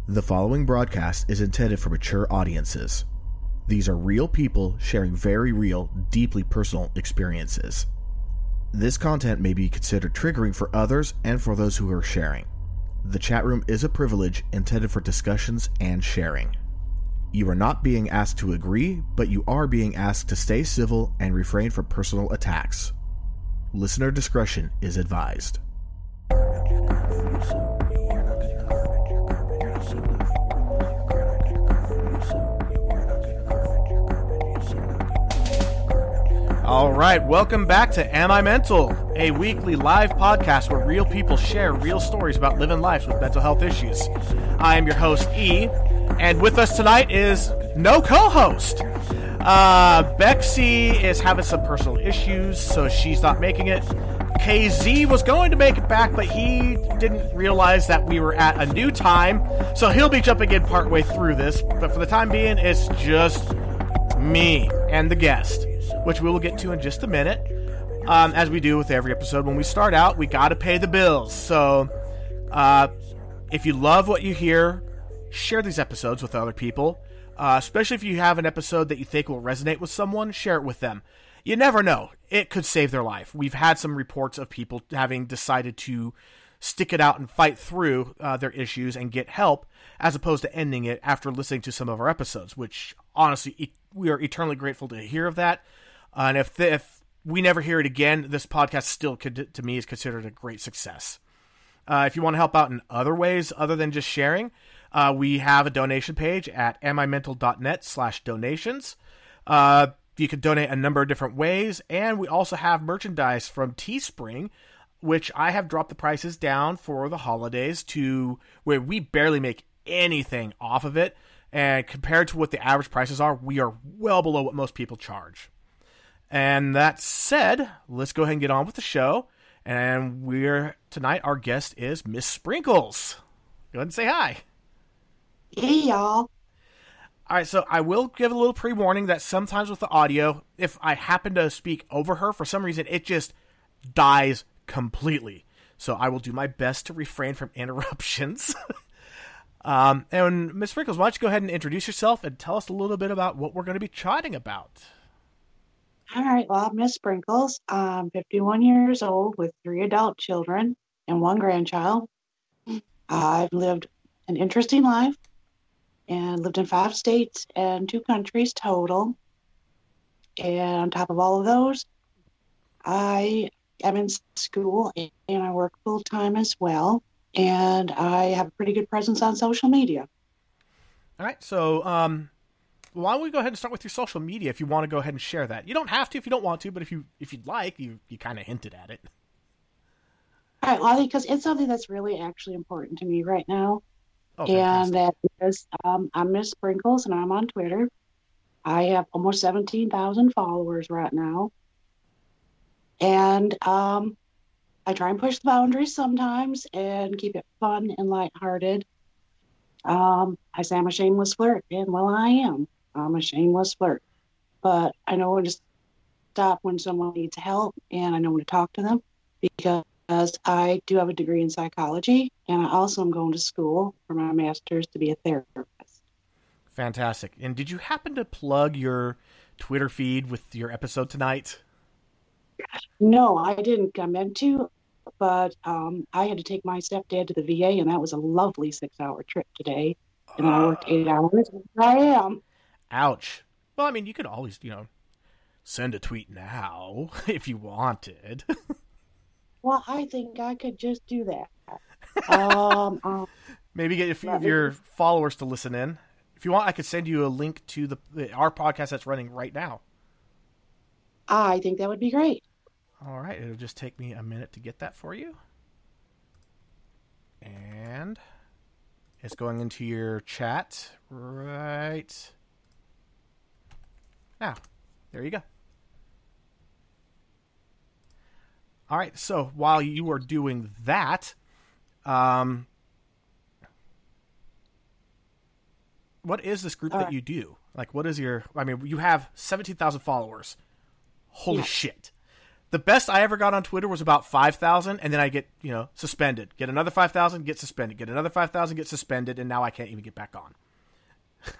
The following broadcast is intended for mature audiences. These are real people sharing very real, deeply personal experiences. This content may be considered triggering for others and for those who are sharing. The chat room is a privilege intended for discussions and sharing. You are not being asked to agree, but you are being asked to stay civil and refrain from personal attacks. Listener discretion is advised. All right, welcome back to Am I Mental, a weekly live podcast where real people share real stories about living lives with mental health issues. I am your host, E, and with us tonight is no co-host. Bexy is having some personal issues, so she's not making it. KZ was going to make it back, but he didn't realize that we were at a new time, so he'll be jumping in partway through this. But for the time being, it's just me and the guest, which we will get to in just a minute. As we do with every episode, when we start out, we got to pay the bills. So if you love what you hear, share these episodes with other people. Especially if you have an episode that you think will resonate with someone, share it with them. You never know. It could save their life. We've had some reports of people having decided to stick it out and fight through their issues and get help, as opposed to ending it after listening to some of our episodes, which honestly, we are eternally grateful to hear of that. And if we never hear it again, this podcast still, to me, is considered a great success. If you want to help out in other ways other than just sharing, we have a donation page at amimental.net/donations. You can donate a number of different ways, and we also have merchandise from Teespring, which I have dropped the prices down for the holidays to where we barely make anything off of it. And compared to what the average prices are, we are well below what most people charge. And that said, let's go ahead and get on with the show. And tonight, our guest is Miss Sprinkles. Go ahead and say hi. Hey, y'all. All right, so I will give a little pre-warning that sometimes with the audio, if I happen to speak over her, for some reason, it just dies completely. So I will do my best to refrain from interruptions. And Miss Sprinkles, why don't you go ahead and introduce yourself and tell us a little bit about what we're going to be chatting about. All right, well, I'm Miss Sprinkles. I'm 51 years old with 3 adult children and 1 grandchild. I've lived an interesting life and lived in 5 states and 2 countries total. And on top of all of those, I am in school and I work full-time as well. And I have a pretty good presence on social media. All right, so why don't we go ahead and start with your social media if you want to go ahead and share that. You don't have to if you don't want to, but if you'd like, you kind of hinted at it. All right, well, because it's something that's really actually important to me right now. Oh, and that is, I'm Miss Sprinkles, and I'm on Twitter. I have almost 17,000 followers right now. And I try and push the boundaries sometimes and keep it fun and lighthearted. I say I'm a shameless flirt, and well, I am. I'm a shameless flirt. But I know when to stop when someone needs help, and I know when to talk to them, because I do have a degree in psychology, and I also am going to school for my master's to be a therapist. Fantastic. And did you happen to plug your Twitter feed with your episode tonight? No, I didn't. I meant to, but I had to take my stepdad to the VA, and that was a lovely 6-hour trip today. And I worked 8 hours. I am. Ouch. Well, I mean, you could always, send a tweet now if you wanted. Well, I think I could just do that. Maybe get a few of your followers to listen in. If you want, I could send you a link to our podcast that's running right now. I think that would be great. All right. It'll just take me a minute to get that for you. And it's going into your chat right now. There you go. All right. So while you are doing that, what is this group that you do? Like, what is you have 17,000 followers. Holy shit. The best I ever got on Twitter was about 5,000, and then I get, suspended. Get another 5,000, get suspended. Get another 5,000, get suspended, and now I can't even get back on.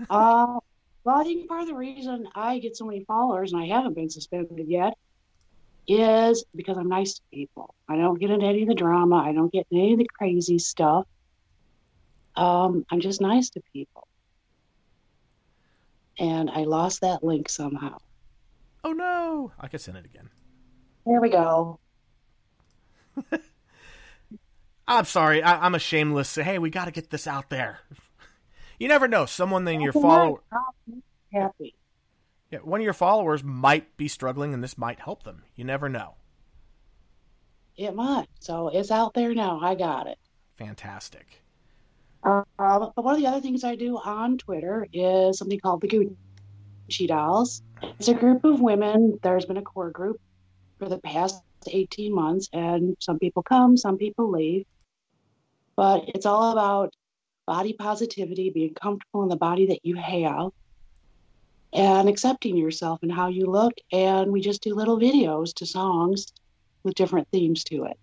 Well, I think part of the reason I get so many followers and I haven't been suspended yet is because I'm nice to people. I don't get into any of the drama. I don't get into any of the crazy stuff. I'm just nice to people. And I lost that link somehow. Oh, no. I can send it again. There we go. I'm sorry. I'm a shameless. Hey, we got to get this out there. You never know. Someone in your follower. Happy. Yeah, one of your followers might be struggling, and this might help them. You never know. It might. So it's out there now. I got it. Fantastic. But one of the other things I do on Twitter is something called the Gucci Dolls. It's a group of women. There's been a core group for the past 18 months, and some people come, some people leave. But it's all about body positivity, being comfortable in the body that you have, and accepting yourself and how you look. And we just do little videos to songs with different themes to it.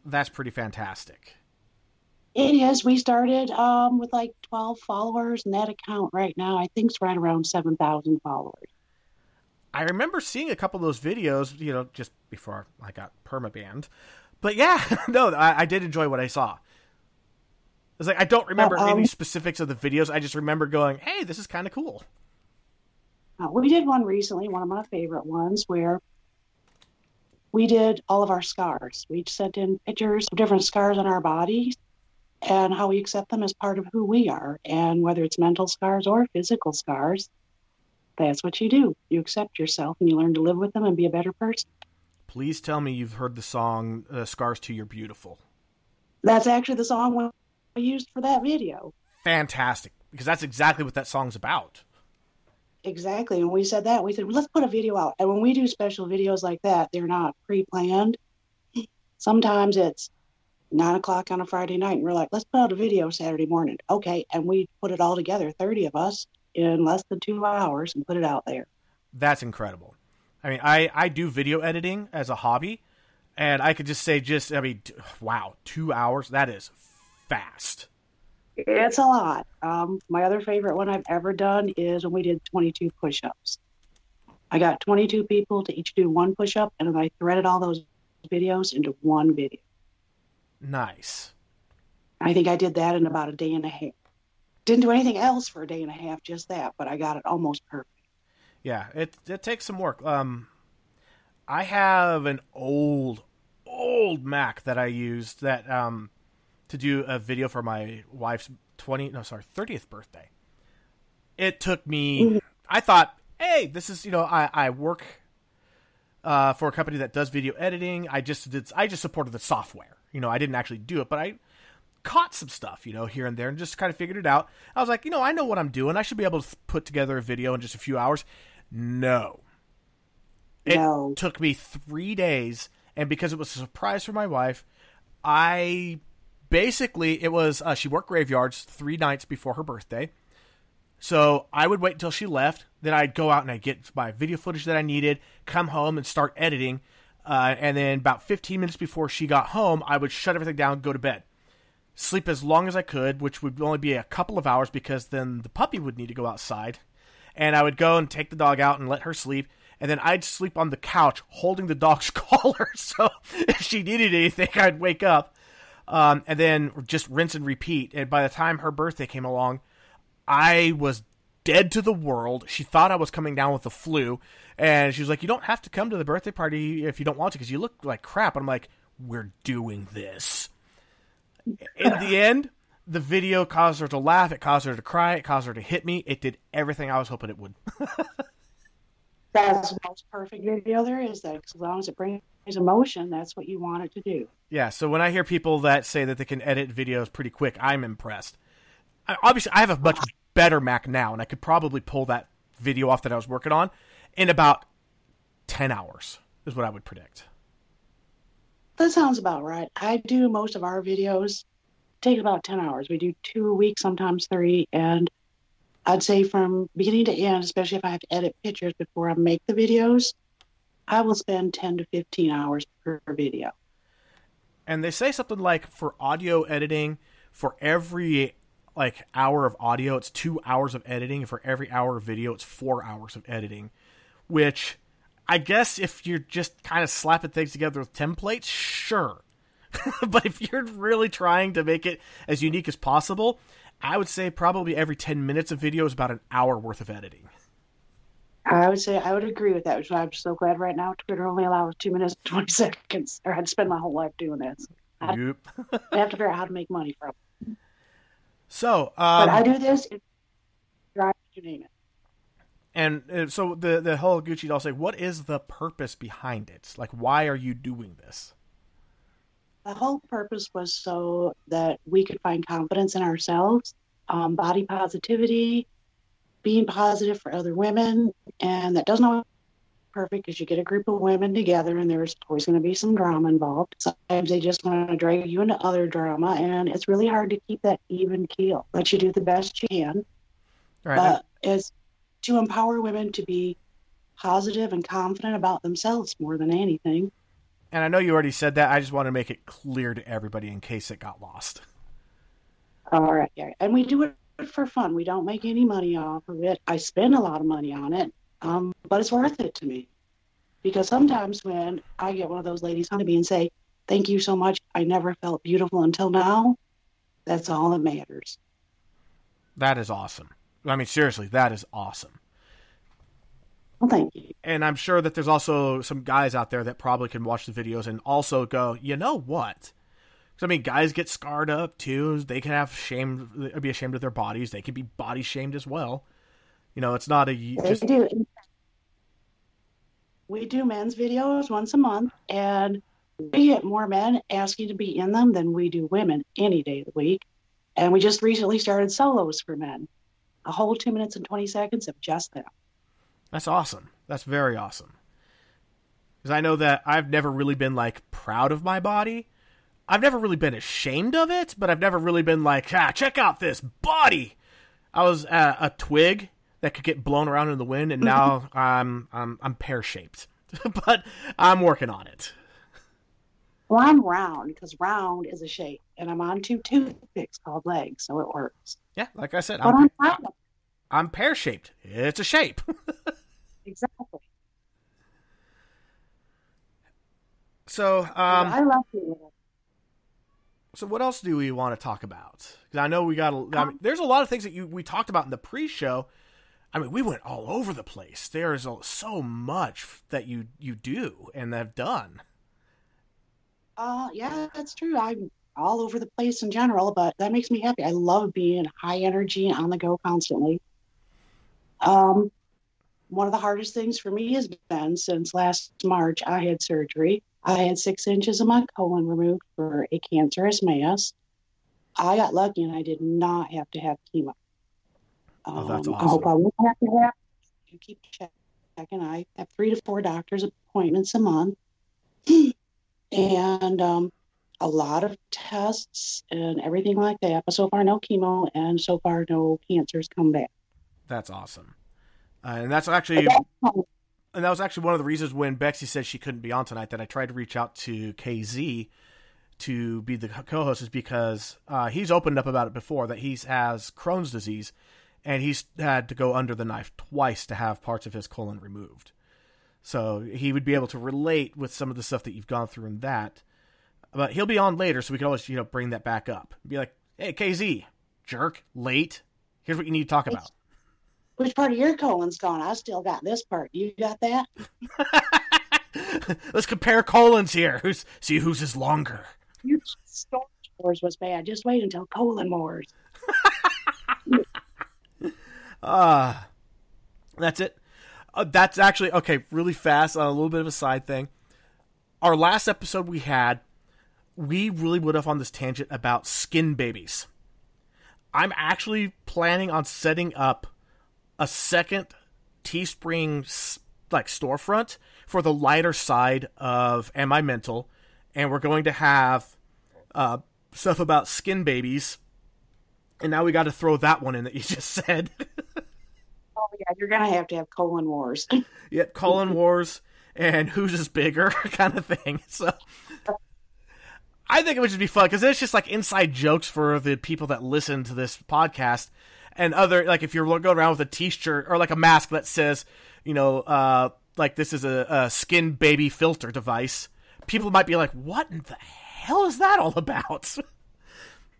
That's pretty fantastic. It is. We started with like 12 followers, and that account right now, I think, is right around 7,000 followers. I remember seeing a couple of those videos, just before I got permabanned. But yeah, no, I did enjoy what I saw. It's like, I don't remember any specifics of the videos. I just remember going, hey, this is kind of cool. We did one recently, one of my favorite ones, where we did all of our scars. We sent in pictures of different scars on our bodies and how we accept them as part of who we are. And whether it's mental scars or physical scars, that's what you do. You accept yourself and you learn to live with them and be a better person. Please tell me you've heard the song Scars to You're Beautiful. That's actually the song we used for that video. Fantastic, because that's exactly what that song's about. Exactly. And we said that. We said, well, let's put a video out. And when we do special videos like that, they're not pre-planned. Sometimes it's 9 o'clock on a Friday night, and we're like, let's put out a video Saturday morning. Okay. And we put it all together, 30 of us, in less than 2 hours, and put it out there. That's incredible. I mean, I do video editing as a hobby, and I could just say wow, 2 hours? That is fast. It's a lot. My other favorite one I've ever done is when we did 22 push-ups. I got 22 people to each do one push-up, and then I threaded all those videos into one video. Nice. I think I did that in about a day and a half. Didn't do anything else for a day and a half, just that, but I got it almost perfect. Yeah, it takes some work. I have an old Mac that I used that to do a video for my wife's 30th birthday. It took me, I thought, hey, this is, I work for a company that does video editing. I just supported the software. I didn't actually do it, but I caught some stuff, here and there, and just kind of figured it out. I was like, I know what I'm doing. I should be able to put together a video in just a few hours. No. It took me 3 days, and because it was a surprise for my wife, it was, she worked graveyards 3 nights before her birthday. So I would wait until she left. Then I'd go out and I'd get my video footage that I needed, come home and start editing. And then about 15 minutes before she got home, I would shut everything down, go to bed. Sleep as long as I could, which would only be a couple of hours because then the puppy would need to go outside. And I would go and take the dog out and let her sleep. And then I'd sleep on the couch holding the dog's collar. So if she needed anything, I'd wake up. And then just rinse and repeat. And by the time her birthday came along, I was dead to the world. She thought I was coming down with the flu. And she was like, you don't have to come to the birthday party if you don't want to because you look like crap. And I'm like, we're doing this. In the end, the video caused her to laugh. It caused her to cry. It caused her to hit me. It did everything I was hoping it would. That's the most perfect video there is. That as long as it brings emotion, that's what you want it to do. Yeah, so when I hear people that say that they can edit videos pretty quick, I'm impressed. Obviously, I have a much better Mac now, and I could probably pull that video off that I was working on in about 10 hours, is what I would predict. That sounds about right. I do most of our videos. Take about 10 hours. We do 2 a week, sometimes 3, and I'd say from beginning to end, especially if I have to edit pictures before I make the videos, I will spend 10 to 15 hours per video. And they say something like for audio editing, for every like hour of audio, it's 2 hours of editing. And for every hour of video, it's 4 hours of editing. Which, I guess if you're just kind of slapping things together with templates, sure. But if you're really trying to make it as unique as possible, I would say probably every 10 minutes of video is about an hour worth of editing. I would say I would agree with that, which I'm so glad right now Twitter only allows 2 minutes and 20 seconds. Or I'd spend my whole life doing this. I have to figure out how to make money from it. So, but I do this, you name it. And so the whole Gucci doll say, what is the purpose behind it? Like, why are you doing this? The whole purpose was so that we could find confidence in ourselves, body positivity, being positive for other women. And that doesn't always be perfect because you get a group of women together and there's always going to be some drama involved. Sometimes they just want to drag you into other drama, and it's really hard to keep that even keel. But you do the best you can. Right. But it's to empower women to be positive and confident about themselves more than anything. And I know you already said that. I just want to make it clear to everybody in case it got lost. All right. Yeah. And we do it for fun. We don't make any money off of it. I spend a lot of money on it, but it's worth it to me. Because sometimes when I get one of those ladies come to me and say, thank you so much, I never felt beautiful until now, that's all that matters. That is awesome. I mean, seriously, that is awesome. Well, thank you. And I'm sure that there's also some guys out there that probably can watch the videos and also go, you know what? Because, I mean, guys get scarred up, too. They can be ashamed of their bodies. They can be body shamed as well. You know, it's not a... They do. We do men's videos once a month, and we get more men asking to be in them than we do women any day of the week. And we just recently started solos for men. A whole 2 minutes and 20 seconds of just them. That's awesome. That's very awesome. Because I know that I've never really been, like, proud of my body. I've never really been ashamed of it, but I've never really been like, check out this body. I was a twig that could get blown around in the wind, and now I'm pear-shaped. But I'm working on it. Well, I'm round, because round is a shape, and I'm on 2 toothpicks called legs, so it works. Yeah, like I said, I'm pear-shaped. It's a shape. Exactly. So, I love you. So what else do we want to talk about? Because I know there's a lot of things that we talked about in the pre-show. I mean, we went all over the place. There is so much that you do and have done. Yeah, that's true. I'm all over the place in general, but that makes me happy. I love being high energy and on the go constantly. One of the hardest things for me has been since last March, I had surgery. I had 6 inches of my colon removed for a cancerous mass. I got lucky and I did not have to have chemo. That's awesome. I hope I won't have to have. You keep checking. I have 3 to 4 doctor's appointments a month. And a lot of tests and everything like that. But so far, no chemo, and so far, no cancers come back. That's awesome. And that was actually one of the reasons when Bexy said she couldn't be on tonight that I tried to reach out to KZ to be the co-host is because he's opened up about it before, that he has Crohn's disease, and he's had to go under the knife twice to have parts of his colon removed. So he would be able to relate with some of the stuff that you've gone through in that. But he'll be on later, so we can always, bring that back up. Be like, hey, KZ, jerk, late. Here's what you need to talk about. Which part of your colon's gone? I still got this part. You got that? Let's compare colons here. See whose is longer. Your Storage Wars was bad. Just wait until Colon Wars. That's it. That's actually, okay, really fast, a little bit of a side thing. Our last episode we really went off on this tangent about skin babies. I'm actually planning on setting up a second Teespring storefront for the lighter side of Am I Mental, and we're going to have stuff about skin babies. And now we got to throw that one in that you just said. Oh yeah, you're gonna have to have Colon Wars. Yeah, Colon Wars, and whose is bigger kind of thing. So I think it would just be fun because it's just like inside jokes for the people that listen to this podcast, and other, like if you're going around with a t-shirt or like a mask that says, like this is a skin baby filter device, people might be like, what in the hell is that all about?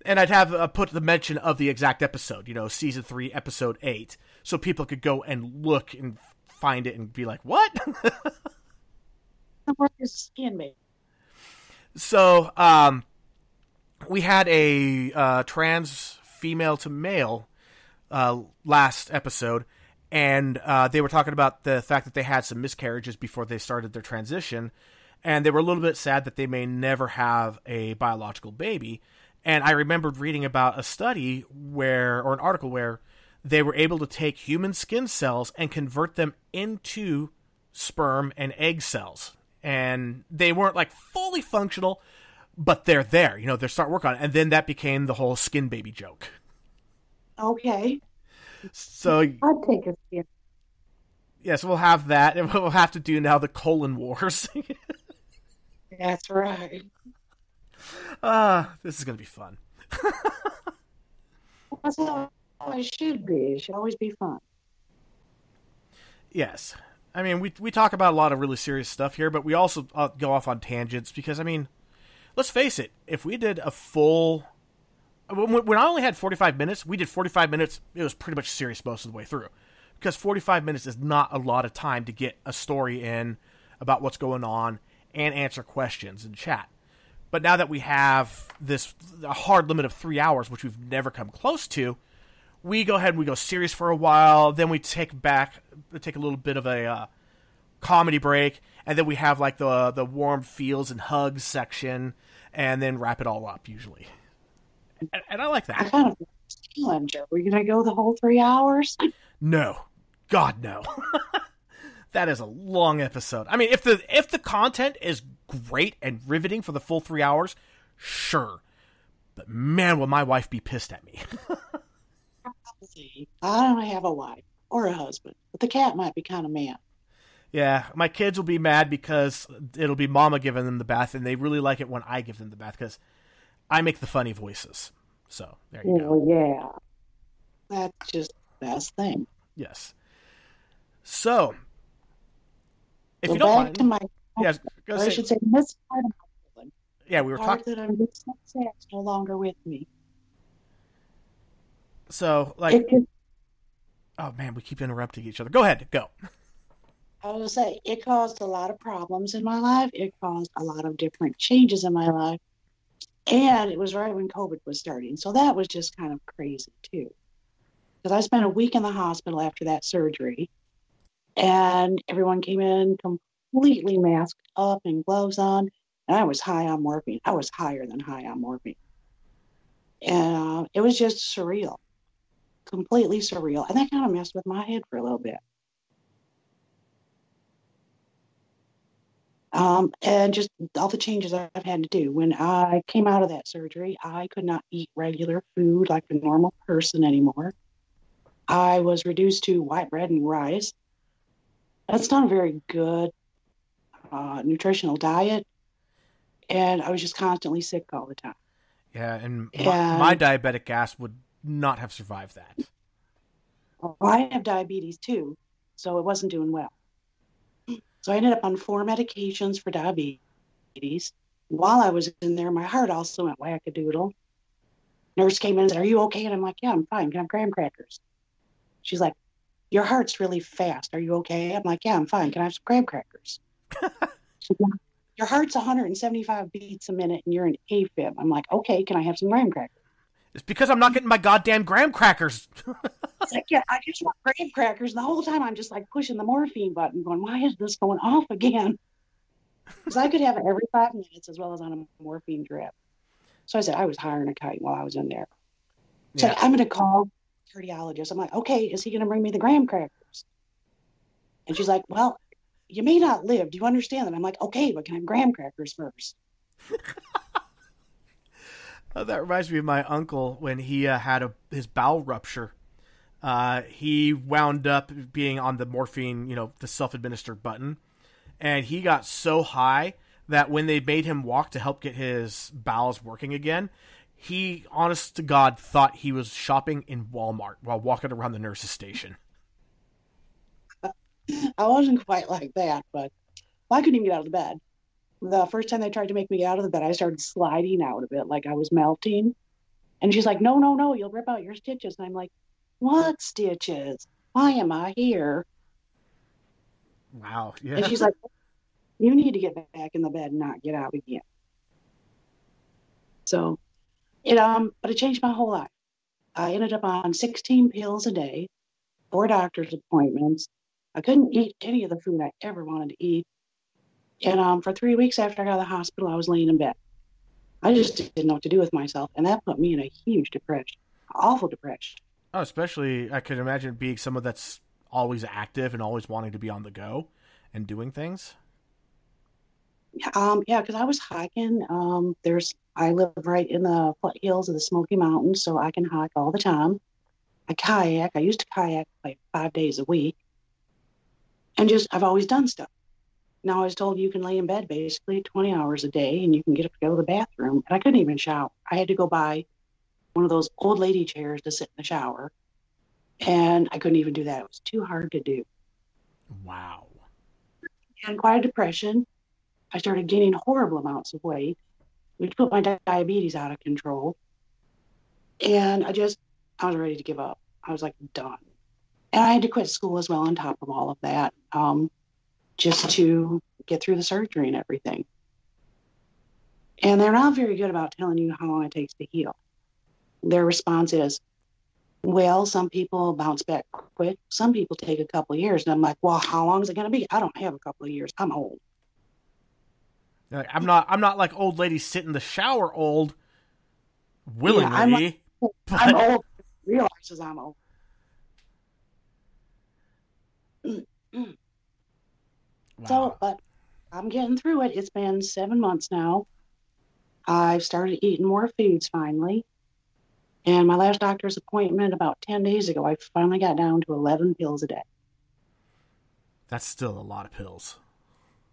And I'd have put the mention of the exact episode, season 3, episode 8, so people could go and look and find it and be like, what? The word is skin baby. So, we had a trans female to male last episode, and they were talking about the fact that they had some miscarriages before they started their transition, and they were a little bit sad that they may never have a biological baby. And I remembered reading about a study or an article where they were able to take human skin cells and convert them into sperm and egg cells. And they weren't like fully functional, but they're there. They're starting to work on it. And then that became the whole skin baby joke. Okay. So I'll take a skin. Yes, we'll have that. And we'll have to do now the colon wars. That's right. This is going to be fun. That's how it should be. It should always be fun. Yes. I mean, we talk about a lot of really serious stuff here, but we also go off on tangents because, I mean, let's face it. If we did a full... When I only had 45 minutes, we did 45 minutes. It was pretty much serious most of the way through. Because 45 minutes is not a lot of time to get a story in about what's going on and answer questions and chat. But now that we have a hard limit of 3 hours, which we've never come close to, we go ahead and we go serious for a while. Then we take a little bit of a comedy break, and then we have like the warm feels and hugs section, and then wrap it all up usually. And I like that. I kind of challenge. Are we gonna go the whole 3 hours? No, God no. That is a long episode. I mean, if the content is great and riveting for the full 3 hours, sure. But man, will my wife be pissed at me. I don't have a wife or a husband, but the cat might be kind of mad. Yeah, my kids will be mad because it'll be Mama giving them the bath, and they really like it when I give them the bath because I make the funny voices. So there you go. Yeah, that's just the best thing. Yes. So, if you back don't mind, to my, yes, I should say this part of my feeling. Yeah, we were talking that I'm just so sad it's no longer with me. So, like, oh man, we keep interrupting each other. Go ahead, go. I will say it caused a lot of problems in my life. It caused a lot of different changes in my life. And it was right when COVID was starting. So that was just kind of crazy too. Because I spent a week in the hospital after that surgery. And everyone came in completely masked up and gloves on. And I was high on morphine. I was higher than high on morphine. And it was just surreal. Completely surreal. And that kind of messed with my head for a little bit. And just all the changes I've had to do. When I came out of that surgery, I could not eat regular food like a normal person anymore. I was reduced to white bread and rice. That's not a very good nutritional diet. And I was just constantly sick all the time. Yeah, and my diabetic ass would not have survived that. Well, I have diabetes too, so it wasn't doing well. So I ended up on 4 medications for diabetes. While I was in there, my heart also went wackadoodle. Nurse came in and said, "Are you okay?" And I'm like, "Yeah, I'm fine. Can I have graham crackers?" She's like, "Your heart's really fast. Are you okay?" I'm like, "Yeah, I'm fine. Can I have some graham crackers?" She's like, "Your heart's 175 beats a minute and you're an AFib." I'm like, "Okay, can I have some graham crackers?" It's because I'm not getting my goddamn graham crackers. It's like, yeah, I just want graham crackers. And the whole time I'm just like pushing the morphine button going, why is this going off again? Because I could have it every 5 minutes as well as on a morphine drip. So I said, I was hiring a kite while I was in there. So I'm going to call the cardiologist. I'm like, okay, is he going to bring me the graham crackers? And she's like, well, you may not live. Do you understand that? I'm like, okay, but can I have graham crackers first? Oh, that reminds me of my uncle when he had his bowel rupture. He wound up being on the morphine, the self-administered button. and he got so high that when they made him walk to help get his bowels working again, he, honest to God, thought he was shopping in Walmart while walking around the nurse's station. I wasn't quite like that, but I couldn't even get out of the bed. The first time they tried to make me get out of the bed, I started sliding out of it like I was melting. And she's like, no, no, no, you'll rip out your stitches. And I'm like, what stitches? Why am I here? Wow. Yeah. And she's like, you need to get back in the bed and not get out again. So but it changed my whole life. I ended up on 16 pills a day, 4 doctor's appointments. I couldn't eat any of the food I ever wanted to eat. And for 3 weeks after I got out of the hospital, I was laying in bed. I just didn't know what to do with myself. And that put me in a huge depression, awful depression. Oh, especially, I could imagine being someone that's always active and always wanting to be on the go and doing things. Yeah, because I was hiking. I live right in the foothills of the Smoky Mountains, so I can hike all the time. I kayak. I used to kayak like 5 days a week. And I've always done stuff. Now I was told you can lay in bed basically 20 hours a day and you can get up to go to the bathroom. And I couldn't even shower. I had to go buy one of those old lady chairs to sit in the shower. And I couldn't even do that. It was too hard to do. Wow. And quite a depression. I started gaining horrible amounts of weight, which put my diabetes out of control. And I was ready to give up. I was like, done. And I had to quit school as well on top of all of that, just to get through the surgery and everything. And they're not very good about telling you how long it takes to heal. Their response is, well, some people bounce back quick. Some people take a couple of years. And I'm like, well, how long is it going to be? I don't have a couple of years. I'm old. Like, I'm not like old ladies sit in the shower old willingly. Yeah, I'm old. Realizes I'm old. Wow. So, but I'm getting through it. It's been 7 months now. I've started eating more foods finally. And my last doctor's appointment about 10 days ago, I finally got down to 11 pills a day. That's still a lot of pills.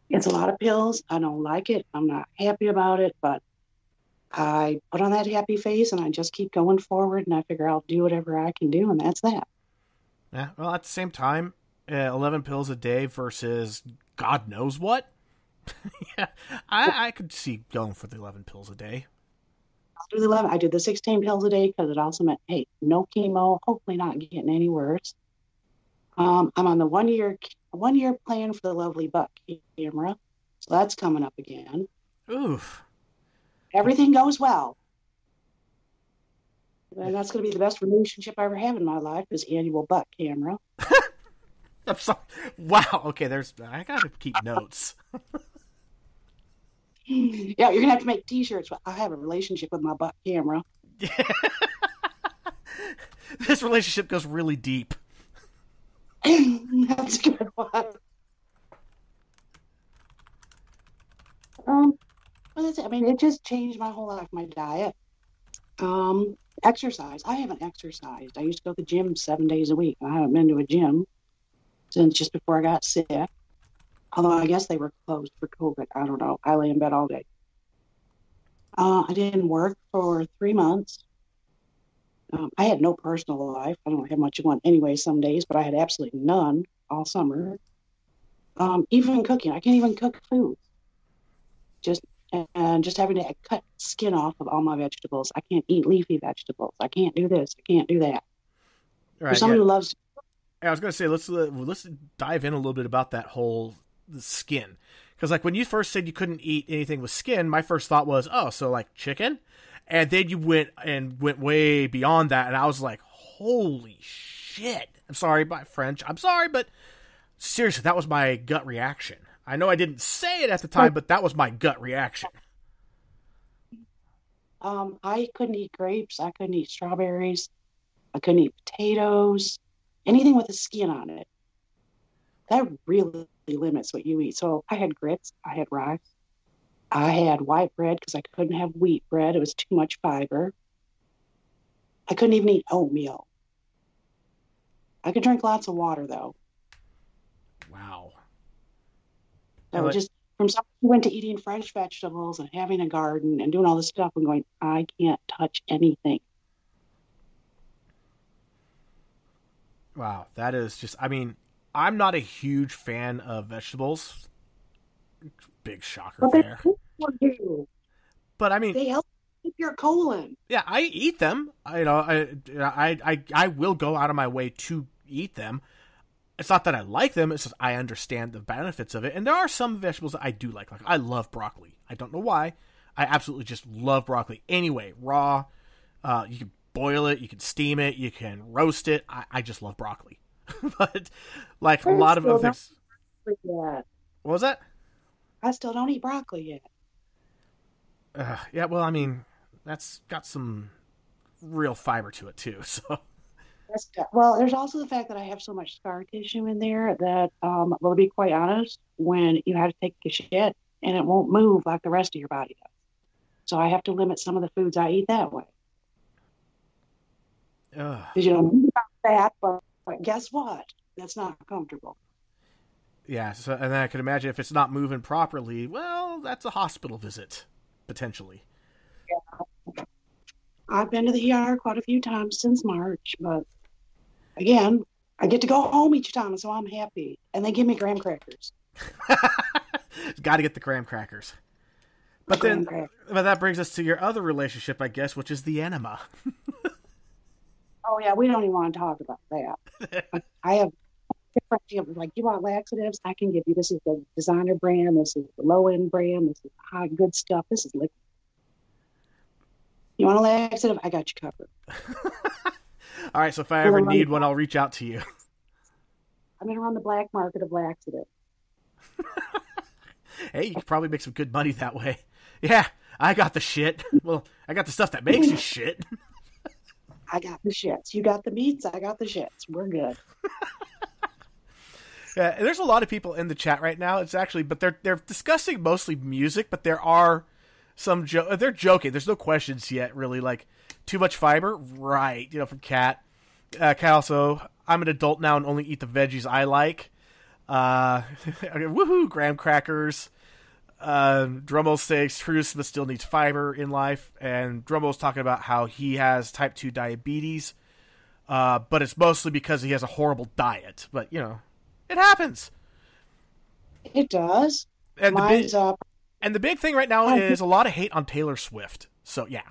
It's a lot of pills. I don't like it. I'm not happy about it, but I put on that happy face and I just keep going forward and I figure I'll do whatever I can do, and that's that. Yeah, well, at the same time, 11 pills a day versus God knows what. Yeah, I could see going for the 11 pills a day. I'll do the 11. I did the 16 pills a day because it also meant, hey, no chemo, hopefully not getting any worse. I'm on the one year plan for the lovely butt camera, so that's coming up again. Oof. Everything goes well. And that's going to be the best relationship I ever have in my life, is annual butt camera. I'm sorry. Wow. Okay, I gotta keep notes. Yeah, you're gonna have to make T-shirts. I have a relationship with my butt camera. Yeah. This relationship goes really deep. That's a good one. Well, that's it. I mean, it just changed my whole life. My diet, exercise. I haven't exercised. I used to go to the gym 7 days a week. I haven't been to a gym since just before I got sick. Although I guess they were closed for COVID. I don't know. I lay in bed all day. I didn't work for 3 months. I had no personal life. I don't have much of one anyway some days, but I had absolutely none all summer. Even cooking. I can't even cook food. Just having to cut skin off of all my vegetables. I can't eat leafy vegetables. I can't do this. I can't do that. Right, For someone who loves... I was going to say, let's dive in a little bit about that whole skin. Because like when you first said you couldn't eat anything with skin, my first thought was, oh, so like chicken? And then you went way beyond that, and I was like, holy shit. I'm sorry, my French. I'm sorry, but seriously, that was my gut reaction. I know I didn't say it at the time, but that was my gut reaction. I couldn't eat grapes. I couldn't eat strawberries. I couldn't eat potatoes. Anything with a skin on it. That really limits what you eat. So I had grits. I had rice. I had white bread because I couldn't have wheat bread. It was too much fiber. I couldn't even eat oatmeal. I could drink lots of water, though. Wow. So just from someone who went to eating fresh vegetables and having a garden and doing all this stuff, I'm going, I can't touch anything. Wow, that is just, I mean, I'm not a huge fan of vegetables. Big shocker there. But I mean, they help keep your colon. Yeah, I eat them. I will go out of my way to eat them. It's not that I like them, it's just I understand the benefits of it. And there are some vegetables that I do like. Like, I love broccoli. I don't know why. I absolutely just love broccoli. Anyway, raw, you can boil it, you can steam it, you can roast it. I just love broccoli. But, like, a lot of other things... What was that? I still don't eat broccoli yet. Yeah, well, I mean, that's got some real fiber to it, too, so... Well, there's also the fact that I have so much scar tissue in there that, well, to be quite honest, when you have to take a shit and it won't move like the rest of your body does. So I have to limit some of the foods I eat that way. Because you don't think about that, but guess what? That's not comfortable. Yeah, so, and then I can imagine if it's not moving properly, well, that's a hospital visit, potentially. Yeah. I've been to the ER quite a few times since March, but again, I get to go home each time, so I'm happy. And they give me graham crackers. Got to get the graham crackers. But that brings us to your other relationship, I guess, which is the enema. Oh, yeah, we don't even want to talk about that. I have different, like, you want laxatives? I can give you, this is the designer brand, this is the low-end brand, this is the high good stuff, this is liquid. You want a laxative? I got you covered. All right, so if I ever need one, I'll reach out to you. I'm going to run the black market of laxative. Hey, you could probably make some good money that way. Yeah, I got the shit. Well, I got the stuff that makes you shit. I got the shits. You got the meats, I got the shits. We're good. Yeah, there's a lot of people in the chat right now. It's actually, but they're discussing mostly music, but there are some they're joking. There's no questions yet, really. Like, too much fiber, right? You know, from Kat. Kat also, I'm an adult now and only eat the veggies I like. Woohoo! Graham crackers. Drummo says truce, but still needs fiber in life. And Drummo's talking about how he has type 2 diabetes, but it's mostly because he has a horrible diet. But, you know, it happens. It does. And the big thing right now is a lot of hate on Taylor Swift. So, yeah.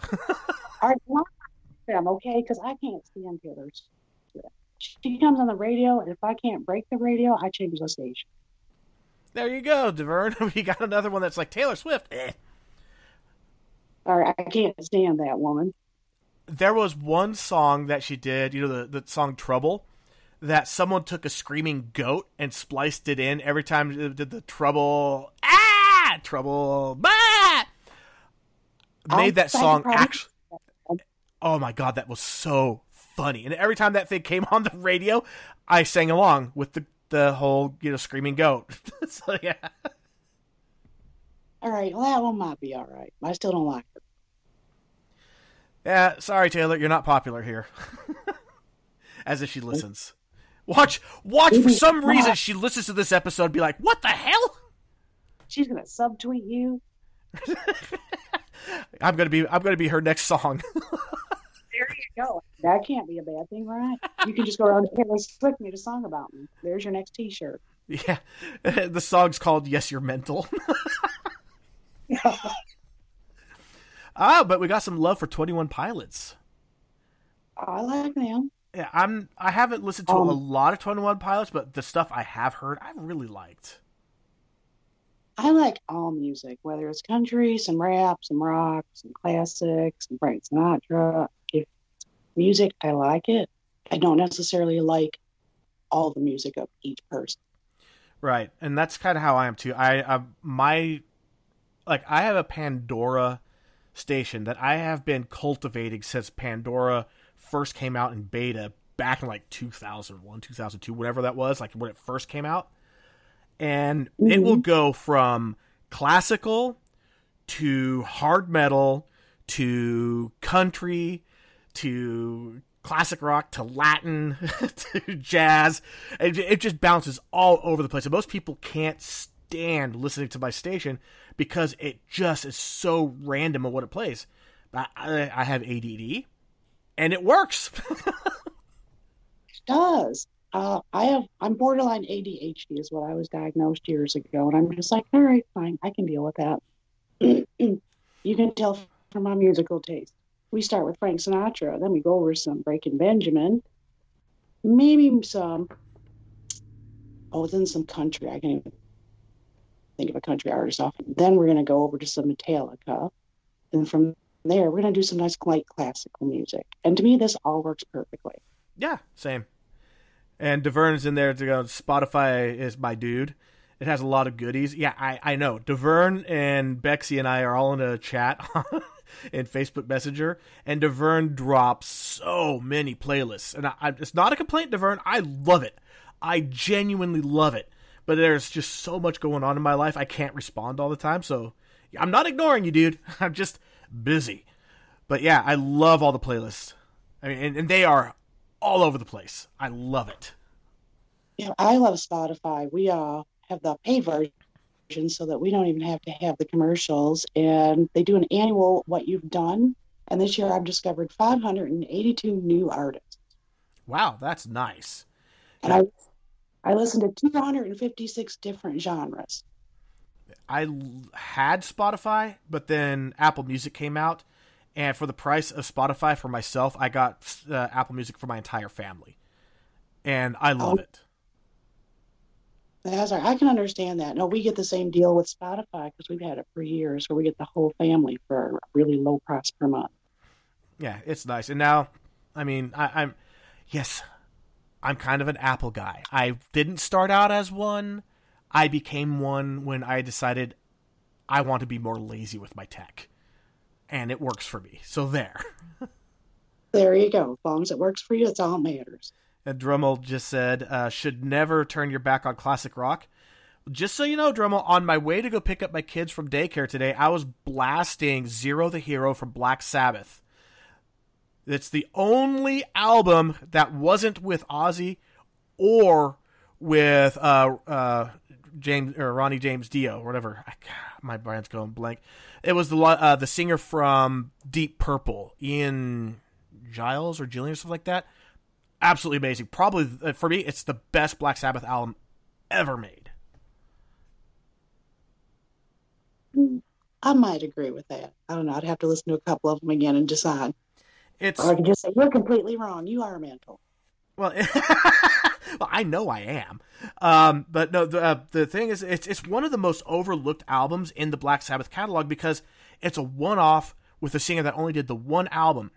All right, them, okay? Because I can't stand Taylor Swift. She comes on the radio, and if I can't break the radio, I change the station. There you go, DeVern. We got another one that's like Taylor Swift. All right, I can't stand that woman. There was one song that she did, you know, the song Trouble, that someone took a screaming goat and spliced it in every time it did the trouble. Trouble. Made that song actually. Oh my god, that was so funny. And every time that thing came on the radio, I sang along with the whole, you know, screaming goat. So, yeah. All right, well, that one might be all right. I still don't like her. Yeah, sorry, Taylor, you're not popular here. As if she listens. Watch, for some reason she listens to this episode and be like, what the hell? She's going to subtweet you. I'm gonna be her next song. There you go. That can't be a bad thing, right? You can just go around and Taylor Swift made a song about me. There's your next T-shirt. Yeah, the song's called "Yes, You're Mental." But we got some love for 21 Pilots. I like them. Yeah, I haven't listened to a lot of 21 Pilots, but the stuff I have heard, I really liked. I like all music, whether it's country, some rap, some rock, some classics, some Frank Sinatra. If music, I like it. I don't necessarily like all the music of each person. Right, and that's kind of how I am too. I have a Pandora station that I have been cultivating since Pandora first came out in beta back in like 2001, 2002, whatever that was, like when it first came out. And it will go from classical to hard metal to country to classic rock to Latin to jazz. It just bounces all over the place. And most people can't stand listening to my station because it just is so random on what it plays. I have ADD, and it works. It does. I'm borderline ADHD is what I was diagnosed years ago, and I'm just like, all right, fine, I can deal with that. You can tell from my musical taste. We start with Frank Sinatra, then we go over some Breaking Benjamin, maybe some, then some country. I can't even think of a country artist off. Then we're going to go over to some Metallica, and from there, we're going to do some nice light classical music. And to me, this all works perfectly. Yeah, same. And DeVern's in there to go, Spotify is my dude. It has a lot of goodies. Yeah, I know. DeVern and Bexy and I are all in a chat in Facebook Messenger, and DeVern drops so many playlists. And it's not a complaint, DeVern. I love it. I genuinely love it. But there's just so much going on in my life, I can't respond all the time. So I'm not ignoring you, dude. I'm just busy. But yeah, I love all the playlists. I mean, and they are all over the place. I love it. Yeah, I love Spotify. We have the pay version so that we don't even have to have the commercials. And they do an annual what you've done. And this year I've discovered 582 new artists. Wow, that's nice. And I listened to 256 different genres. I had Spotify, but then Apple Music came out. And for the price of Spotify for myself, I got Apple Music for my entire family. And I love it. That's right. I can understand that. No, we get the same deal with Spotify because we've had it for years, where we get the whole family for a really low price per month. Yeah, it's nice. And now, I mean, I'm kind of an Apple guy. I didn't start out as one. I became one when I decided I want to be more lazy with my tech. And it works for me. So there. There you go. As long as it works for you, that's all that matters. And Drummel just said, should never turn your back on classic rock. Just so you know, Drummel, on my way to go pick up my kids from daycare today, I was blasting Zero the Hero from Black Sabbath. It's the only album that wasn't with Ozzy or with James or Ronnie James Dio or whatever. My brain's going blank. It was the singer from Deep Purple, Ian Giles or Gillian or something like that. Absolutely amazing. Probably, for me, it's the best Black Sabbath album ever made. I might agree with that. I don't know. I'd have to listen to a couple of them again and decide. Or I could just say, you're completely wrong. You are mental. Well, well, I know I am. But no, the thing is, it's one of the most overlooked albums in the Black Sabbath catalog because it's a one-off with a singer that only did the one album.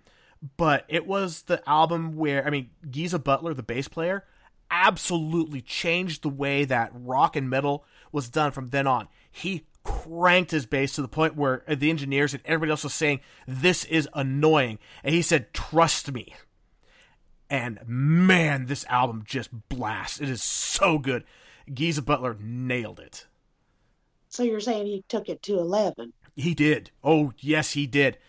But it was the album where, I mean, Geezer Butler, the bass player, absolutely changed the way that rock and metal was done from then on. He cranked his bass to the point where the engineers and everybody else was saying, this is annoying. And he said, trust me. And man, this album just blasts. It is so good. Geezer Butler nailed it. So you're saying he took it to 11? He did. Oh, yes, he did.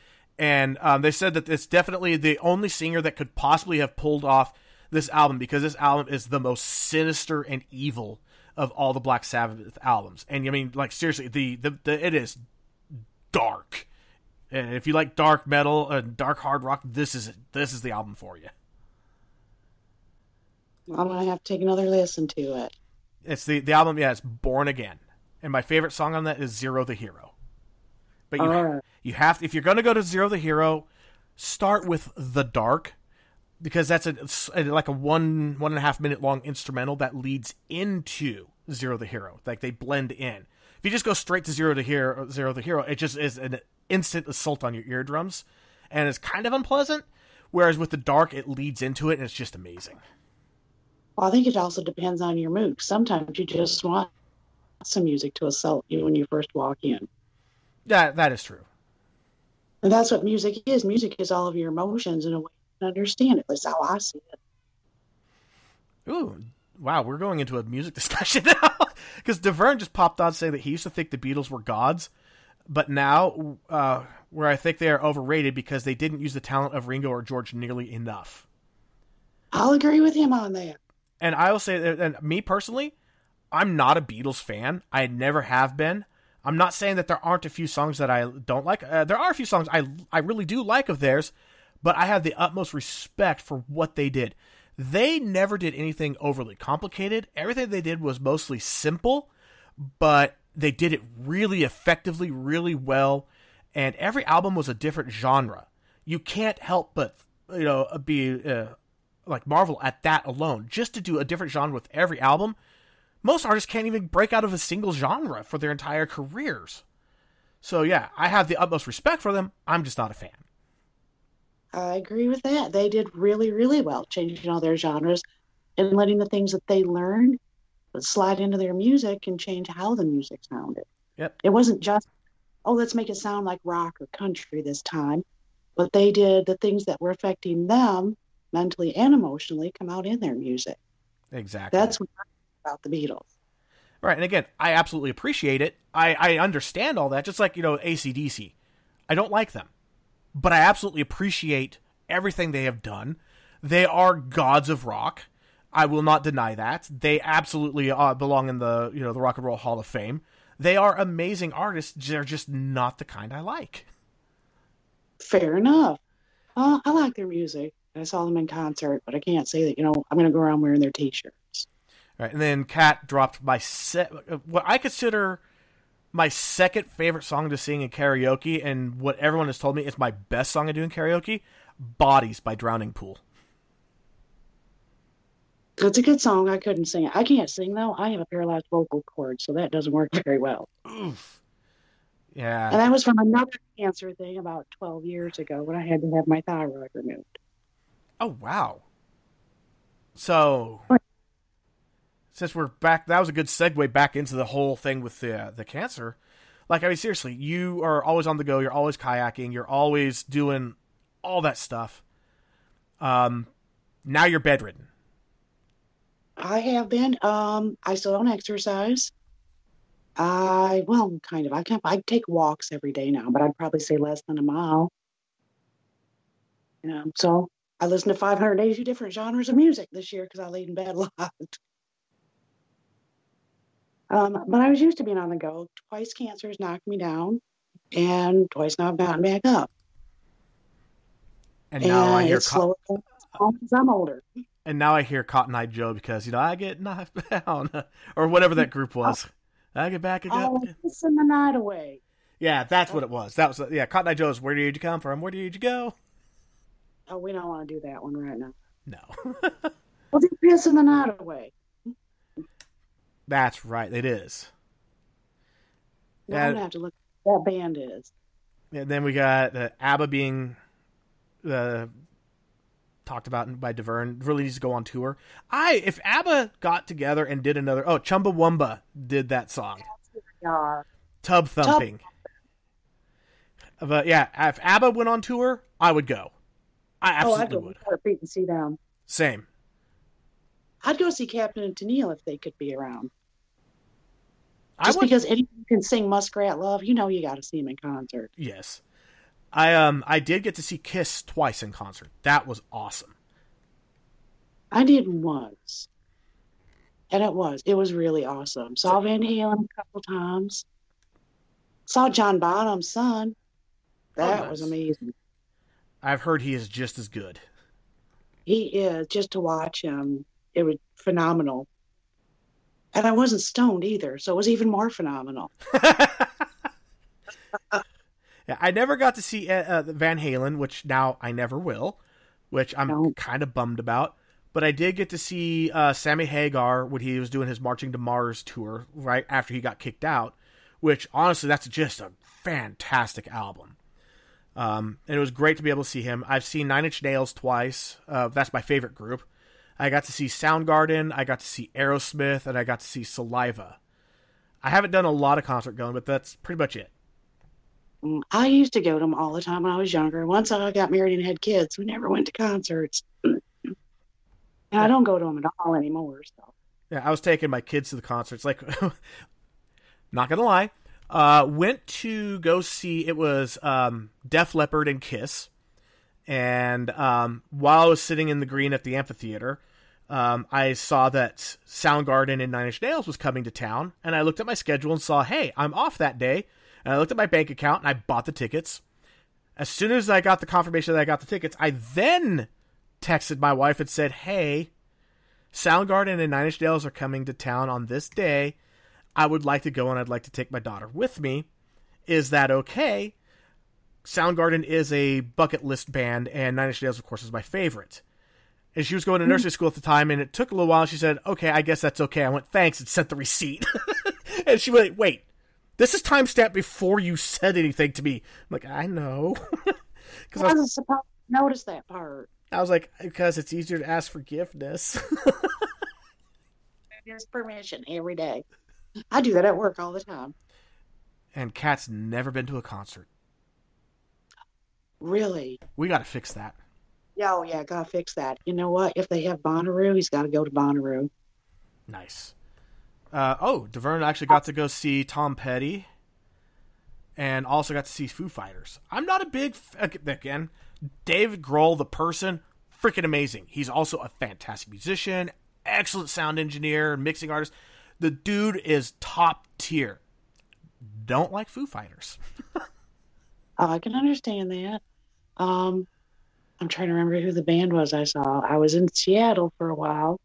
And they said that it's definitely the only singer that could possibly have pulled off this album because this album is the most sinister and evil of all the Black Sabbath albums. And I mean, like, seriously, it is dark. And if you like dark metal and dark hard rock, this is the album for you. I'm going to have to take another listen to it. It's the album, yeah, it's Born Again. And my favorite song on that is Zero the Hero. But you have to, if you're going to go to Zero the Hero, start with The Dark, because that's like a 1.5 minute long instrumental that leads into Zero the Hero. Like they blend in. If you just go straight to Zero the Hero, it just is an instant assault on your eardrums, and it's kind of unpleasant. Whereas with The Dark, it leads into it, and it's just amazing. Well, I think it also depends on your mood. Sometimes you just want some music to assault you when you first walk in. That is true. And that's what music is. Music is all of your emotions in a way you can understand it. That's how I see it. Ooh, wow, we're going into a music discussion now. Because DeVern just popped on saying that he used to think the Beatles were gods, but now where I think they are overrated because they didn't use the talent of Ringo or George nearly enough. I'll agree with him on that. And I will say that, and me personally, I'm not a Beatles fan. I never have been. I'm not saying that there aren't a few songs that I don't like. There are a few songs I really do like of theirs, but I have the utmost respect for what they did. They never did anything overly complicated. Everything they did was mostly simple, but they did it really effectively, really well, and every album was a different genre. You can't help but be like marvel at that alone. Just to do a different genre with every album, most artists can't even break out of a single genre for their entire careers. So yeah, I have the utmost respect for them. I'm just not a fan. I agree with that. They did really, really well changing all their genres and letting the things that they learned slide into their music and change how the music sounded. Yep. It wasn't just, oh, let's make it sound like rock or country this time, but they did the things that were affecting them mentally and emotionally come out in their music. Exactly. That's what I like about the Beatles. Right, and again, I absolutely appreciate it. I understand all that, just like, AC/DC. I don't like them, but I absolutely appreciate everything they have done. They are gods of rock. I will not deny that. They absolutely belong in the the Rock and Roll Hall of Fame. They are amazing artists. They're just not the kind I like. Fair enough. I like their music. I saw them in concert, but I can't say that, I'm going to go around wearing their T-shirts. All right, and then Kat dropped what I consider my second favorite song to sing in karaoke, and what everyone has told me is my best song to do in karaoke, Bodies by Drowning Pool. It's a good song. I couldn't sing it. I can't sing, though. I have a paralyzed vocal cord, so that doesn't work very well. Oof. Yeah. And that was from another cancer thing about 12 years ago when I had to have my thyroid removed. Oh, wow. So, since we're back, that was a good segue back into the whole thing with the cancer. Like, I mean, seriously, you are always on the go. You're always kayaking. You're always doing all that stuff. Now you're bedridden. I have been. I still don't exercise. Kind of. I take walks every day now, but I'd probably say less than a mile. So I listened to 580 different genres of music this year because I laid in bed a lot. But I was used to being on the go. Twice cancer has knocked me down, and twice now I've gotten back up. And now I hear it's slower because I'm older. And now I hear Cotton Eye Joe because, I get knocked down. Or whatever that group was. I get back again. Kissing the night away. Yeah, that's what it was. That was, Cotton Eye Joe's Where Did You Come From? Where Did You Go? Oh, we don't want to do that one right now. No. Well, do Kissing the Night Away. That's right, it is. Now I'm going to have to look what that band is. And then we got ABBA being talked about by DeVerne, really needs to go on tour. If ABBA got together and did another, Chumbawamba did that song. Tub Thumping. But yeah, if ABBA went on tour, I would go. I absolutely would. I'd go to and see them. Same. I'd go see Captain and Tennille if they could be around. Just because anyone can sing Muskrat Love, you got to see them in concert. Yes. I did get to see Kiss twice in concert. That was awesome. I did once. And it was really awesome. Saw Van Halen a couple times. Saw John Bonham's son. That was amazing. I've heard he is just as good. He is. Just to watch him, it was phenomenal. And I wasn't stoned either, so it was even more phenomenal. Yeah, I never got to see Van Halen, which now I never will, which I'm kind of bummed about. But I did get to see Sammy Hagar when he was doing his Marching to Mars tour right after he got kicked out, which honestly, that's just a fantastic album. And it was great to be able to see him. I've seen Nine Inch Nails twice. That's my favorite group. I got to see Soundgarden, I got to see Aerosmith, and I got to see Saliva. I haven't done a lot of concert going, but that's pretty much it. I used to go to them all the time when I was younger. Once I got married and had kids, we never went to concerts. And I don't go to them at all anymore. So. Yeah, I was taking my kids to the concerts. Like, not going to lie. Went to go see, it was Def Leppard and Kiss. And while I was sitting in the green at the amphitheater, I saw that Soundgarden and Nine Inch Nails was coming to town, and I looked at my schedule and saw, hey, I'm off that day. And I looked at my bank account, and I bought the tickets. As soon as I got the confirmation that I got the tickets, I then texted my wife and said, hey, Soundgarden and Nine Inch Nails are coming to town on this day. I would like to go, and I'd like to take my daughter with me. Is that okay? Soundgarden is a bucket list band, and Nine Inch Nails, of course, is my favorite. And she was going to nursery school at the time, and it took a little while. She said, okay, I guess that's okay. I went, thanks, and sent the receipt. And she went, wait, this is timestamped before you said anything to me. I'm like, I know. I wasn't supposed to notice that part. I was like, because it's easier to ask forgiveness. There's permission every day. I do that at work all the time. And Kat's never been to a concert. Really? We got to fix that. Oh, yeah, gotta fix that. You know what? If they have Bonnaroo, he's got to go to Bonnaroo. Nice. DeVern actually got to go see Tom Petty and also got to see Foo Fighters. I'm not a big... Again, Dave Grohl, the person, freaking amazing. He's also a fantastic musician, excellent sound engineer, mixing artist. The dude is top tier. Don't like Foo Fighters. I can understand that. I'm trying to remember who the band was I saw. I was in Seattle for a while,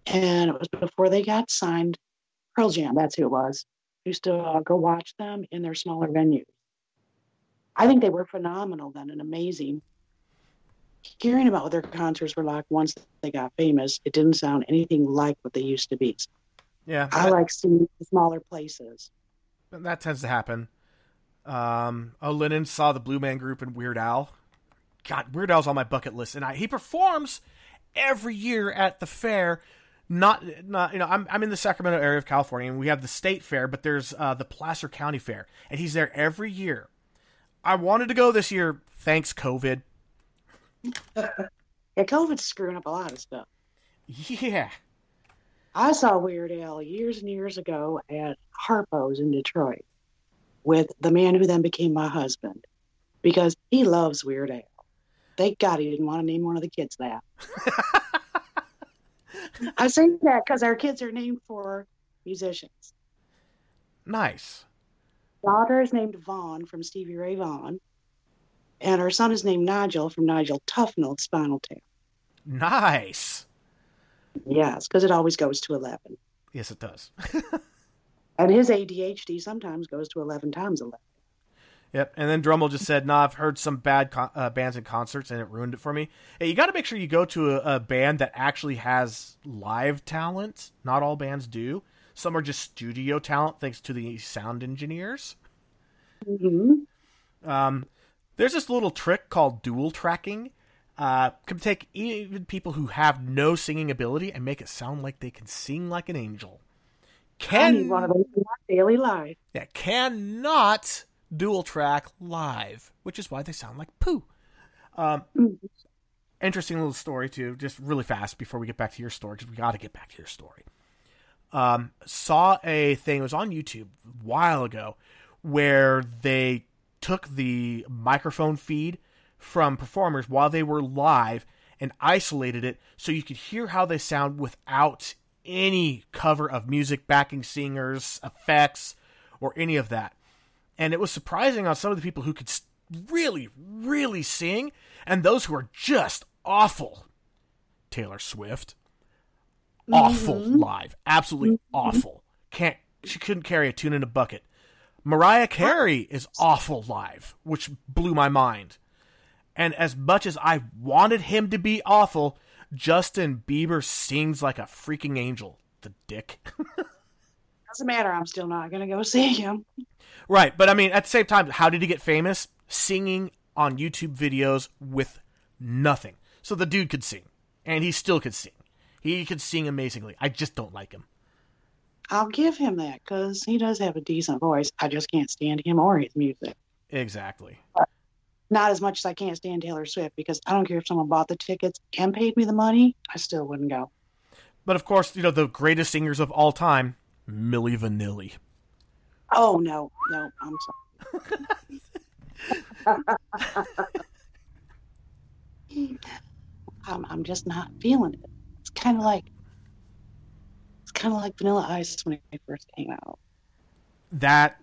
and it was before they got signed. Pearl Jam, that's who it was. Used to go watch them in their smaller venues. I think they were phenomenal then and amazing. Hearing about what their concerts were like once they got famous, it didn't sound anything like what they used to be. Yeah, I like seeing the smaller places. That tends to happen. Lennon saw the Blue Man Group and Weird Al. God, Weird Al's on my bucket list, and he performs every year at the fair. Not I'm in the Sacramento area of California, and we have the state fair, but there's the Placer County Fair, and he's there every year. I wanted to go this year, thanks COVID. Yeah, COVID's screwing up a lot of stuff. Yeah. I saw Weird Al years and years ago at Harpo's in Detroit with the man who then became my husband because he loves Weird Al. Thank God he didn't want to name one of the kids that. I say that because our kids are named for musicians. Nice. Daughter is named Vaughn from Stevie Ray Vaughan, and our son is named Nigel from Nigel Tufnell, Spinal Tap. Nice. Yes, because it always goes to 11. Yes, it does. And his ADHD sometimes goes to 11 times 11. Yep, and then Drummel just said, I've heard some bad bands and concerts, and it ruined it for me. Hey, you got to make sure you go to a band that actually has live talent. Not all bands do. Some are just studio talent, thanks to the sound engineers. Mm-hmm. There's this little trick called dual tracking. Can take even people who have no singing ability and make it sound like they can sing like an angel. I need one of those in my daily life. Yeah, cannot dual track live, which is why they sound like poo. Interesting little story too, just really fast before we get back to your story, because we got to get back to your story. Saw a thing, it was on YouTube a while ago, where they took the microphone feed from performers while they were live and isolated it so you could hear how they sound without any cover of music, backing singers, effects, or any of that. And it was surprising on some of the people who could really, really sing, and those who are just awful. Taylor Swift, awful live, absolutely awful. She couldn't carry a tune in a bucket. Mariah Carey is awful live, which blew my mind. And as much as I wanted him to be awful, Justin Bieber sings like a freaking angel. The dick. Doesn't matter. I'm still not going to go see him. Right. But I mean, at the same time, how did he get famous? Singing on YouTube videos with nothing. So the dude could sing. And he still could sing. He could sing amazingly. I just don't like him. I'll give him that because he does have a decent voice. I just can't stand him or his music. Exactly. But not as much as I can't stand Taylor Swift, because I don't care if someone bought the tickets and paid me the money, I still wouldn't go. But of course, the greatest singers of all time, Milli Vanilli. Oh, no, I'm sorry. I'm just not feeling it. It's kind of like Vanilla Ice when it first came out. That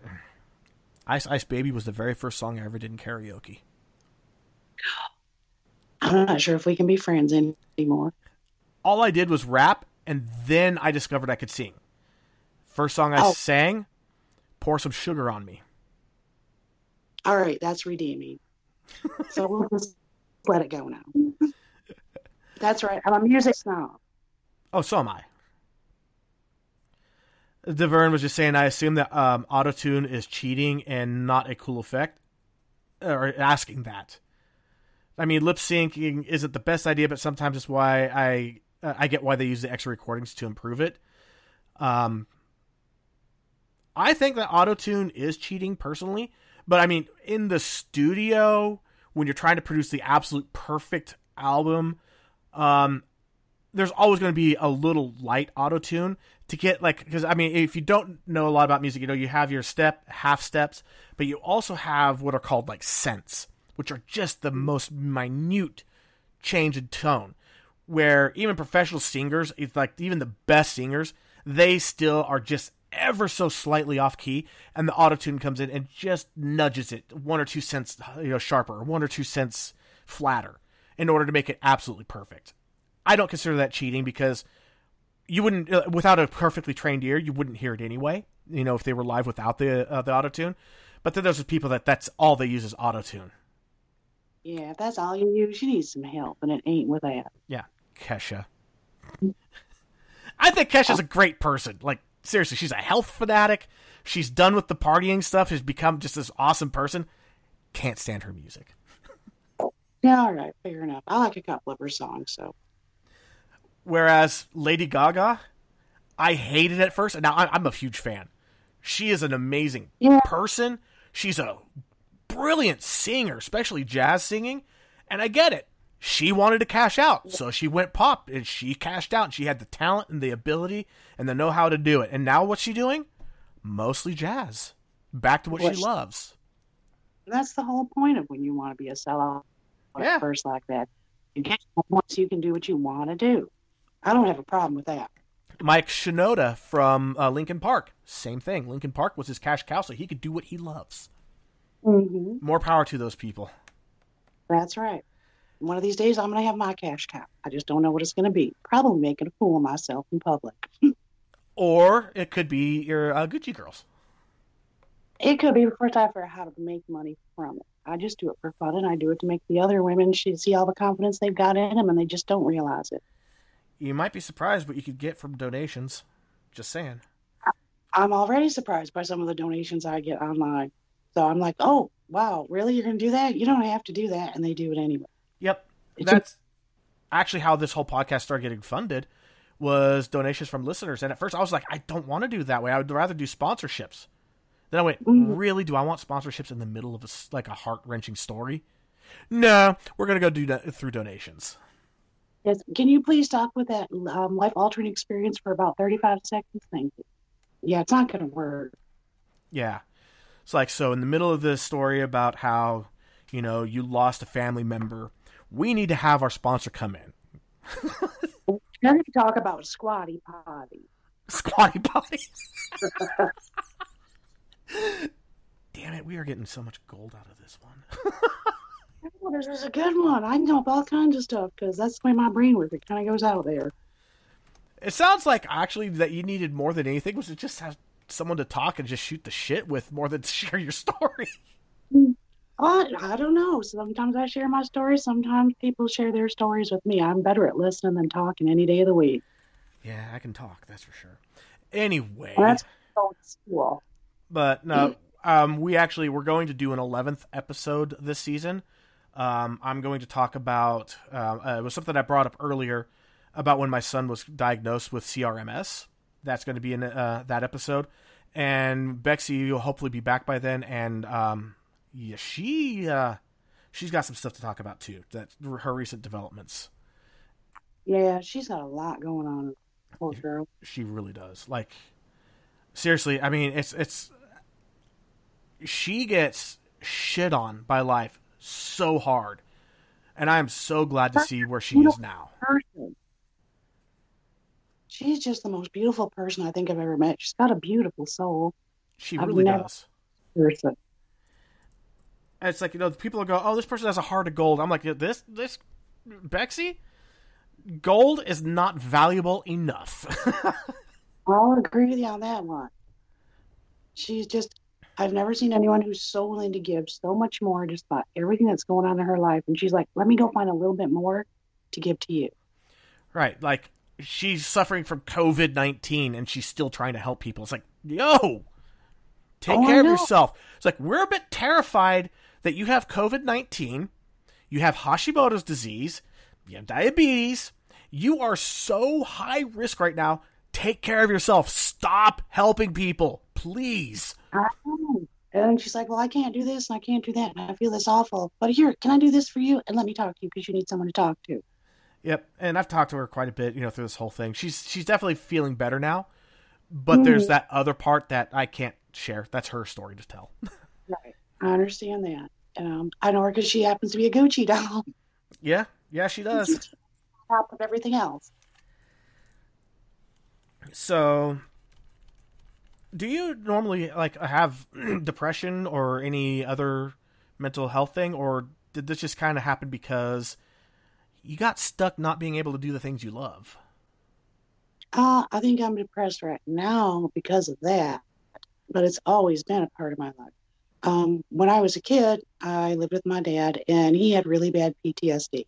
Ice Ice Baby was the very first song I ever did in karaoke. I'm not sure if we can be friends anymore. All I did was rap, and then I discovered I could sing. First song I sang, Pour Some Sugar on Me. All right, that's redeeming. So we'll just let it go now. That's right. I'm a music snob. Oh, so am I. Deverne was just saying, I assume that autotune is cheating and not a cool effect. Or asking that. I mean, lip syncing isn't the best idea, but sometimes it's why I get why they use the extra recordings to improve it. I think that autotune is cheating personally, but I mean, in the studio, when you're trying to produce the absolute perfect album, there's always going to be a little light autotune to get, like, because I mean, if you don't know a lot about music, you know, you have your half steps, but you also have what are called like cents, which are just the most minute change in tone, where even professional singers, it's like even the best singers, they still are just ever so slightly off key, and the autotune comes in and just nudges it 1 or 2 cents, sharper, or 1 or 2 cents flatter, in order to make it absolutely perfect. I don't consider that cheating, because you wouldn't, without a perfectly trained ear, you wouldn't hear it anyway, if they were live without the autotune. But then there's people that's all they use is autotune. Yeah, if that's all you use, you need some help, and it ain't with that. Yeah, Kesha. I think Kesha's a great person. Like, seriously, she's a health fanatic. She's done with the partying stuff. She's become just this awesome person. Can't stand her music. Yeah, all right, fair enough. I like a couple of her songs, so. Whereas Lady Gaga, I hated at first, and now I'm a huge fan. She is an amazing person. She's a brilliant singer, especially jazz singing, and I get it. She wanted to cash out, so she went pop, and she cashed out, and she had the talent and the ability and the know-how to do it. And now what's she doing? Mostly jazz. Back to what she loves. That's the whole point of when you want to be a sellout at first like that. You get once you can do what you want to do. I don't have a problem with that. Mike Shinoda from Linkin Park, same thing. Linkin Park was his cash cow, so he could do what he loves. Mm-hmm. More power to those people. That's right. One of these days, I'm going to have my cash cow. I just don't know what it's going to be. Probably making a fool of myself in public. Or it could be your Gucci girls. It could be the first time for how to make money from it. I just do it for fun, and I do it to make the other women see all the confidence they've got in them, and they just don't realize it. You might be surprised what you could get from donations. Just saying. I'm already surprised by some of the donations I get online. So I'm like, oh, wow, really? You're going to do that? You don't have to do that. And they do it anyway. Yep. That's actually how this whole podcast started getting funded, was donations from listeners. And at first I was like, I don't want to do it that way. I would rather do sponsorships. Then I went, really? Do I want sponsorships in the middle of a heart-wrenching story? No, we're going to go do that through donations. Yes. Can you please stop with that life-altering experience for about 35 seconds? Thank you. Yeah, it's not going to work. Yeah. It's like, so in the middle of this story about how, you lost a family member, we need to have our sponsor come in. We're going to talk about Squatty Potty. Squatty Potty? Damn it, we are getting so much gold out of this one. Oh, this is a good one. I know all kinds of stuff because that's the way my brain works. It kind of goes out there. It sounds like actually that you needed more than anything was to just have someone to talk and just shoot the shit with more than share your story. I don't know. Sometimes I share my stories. Sometimes people share their stories with me. I'm better at listening than talking any day of the week. Yeah, I can talk. That's for sure. Anyway. Well, that's cool. But no, we're going to do an 11th episode this season. I'm going to talk about, it was something I brought up earlier about when my son was diagnosed with CRMS. That's going to be in that episode. And Bexy will hopefully be back by then. And she's got some stuff to talk about too. That's her recent developments. Yeah, she's got a lot going on. Poor girl. She really does. Like, seriously, I mean, it's she gets shit on by life so hard. And I am so glad to see where she is now. she's just the most beautiful person I think I've ever met. She's got a beautiful soul. She I've really never does. person. It's like, people go, oh, this person has a heart of gold. I'm like, this Bexy, gold is not valuable enough. I'll agree with you on that one. She's just, I've never seen anyone who's so willing to give so much more just about everything that's going on in her life. And she's like, let me go find a little bit more to give to you. Right. Like, she's suffering from COVID-19 and she's still trying to help people. It's like, yo, take care of yourself. It's like, we're a bit terrified that you have COVID-19, you have Hashimoto's disease, you have diabetes, you are so high risk right now. Take care of yourself. Stop helping people, please. I know. And she's like, well, I can't do this and I can't do that. And I feel this awful. But here, can I do this for you? And let me talk to you because you need someone to talk to. Yep. And I've talked to her quite a bit, through this whole thing. She's definitely feeling better now. But there's that other part that I can't share. That's her story to tell. Right. I understand that. I know her because she happens to be a Gucci doll. Yeah. Yeah, she does. On top of everything else. So, do you normally have depression or any other mental health thing, or did this just kind of happen because you got stuck not being able to do the things you love? I think I'm depressed right now because of that, but it's always been a part of my life. When I was a kid, I lived with my dad, and he had really bad PTSD.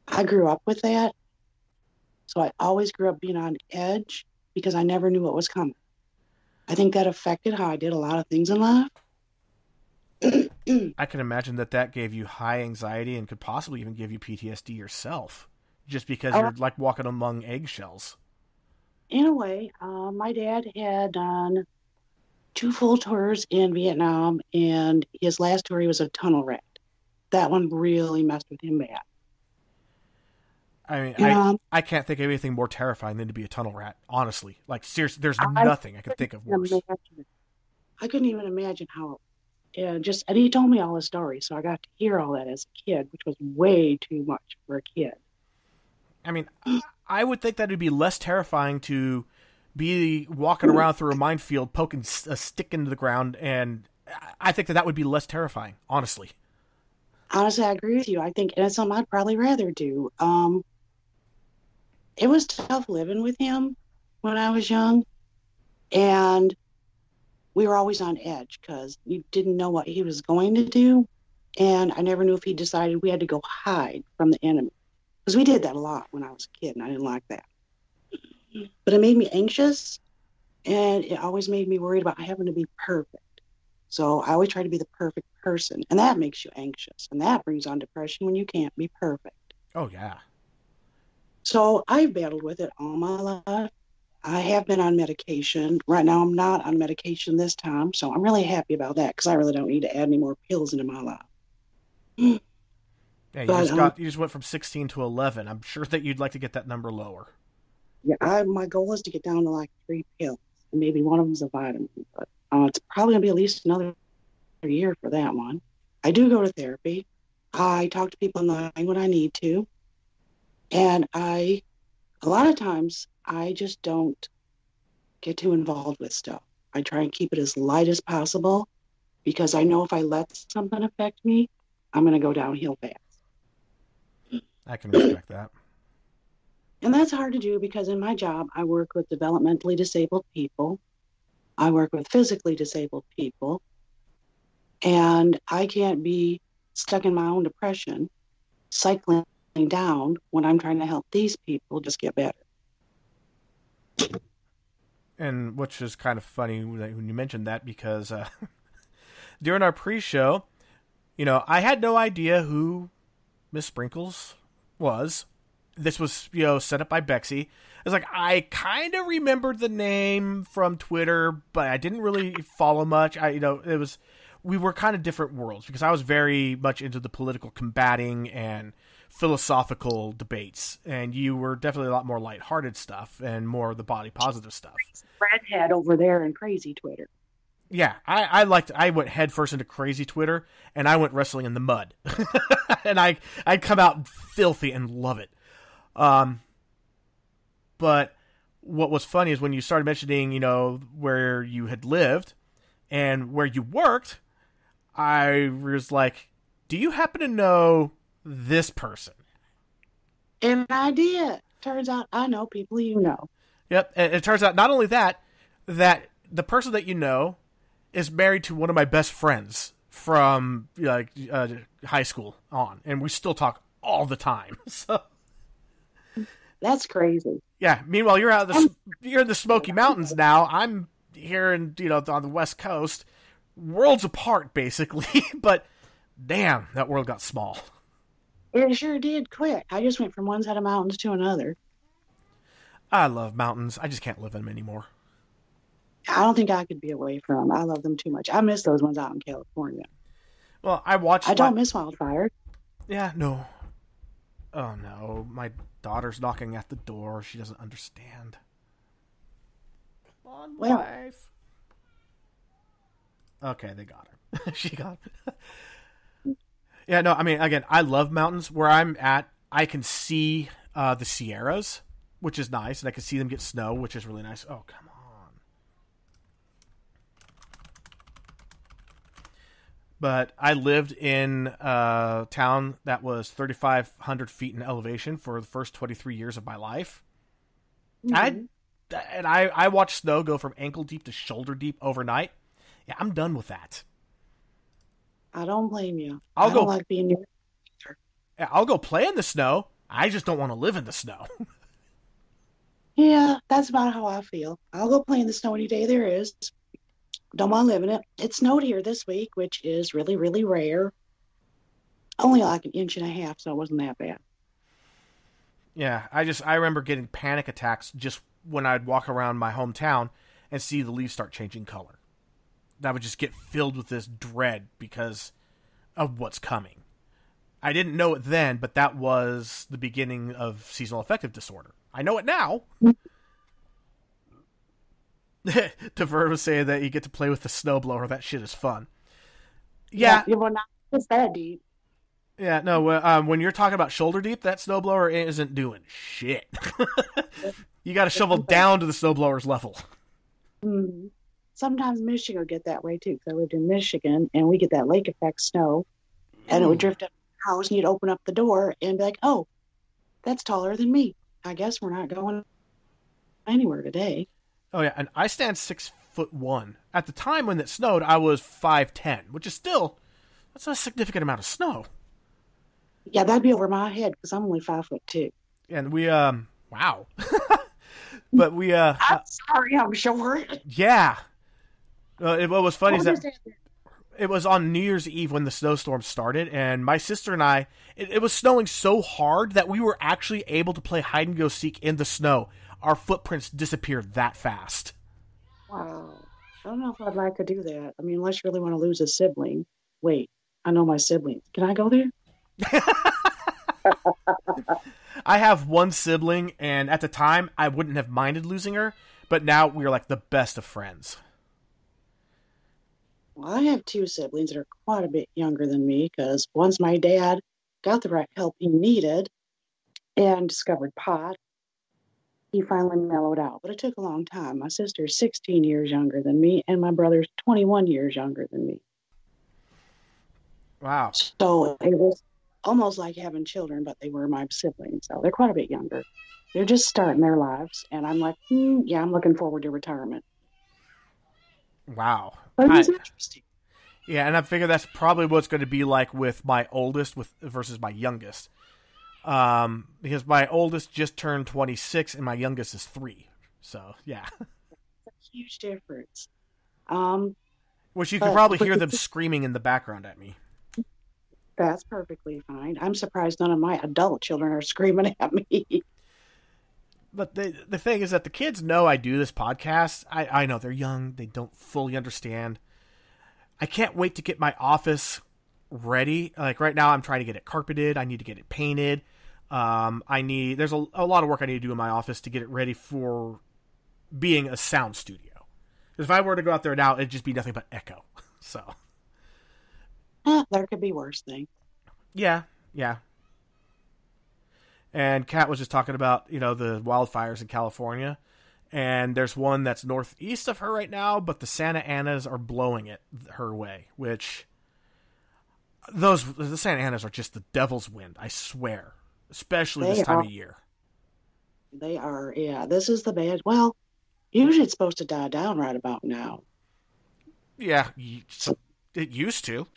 I grew up with that, so I always grew up being on edge because I never knew what was coming. I think that affected how I did a lot of things in life. I can imagine that gave you high anxiety and could possibly even give you PTSD yourself, just because you're like walking among eggshells. In a way, my dad had done 2 full tours in Vietnam, and his last tour, he was a tunnel rat. That one really messed with him bad. I mean, I can't think of anything more terrifying than to be a tunnel rat, honestly. Like, seriously, there's nothing I could think of worse. I couldn't even imagine how, and he told me all his stories, so I got to hear all that as a kid, which was way too much for a kid. I mean, I would think that it'd be less terrifying to be walking around through a minefield, poking a stick into the ground, and I think that would be less terrifying, honestly. Honestly, I agree with you. I think, and it's something I'd probably rather do. It was tough living with him when I was young, and we were always on edge because you didn't know what he was going to do, and I never knew if he decided we had to go hide from the enemy, because we did that a lot when I was a kid, and I didn't like that. But it made me anxious, and it always made me worried about having to be perfect. So I always try to be the perfect person, and that makes you anxious, and that brings on depression when you can't be perfect. Oh, yeah. So I've battled with it all my life. I have been on medication. Right now I'm not on medication this time, so I'm really happy about that because I really don't need to add any more pills into my life. Yeah, you just went from 16 to 11. I'm sure that you'd like to get that number lower. Yeah, my goal is to get down to like 3 pills, and maybe one of them's a vitamin, but it's probably going to be at least another year for that one. I do go to therapy. I talk to people online when I need to. And a lot of times, I just don't get too involved with stuff. I try and keep it as light as possible because I know if I let something affect me, I'm going to go downhill fast. I can respect that. And that's hard to do because in my job, I work with developmentally disabled people. I work with physically disabled people. And I can't be stuck in my own depression, cycling down when I'm trying to help these people just get better. And which is kind of funny when you mentioned that because during our pre-show, I had no idea who Miss Sprinkles was. This was, set up by Bexy. It was like, I kind of remembered the name from Twitter, but I didn't really follow much. We were kind of different worlds because I was very much into the political combating and philosophical debates, and you were definitely a lot more lighthearted stuff and more of the body positive stuff. Redhead over there in crazy Twitter. Yeah, I went headfirst into crazy Twitter, and I went wrestling in the mud, and I'd come out filthy and love it. But what was funny is when you started mentioning, where you had lived and where you worked, I was like, do you happen to know this person? And I did. Turns out I know people you know. Yep. And it turns out not only that the person that you know is married to one of my best friends from high school on, and we still talk all the time. So that's crazy. Yeah. Meanwhile, you're in the Smoky Mountains now. I'm here in on the West Coast, worlds apart basically. But damn, that world got small. It sure did quick. I just went from one set of mountains to another. I love mountains. I just can't live in them anymore. I don't think I could be away from them. I love them too much. I miss those ones out in California. Well, I don't miss wildfire. Yeah, no. Oh no, my daughter's knocking at the door. She doesn't understand. Come on, wife. Okay, they got her. She got her. Yeah, no, I mean, again, I love mountains. Where I'm at, I can see the Sierras, which is nice, and I can see them get snow, which is really nice. Oh, come on. But I lived in a town that was 3,500 feet in elevation for the first 23 years of my life. Mm-hmm. I watched snow go from ankle deep to shoulder deep overnight. Yeah, I'm done with that. I don't blame you. I don't like being near. I'll go play in the snow. I just don't want to live in the snow. Yeah, that's about how I feel. I'll go play in the snow any day there is. Don't want to live in it. It snowed here this week, which is really, really rare. Only like 1.5 inches, so it wasn't that bad. Yeah, I remember getting panic attacks just when I'd walk around my hometown and see the leaves start changing color. I would just get filled with this dread because of what's coming. I didn't know it then, but that was the beginning of seasonal affective disorder. I know it now. Devert was saying that you get to play with the snowblower. That shit is fun. Yeah. Well, not just that deep. Yeah, no, when you're talking about shoulder deep, that snowblower isn't doing shit. You got to shovel down to the snowblower's level. Mm-hmm. Sometimes Michigan will get that way too, because I lived in Michigan, and we get that lake effect snow, and it would drift up the house, and you'd open up the door and be like, oh, that's taller than me. I guess we're not going anywhere today. Oh, yeah, and I stand 6'1". At the time when it snowed, I was 5'10", which is still, that's a significant amount of snow. Yeah, that'd be over my head, because I'm only 5'2". And we, wow. But we, I'm sorry, I'm short. Yeah. What was funny is that it was on New Year's Eve when the snowstorm started, and my sister and I, it was snowing so hard that we were actually able to play hide and go seek in the snow. Our footprints disappeared that fast. Wow. I don't know if I'd like to do that. I mean, unless you really want to lose a sibling. Wait, I know my siblings. Can I go there? I have one sibling, and at the time, I wouldn't have minded losing her, but now we're like the best of friends. Well, I have 2 siblings that are quite a bit younger than me, because once my dad got the right help he needed and discovered pot, he finally mellowed out. But it took a long time. My sister's 16 years younger than me, and my brother's 21 years younger than me. Wow. So it was almost like having children, but they were my siblings. So they're quite a bit younger. They're just starting their lives. And I'm like, yeah, I'm looking forward to retirement. Wow. But it's interesting. Yeah, and I figure that's probably what it's going to be like with my oldest versus my youngest. Because my oldest just turned 26 and my youngest is 3. So, yeah. That's a huge difference. Which you can probably hear them screaming in the background at me. That's perfectly fine. I'm surprised none of my adult children are screaming at me. But the thing is that the kids know I do this podcast. I know they're young. They don't fully understand. I can't wait to get my office ready. Like right now I'm trying to get it carpeted. I need to get it painted. There's a lot of work I need to do in my office to get it ready for being a sound studio. Because if I were to go out there now, it'd just be nothing but echo. So. There could be worse things. Yeah. And Kat was just talking about, the wildfires in California. And there's one that's northeast of her right now, but the Santa Anas are blowing it her way, which the Santa Anas are just the devil's wind, I swear, especially this time of year. They are, yeah. This is the bad. Well, usually it's supposed to die down right about now. Yeah, it used to.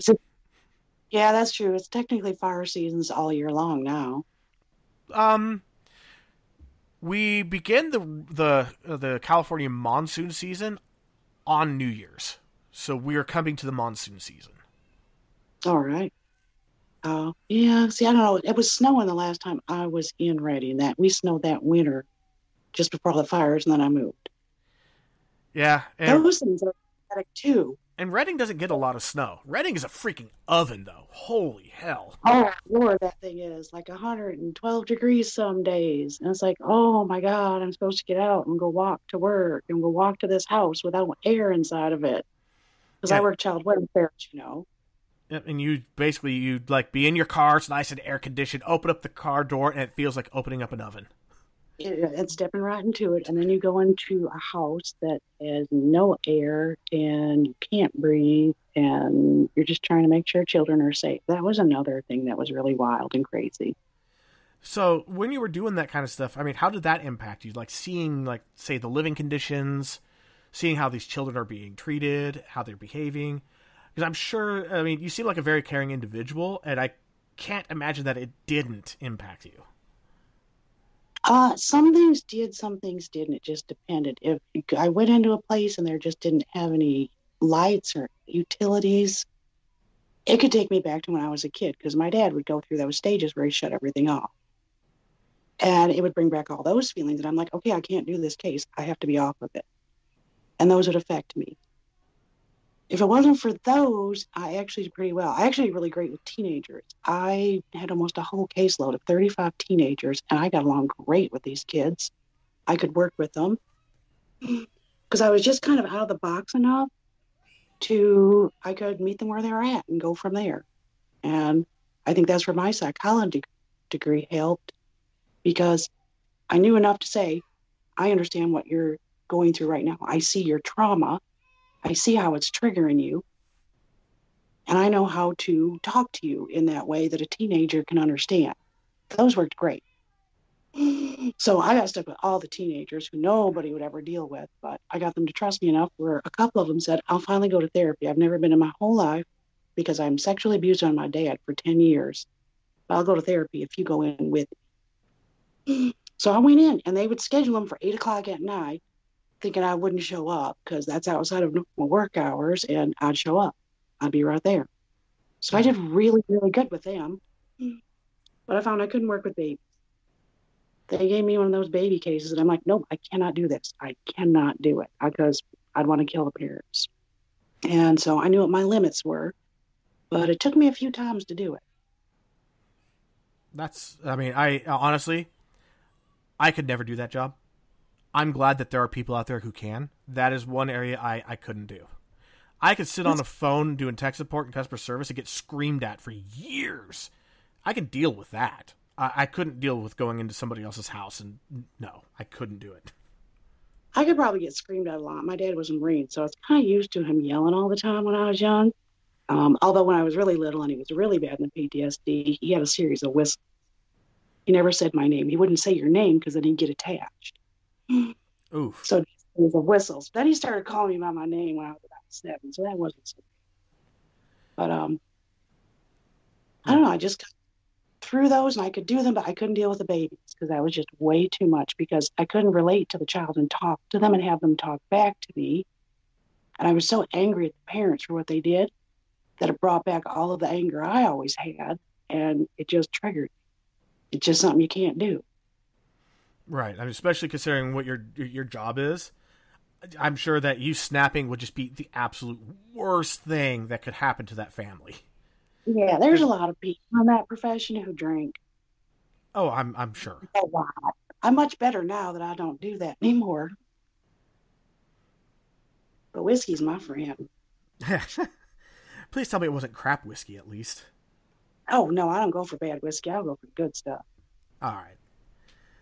Yeah, that's true. It's technically fire seasons all year long now. We begin the California monsoon season on New Year's, so we are coming to the monsoon season. All right. Yeah. See, I don't know. It was snowing the last time I was in Reading. That we snowed that winter, just before the fires, and then I moved. Yeah, those things are pathetic too. And Reading doesn't get a lot of snow. Reading is a freaking oven, though. Holy hell. Oh, Lord, that thing is like 112 degrees some days. And it's like, oh, my God, I'm supposed to get out and go walk to work and go walk to this house without air inside of it. Because I work child welfare, you know. And you'd like be in your car, it's nice and air conditioned, open up the car door, and it feels like opening up an oven. It's stepping right into it, and then you go into a house that has no air and you can't breathe, and you're just trying to make sure children are safe. That was another thing that was really wild and crazy. So when you were doing that kind of stuff, I mean, how did that impact you? Like seeing, like, say, the living conditions, seeing how these children are being treated, how they're behaving. Because I'm sure, I mean, you seem like a very caring individual, and I can't imagine that it didn't impact you. Some things did, some things didn't. It just depended. If I went into a place and there just didn't have any lights or utilities, it could take me back to when I was a kid, because my dad would go through those stages where he shut everything off. And it would bring back all those feelings. And I'm like, okay, I can't do this case. I have to be off of it. And those would affect me. If it wasn't for those, I actually did pretty well. I actually did really great with teenagers. I had almost a whole caseload of 35 teenagers, and I got along great with these kids. I could work with them because I was just kind of out of the box enough I could meet them where they were at and go from there. And I think that's where my psychology degree helped, because I knew enough to say, I understand what you're going through right now. I see your trauma. I see how it's triggering you, and I know how to talk to you in that way that a teenager can understand. Those worked great. So I got stuck with all the teenagers who nobody would ever deal with, but I got them to trust me enough where a couple of them said, I'll finally go to therapy. I've never been in my whole life because I'm sexually abused on my dad for 10 years. But I'll go to therapy if you go in with me. So I went in, and they would schedule them for 8 o'clock at night, thinking I wouldn't show up because that's outside of normal work hours, and I'd show up. I'd be right there. So I did really, really good with them. But I found I couldn't work with babies. They gave me one of those baby cases, and I'm like, nope, I cannot do this. I cannot do it because I'd want to kill the parents. And so I knew what my limits were, but it took me a few times to do it. I honestly, I could never do that job. I'm glad that there are people out there who can. That is one area I couldn't do. I could sit on a phone doing tech support and customer service and get screamed at for years. I can deal with that. I couldn't deal with going into somebody else's house, and no, I couldn't do it. I could probably get screamed at a lot. My dad was a Marine, so I was kind of used to him yelling all the time when I was young. Although when I was really little and he was really bad in the PTSD, he had a series of whistles. He never said my name. He wouldn't say your name because then he'd get attached. Oof. So it was a whistles. Then he started calling me by my name when I was about 7, so that wasn't so bad. But I don't know, I just got through those and I could do them, but I couldn't deal with the babies because that was just way too much, because I couldn't relate to the child and talk to them and have them talk back to me. And I was so angry at the parents for what they did that it brought back all of the anger I always had, and it just triggered. It's just something you can't do. Right. I mean, especially considering what your job is. I'm sure that you snapping would just be the absolute worst thing that could happen to that family. Yeah, there's a lot of people in that profession who drink. Oh, I'm sure. A lot. I'm much better now that I don't do that anymore. But whiskey's my friend. Please tell me it wasn't crap whiskey, at least. Oh, no, I don't go for bad whiskey. I'll go for good stuff. All right.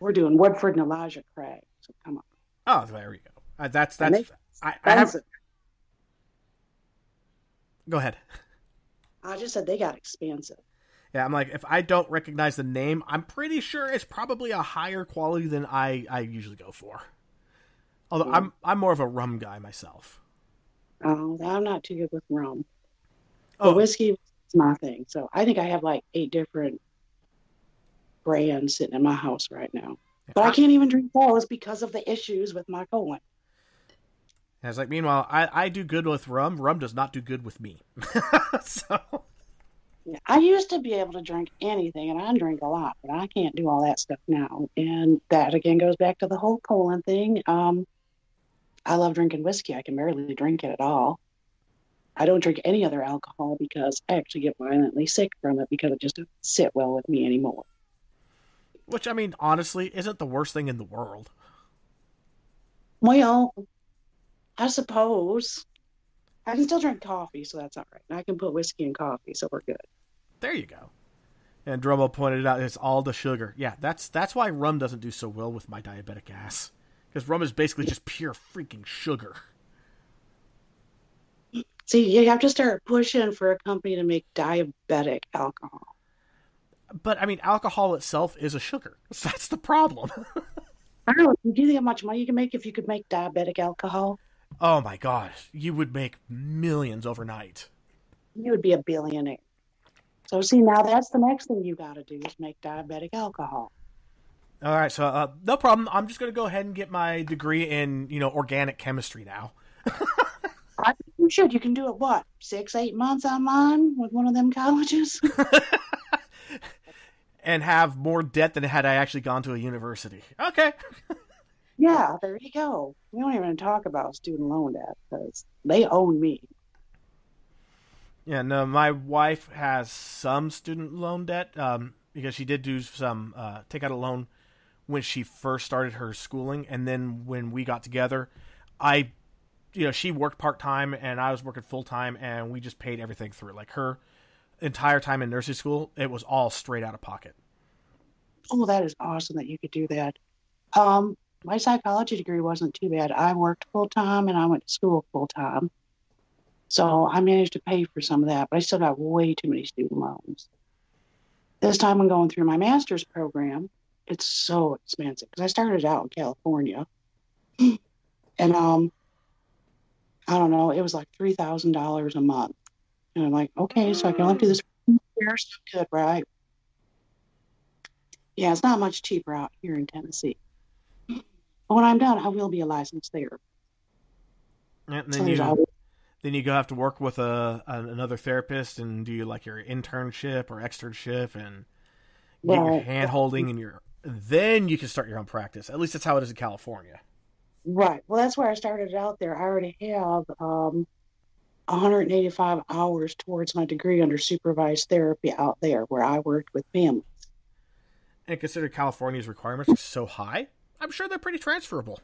We're doing Woodford and Elijah Craig, so come on. Oh, there we go. That's I have. Expensive. Go ahead. I just said they got expensive. Yeah, I'm like, if I don't recognize the name, I'm pretty sure it's probably a higher quality than I usually go for. Although I'm more of a rum guy myself. Oh, I'm not too good with rum. Oh, But whiskey is my thing. So I think I have like 8 different brands sitting in my house right now. But I can't even drink those because of the issues with my colon. And it's like, meanwhile, I do good with rum. Rum does not do good with me. So Yeah, I used to be able to drink anything, and I drink a lot, but I can't do all that stuff now. And that, again, goes back to the whole colon thing. I love drinking whiskey. I can barely drink it at all. I don't drink any other alcohol because I actually get violently sick from it because it just doesn't sit well with me anymore. which, I mean, honestly, isn't the worst thing in the world. Well, I suppose I can still drink coffee, so that's all right. And I can put whiskey in coffee, so we're good. There you go. And Drummo pointed out it's all the sugar. Yeah, that's why rum doesn't do so well with my diabetic ass. Because rum is basically just pure freaking sugar. See, you have to start pushing for a company to make diabetic alcohol. But, I mean, alcohol itself is a sugar. So that's the problem. I don't know. Do you think how much money you can make if you could make diabetic alcohol? Oh, my gosh. You would make millions overnight. You would be a billionaire. So, see, now that's the next thing you got to do is make diabetic alcohol. All right, so no problem. I'm just going to go ahead and get my degree in, organic chemistry now. I think you should. You can do it, what, 6-8 months online with one of them colleges? And have more debt than had I actually gone to a university. Okay. Yeah, there you go. We don't even talk about student loan debt because they own me. Yeah, no, my wife has some student loan debt because she did do some take out a loan when she first started her schooling, and then when we got together, she worked part-time and I was working full-time, and we just paid everything through. Like her entire time in nursing school, it was all straight out of pocket. Oh, that is awesome that you could do that. My psychology degree wasn't too bad. I worked full-time and I went to school full-time. So I managed to pay for some of that, but I still got way too many student loans. This time I'm going through my master's program. It's so expensive because I started out in California. And I don't know, it was like $3,000 a month. And I'm like, okay, so I can only do this for 2 years. Good, right? Yeah, it's not much cheaper out here in Tennessee. But when I'm done, I will be a licensed therapist. And So then you go have to work with another therapist and do like your internship or externship and get your hand holding and then you can start your own practice. At least that's how it is in California. Right. Well, that's where I started out there. I already have 185 hours towards my degree under supervised therapy out there where I worked with families. And consider California's requirements are so high, I'm sure they're pretty transferable.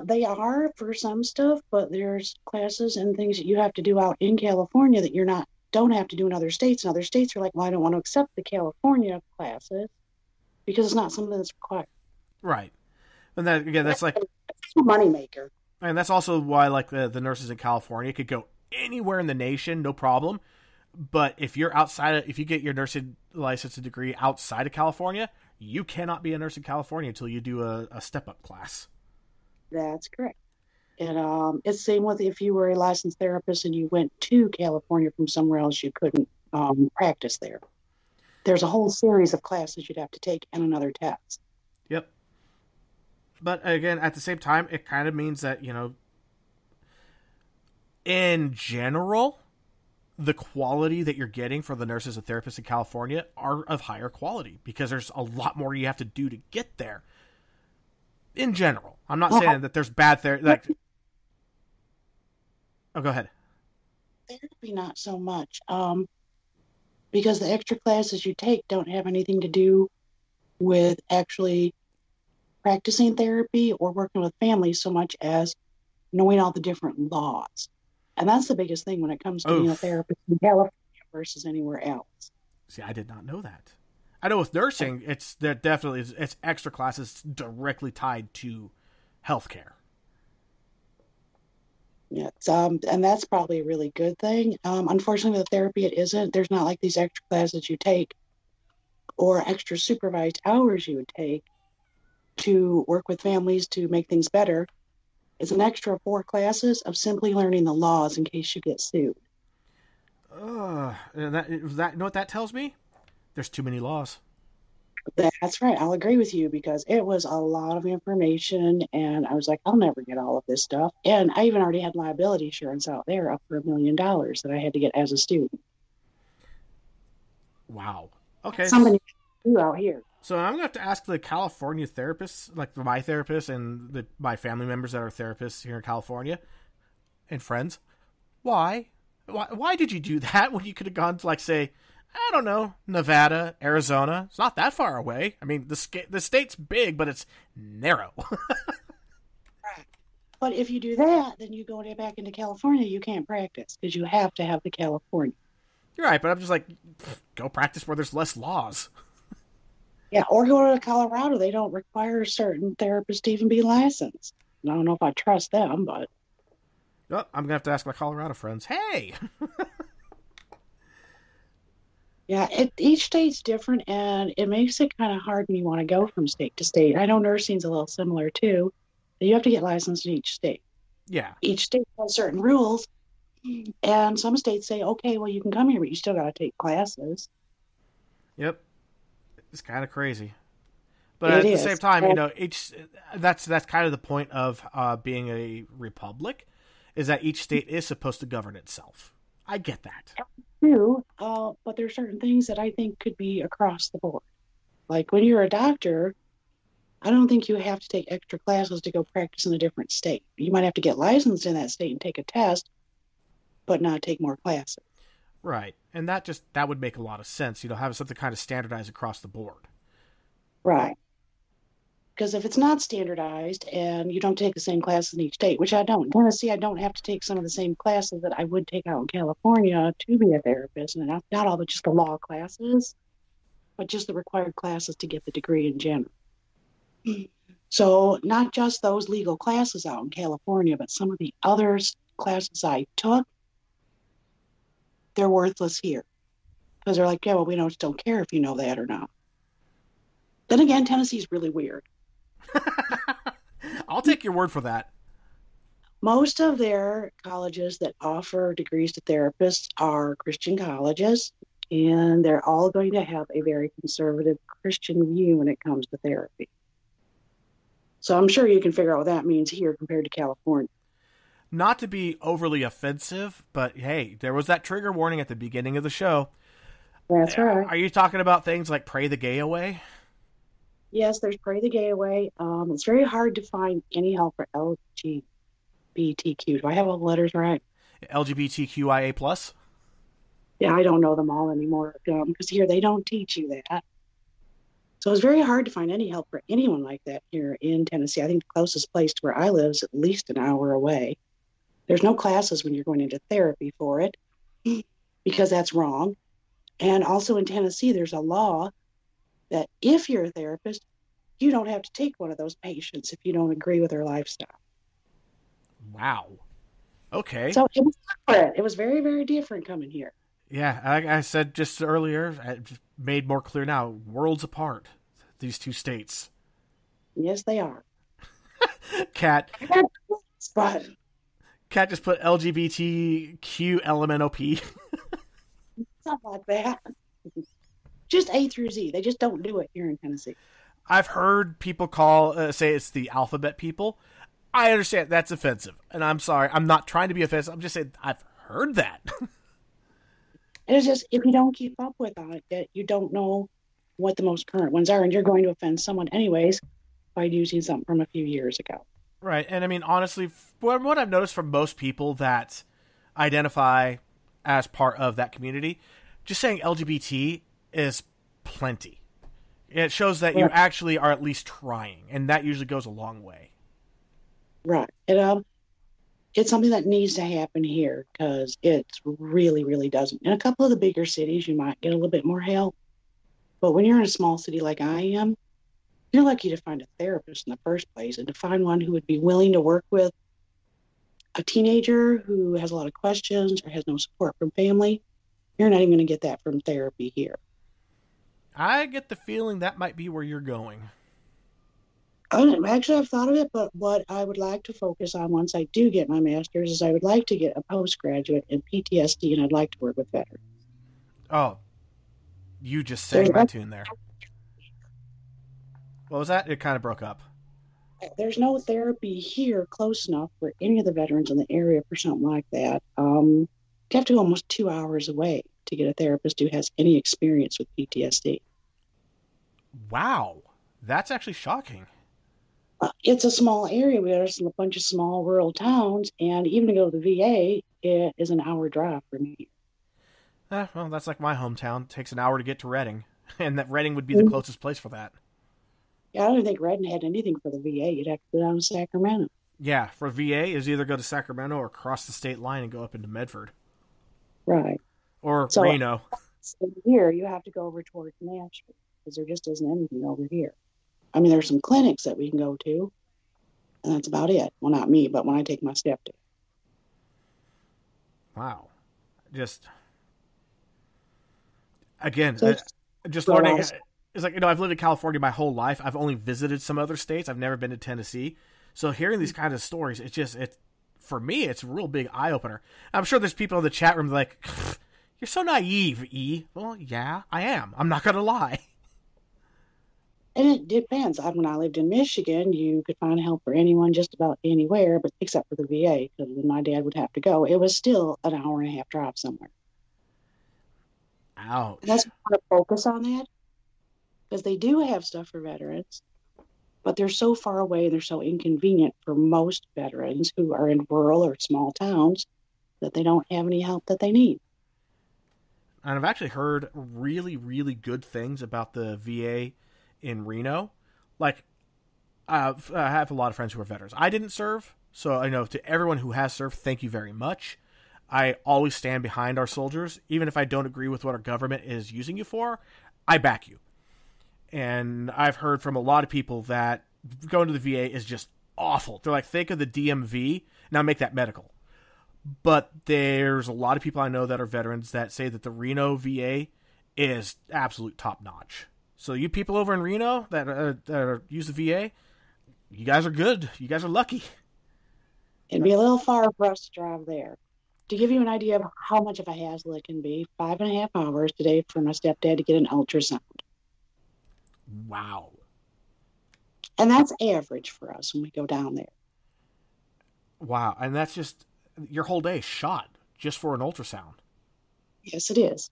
They are for some stuff, but there's classes and things that you have to do out in California that don't have to do in other states. And other states are like, well, I don't want to accept the California classes because it's not something that's required. Right. And that again, that's like a moneymaker. And that's also why like the nurses in California could go anywhere in the nation, no problem. But if you get your nursing license and degree outside of California, you cannot be a nurse in California until you do a step-up class. That's correct. And it's the same with if you were a licensed therapist and you went to California from somewhere else, you couldn't practice there. There's a whole series of classes you'd have to take and another test. Yep. But again, at the same time, it kind of means that, in general, the quality that you're getting for the nurses and therapists in California are of higher quality because there's a lot more you have to do to get there. In general, I'm not saying that there's bad therapy. Oh, go ahead. Therapy, not so much, because the extra classes you take don't have anything to do with actually practicing therapy or working with families so much as knowing all the different laws. And that's the biggest thing when it comes to being a therapist in California versus anywhere else. See, I did not know that. I know with nursing, it's extra classes directly tied to healthcare. Yeah, and that's probably a really good thing. Unfortunately, with therapy, it isn't. There's not like these extra classes you take or extra supervised hours you would take to work with families to make things better. It's an extra 4 classes of simply learning the laws in case you get sued. That you know what that tells me? There's too many laws. That's right. I'll agree with you because it was a lot of information, and I was like, I'll never get all of this stuff. And I even already had liability insurance out there up for $1 million that I had to get as a student. Wow. Okay. Somebody do out here. So I'm gonna have to ask the California therapists, like my therapist and my family members that are therapists here in California, and friends, why did you do that when you could have gone to, like, say, I don't know, Nevada, Arizona? It's not that far away. I mean, the state's big, but it's narrow. Right. But if you do that, then you go back into California, you can't practice because you have to have the California. You're right, but I'm just like, go practice where there's less laws. Yeah, or go to Colorado. They don't require certain therapists to even be licensed. I don't know if I trust them, but... Oh, I'm going to have to ask my Colorado friends, hey! Yeah, each state's different, and it makes it kind of hard when you want to go from state to state. I know nursing's a little similar, too. You have to get licensed in each state. Yeah. Each state has certain rules, and some states say, okay, well, you can come here, but you still got to take classes. Yep. It's kind of crazy. But at the same time, you know, that's kind of the point of being a republic, is that each state is supposed to govern itself. I get that. True, but there are certain things that I think could be across the board. Like when you're a doctor, I don't think you have to take extra classes to go practice in a different state. You might have to get licensed in that state and take a test, but not take more classes. Right. And that would make a lot of sense, you know, have something kind of standardized across the board. Right. Because if it's not standardized and you don't take the same classes in each state, which I don't. In Tennessee, I don't have to take some of the same classes that I would take out in California to be a therapist. And not all but just the law classes, but just the required classes to get the degree in general. So not just those legal classes out in California, but some of the other classes I took, they're worthless here. Because they're like, yeah, well, we just don't care if you know that or not. Then again, Tennessee's really weird. I'll take your word for that. Most of their colleges that offer degrees to therapists are Christian colleges, and they're all going to have a very conservative Christian view when it comes to therapy. So I'm sure you can figure out what that means here compared to California. Not to be overly offensive, but hey, there was that trigger warning at the beginning of the show. That's right. Are you talking about things like pray the gay away? Yes, there's Pray the Gay Away. It's very hard to find any help for LGBTQ. Do I have all the letters right? LGBTQIA+? Yeah, I don't know them all anymore because here they don't teach you that. So it's very hard to find any help for anyone like that here in Tennessee. I think the closest place to where I live is at least an hour away. There's no classes when you're going into therapy for it because that's wrong. And also in Tennessee, there's a law that if you're a therapist, you don't have to take one of those patients if you don't agree with their lifestyle. Wow. Okay. So it was different. It was very, very different coming here. Yeah, like I said just earlier, made more clear now, worlds apart, these two states. Yes, they are. Cat But just put LGBTQ something like that. Just A through Z. They just don't do it here in Tennessee. I've heard people say it's the alphabet people. I understand that's offensive, and I'm sorry. I'm not trying to be offensive. I'm just saying I've heard that. It's just, if you don't keep up with it, you don't know what the most current ones are, and you're going to offend someone anyways by using something from a few years ago. Right, and I mean, honestly, what I've noticed from most people that identify as part of that community, just saying LGBT is plenty. It shows that you actually are at least trying, and that usually goes a long way. Right. It's something that needs to happen here because it really, really doesn't. In a couple of the bigger cities, you might get a little bit more help. But when you're in a small city like I am, you're lucky to find a therapist in the first place, and to find one who would be willing to work with a teenager who has a lot of questions or has no support from family. You're not even going to get that from therapy here. I get the feeling that might be where you're going. Actually, I've thought of it, but what I would like to focus on once I do get my master's is I would like to get a postgraduate in PTSD, and I'd like to work with veterans. Oh, you just sang my tune there. What was that? It kind of broke up. There's no therapy here close enough for any of the veterans in the area for something like that. You have to go almost 2 hours away to get a therapist who has any experience with PTSD. Wow. That's actually shocking. It's a small area. There's a bunch of small rural towns, and even to go to the VA, it is an hour drive for me. Well, that's like my hometown. It takes an hour to get to Reading, and that Reading would be the closest place for that. Yeah, I don't think Reading had anything for the VA. You'd have to go down to Sacramento. Yeah, for VA is either go to Sacramento or cross the state line and go up into Medford. Right. Or so, Reno. Here, you have to go over towards Nashville because there just isn't anything over here. I mean, there's some clinics that we can go to, and that's about it. Well, not me, but when I take my stepdad. Wow. Just, again, So just learning. It's like, I've lived in California my whole life. I've only visited some other states. I've never been to Tennessee. So hearing these kind of stories, for me, it's a real big eye-opener. I'm sure there's people in the chat room like, you're so naive, E. Well, yeah, I am. I'm not going to lie. And it depends. When I lived in Michigan, you could find help for anyone just about anywhere, but except for the VA, because when my dad would have to go, it was still an hour and a half drive somewhere. Ouch. And that's why I want to focus on that, because they do have stuff for veterans, but they're so far away, they're so inconvenient for most veterans who are in rural or small towns that they don't have any help that they need. And I've actually heard really, really good things about the VA in Reno. Like, I have a lot of friends who are veterans. I didn't serve, so I know to everyone who has served, thank you very much. I always stand behind our soldiers. Even if I don't agree with what our government is using you for, I back you. And I've heard from a lot of people that going to the VA is just awful. They're like, think of the DMV. Now make that medical. But there's a lot of people I know that are veterans that say that the Reno VA is absolute top-notch. So you people over in Reno that use the VA, you guys are good. You guys are lucky. It'd be a little far for us to drive there. To give you an idea of how much of a hassle it can be, 5.5 hours today for my stepdad to get an ultrasound. Wow. And that's average for us when we go down there. Wow. And that's just your whole day shot just for an ultrasound. Yes, it is.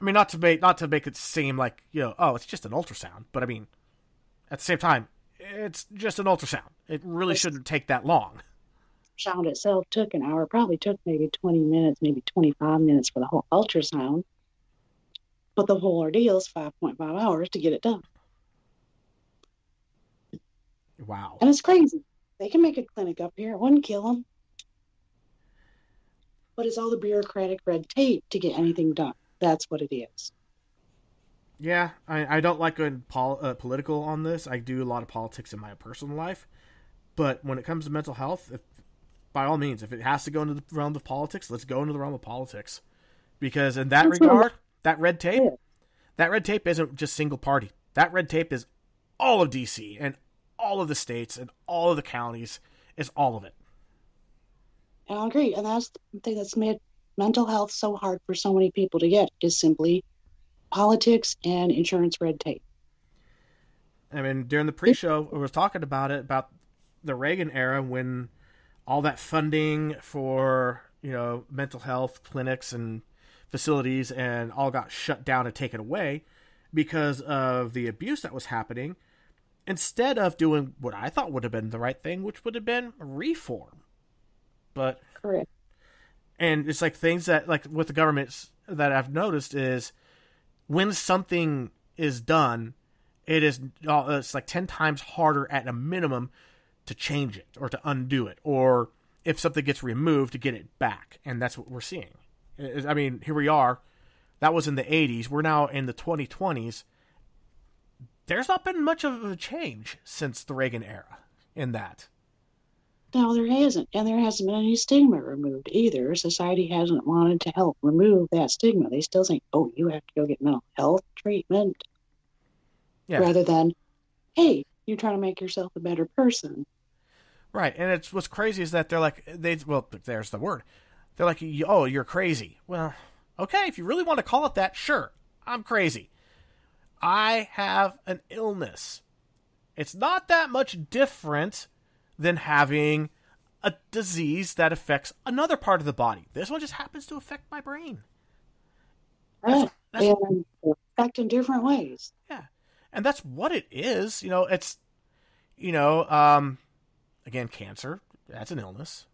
I mean, not to make it seem like, it's just an ultrasound. But I mean, at the same time, it's just an ultrasound. It really shouldn't take that long. Ultrasound itself took an hour, probably took maybe 20 minutes, maybe 25 minutes for the whole ultrasound. But the whole ordeal is 5.5 hours to get it done. Wow. And it's crazy. They can make a clinic up here. It wouldn't kill them. But it's all the bureaucratic red tape to get anything done. That's what it is. Yeah, I don't like going political on this. I do a lot of politics in my personal life. But when it comes to mental health, by all means, if it has to go into the realm of politics, let's go into the realm of politics. Because in that regard, that red tape isn't just single party. That red tape is all of DC and all of the states and all of the counties. It's all of it. I agree. And that's the thing that's made mental health so hard for so many people to get, is simply politics and insurance red tape. I mean, during the pre-show, we were talking about the Reagan era when all that funding for, mental health clinics and facilities and all got shut down and taken away because of the abuse that was happening, instead of doing what I thought would have been the right thing, which would have been reform. But correct. And it's like things that, like with the government that I've noticed is when something is done, it's like 10 times harder at a minimum to change it or to undo it, or if something gets removed to get it back. And that's what we're seeing. I mean, here we are. That was in the 80s. We're now in the 2020s. there's not been much of a change since the Reagan era in that. No, there hasn't. And there hasn't been any stigma removed either. Society hasn't wanted to help remove that stigma. They still think, oh, you have to go get mental health treatment. Yeah. Rather than, hey, you're trying to make yourself a better person. Right. And it's what's crazy is that they're like, well, there's the word. They're like, oh, you're crazy. Well, okay, if you really want to call it that, sure, I'm crazy. I have an illness. It's not that much different than having a disease that affects another part of the body. This one just happens to affect my brain. Right. And affect in different ways. Yeah. And that's what it is. It's, again, cancer, that's an illness.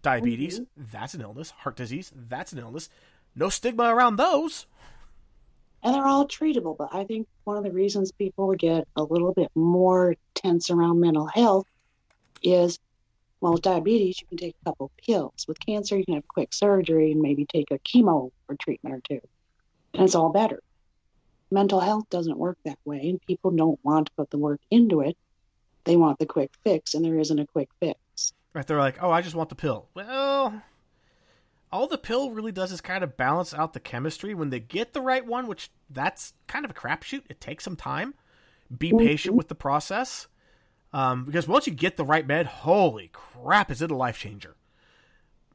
Diabetes, that's an illness. Heart disease, that's an illness. No stigma around those. And they're all treatable, but I think one of the reasons people get a little bit more tense around mental health is, well, with diabetes, you can take a couple pills. With cancer, you can have quick surgery and maybe take a chemo or treatment or two. And it's all better. Mental health doesn't work that way, and people don't want to put the work into it. They want the quick fix, and there isn't a quick fix. Right, they're like, oh, I just want the pill. Well, all the pill really does is kind of balance out the chemistry. When they get the right one, which that's kind of a crapshoot, it takes some time. Be patient with the process. Because once you get the right med, holy crap, is it a life changer.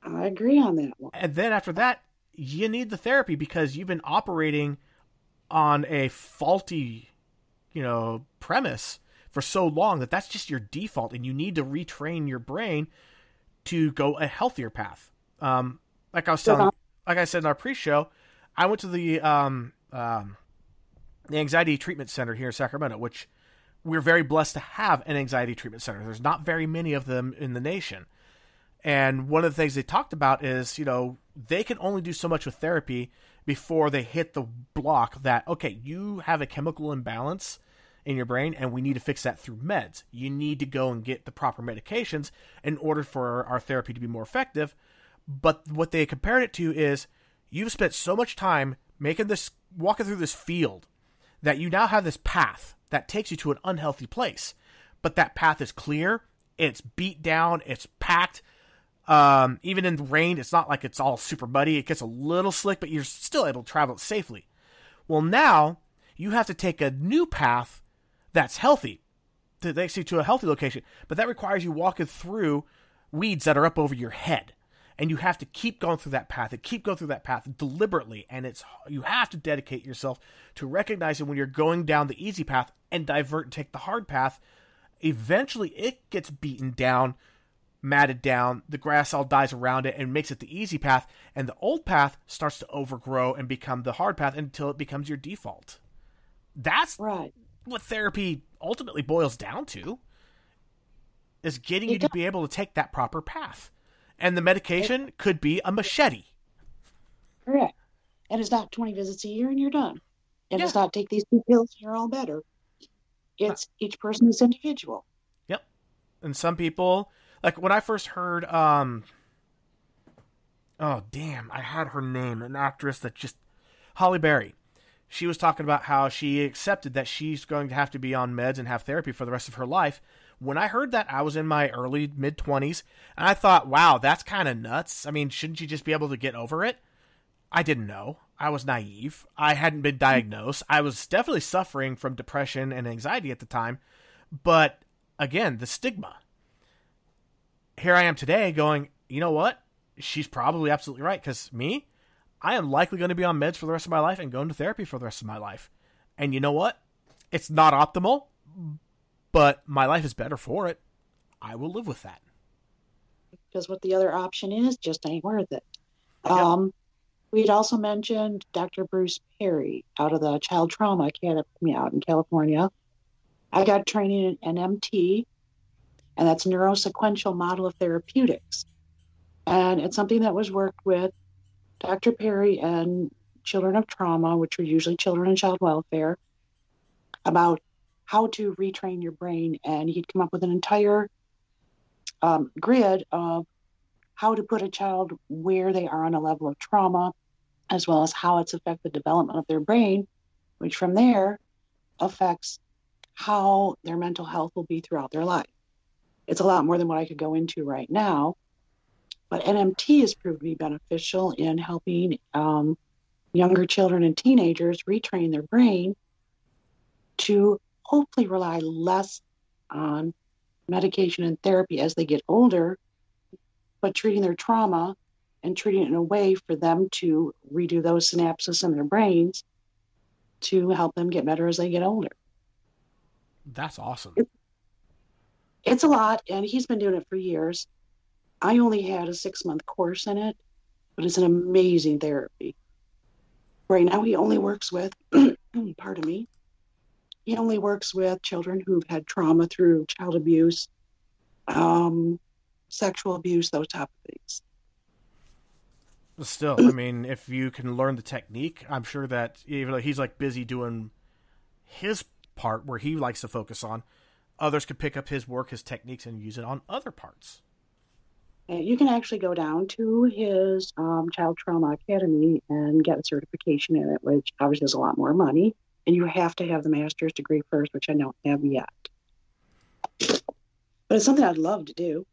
I agree on that one. And then after that, you need the therapy because you've been operating on a faulty, premise for so long that's just your default, and you need to retrain your brain to go a healthier path. Like I said in our pre-show, I went to the anxiety treatment center here in Sacramento, which we're very blessed to have an anxiety treatment center. There's not very many of them in the nation. And one of the things they talked about is, they can only do so much with therapy before they hit the block that, okay, you have a chemical imbalance in your brain and we need to fix that through meds. You need to go and get the proper medications in order for our therapy to be more effective. But what they compared it to is you've spent so much time walking through this field that you now have this path that takes you to an unhealthy place. But that path is clear. It's beat down. It's packed. Even in the rain, it's not like it's all super muddy. It gets a little slick, but you're still able to travel it safely. Well, now you have to take a new path that's healthy to take you to a healthy location. But that requires you walking through weeds that are up over your head. And you have to keep going through that path and keep going through that path deliberately. And you have to dedicate yourself to recognizing when you're going down the easy path and divert and take the hard path. Eventually, it gets beaten down, matted down, the grass all dies around it and makes it the easy path. And the old path starts to overgrow and become the hard path until it becomes your default. That's right. What therapy ultimately boils down to, is getting you to be able to take that proper path. And the medication could be a machete. Correct. And it's not 20 visits a year and you're done. And it's not take these 2 pills and you're all better. It's each person is individual. Yep. And some people, like when I first heard, I had her name, an actress that Holly Berry. She was talking about how she accepted that she's going to have to be on meds and have therapy for the rest of her life. When I heard that, I was in my early mid-20s, and I thought, wow, that's kind of nuts. I mean, shouldn't you just be able to get over it? I didn't know. I was naive. I hadn't been diagnosed. I was definitely suffering from depression and anxiety at the time. But, again, the stigma. Here I am today going, you know what? She's probably absolutely right, because me, I am likely going to be on meds for the rest of my life and going to therapy for the rest of my life. And you know what? It's not optimal, but my life is better for it. I will live with that. Because what the other option is just ain't worth it. Yep. We'd also mentioned Dr. Bruce Perry out of the Child Trauma Academy out in California. I got training in NMT, and that's Neurosequential Model of Therapeutics. And it's something that was worked with Dr. Perry and children of trauma, which are usually children in child welfare, about how to retrain your brain. And he'd come up with an entire grid of how to put a child where they are on a level of trauma, as well as how it's affected the development of their brain, which from there affects how their mental health will be throughout their life. It's a lot more than what I could go into right now, but NMT has proved to be beneficial in helping younger children and teenagers retrain their brain to hopefully rely less on medication and therapy as they get older, but treating their trauma and treating it in a way for them to redo those synapses in their brains to help them get better as they get older. That's awesome. It's a lot, and he's been doing it for years. I only had a 6-month course in it, but it's an amazing therapy. Right now, he only works with, pardon me, he only works with children who've had trauma through child abuse, sexual abuse, those type of things. Still, I mean, if you can learn the technique, I'm sure that even he's like busy doing his part where he likes to focus on, others could pick up his work, his techniques, and use it on other parts. You can actually go down to his Child Trauma Academy and get a certification in it, which obviously is a lot more money. And you have to have the master's degree first, which I don't have yet. But it's something I'd love to do.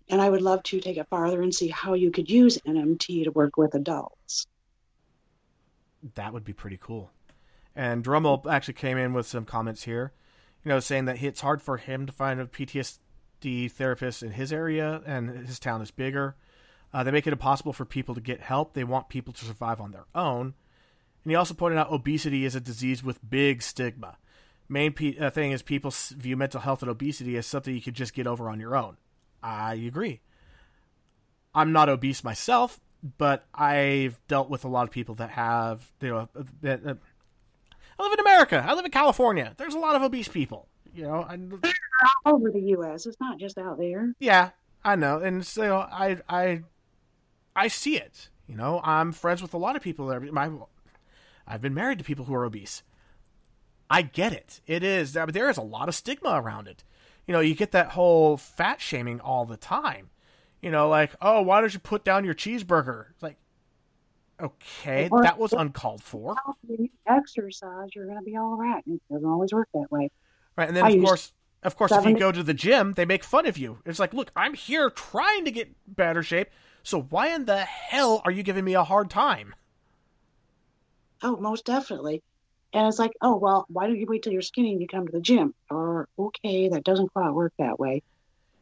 And I would love to take it farther and see how you could use NMT to work with adults. That would be pretty cool. And Drummel actually came in with some comments here, saying that it's hard for him to find a PTSD therapist in his area, and his town is bigger. They make it impossible for people to get help. They want people to survive on their own. And he also pointed out obesity is a disease with big stigma. Main thing is people view mental health and obesity as something you could just get over on your own. I agree. I'm not obese myself, but I've dealt with a lot of people that have, I live in America. I live in California. There's a lot of obese people, They're all over the U.S. It's not just out there. Yeah, I know. And so I see it. I'm friends with a lot of people I've been married to people who are obese. I get it. It is. There is a lot of stigma around it. You get that whole fat shaming all the time. Like, oh, why don't you put down your cheeseburger? It's like, okay, that was uncalled for. If you exercise, you're going to be all right. It doesn't always work that way. Right, and then, of course, if you go to the gym, they make fun of you. It's like, look, I'm here trying to get better shape, so why in the hell are you giving me a hard time? Oh, most definitely. And it's like, oh, well, why don't you wait till you're skinny and you come to the gym? Or, okay, that doesn't quite work that way.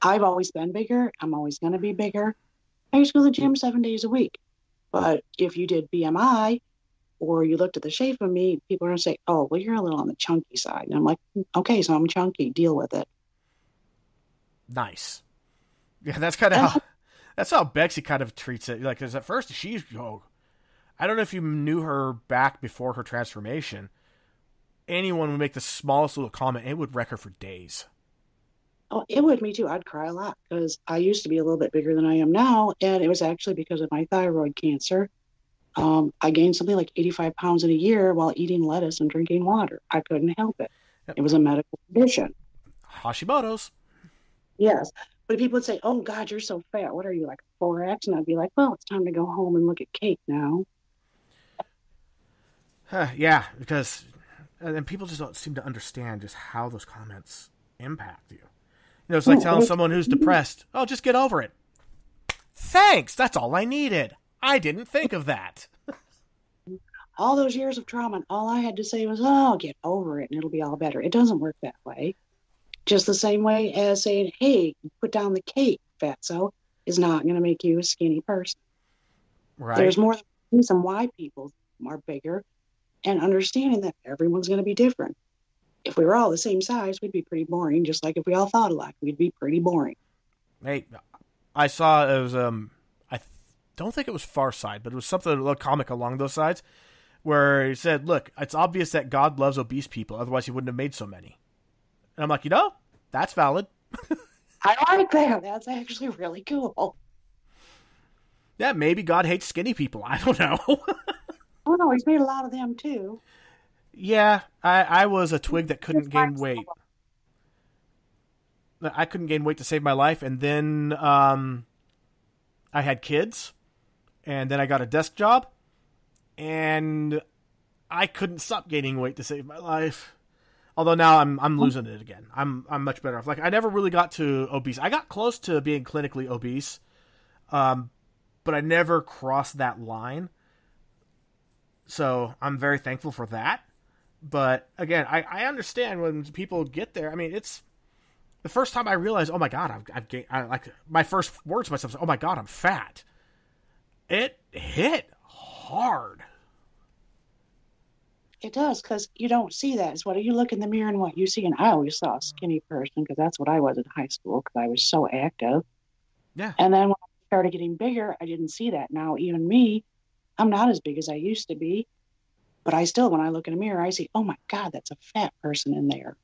I've always been bigger. I'm always going to be bigger. I used to go to the gym 7 days a week. But if you did BMI or you looked at the shape of me, people are going to say, oh, well, you're a little on the chunky side. And I'm like, okay, so I'm chunky. Deal with it. Nice. Yeah, that's kind of that's how Bexy kind of treats it. Like, because at first I don't know if you knew her back before her transformation. Anyone would make the smallest little comment, it would wreck her for days. Oh, it would me too. I'd cry a lot because I used to be a little bit bigger than I am now, and it was actually because of my thyroid cancer. I gained something like 85 pounds in a year while eating lettuce and drinking water. I couldn't help it. Yep. It was a medical condition. Hashimoto's. Yes. But people would say, oh, God, you're so fat. What are you, like 4X? And I'd be like, well, it's time to go home and look at cake now. Yeah, because and people just don't seem to understand just how those comments impact you. It's like telling someone who's depressed, oh, just get over it. Thanks, that's all I needed. I didn't think of that. All those years of trauma, and all I had to say was, oh, get over it, and it'll be all better. It doesn't work that way. Just the same way as saying, hey, put down the cake, fatso, is not going to make you a skinny person. Right. There's more than a reason why people are bigger, and understanding that everyone's going to be different. If we were all the same size, we'd be pretty boring. Just like if we all thought alike, we'd be pretty boring. Hey, I saw it was I don't think it was Far Side, but it was something a little comic along those sides, where he said, "Look, it's obvious that God loves obese people. Otherwise, He wouldn't have made so many." And I'm like, that's valid. I like that. That's actually really cool. Yeah, maybe God hates skinny people. I don't know. Oh no, He's made a lot of them too. Yeah, I was a twig that couldn't gain weight. I couldn't gain weight to save my life, and then I had kids, and then I got a desk job, and I couldn't stop gaining weight to save my life. Although now I'm losing it again. I'm much better off. Like, I never really got to obese. I got close to being clinically obese, but I never crossed that line. So I'm very thankful for that. But again, I understand when people get there. I mean, it's the first time I realized, oh my God, I've gained. Like, my first words to myself was, oh my God, I'm fat. It hit hard. It does, because you don't see that. It's what you look in the mirror and what you see. And I always saw a skinny person because that's what I was in high school because I was so active. Yeah. And then when I started getting bigger, I didn't see that. Now, even me, I'm not as big as I used to be. But I still, when I look in a mirror, I see, oh my God, that's a fat person in there.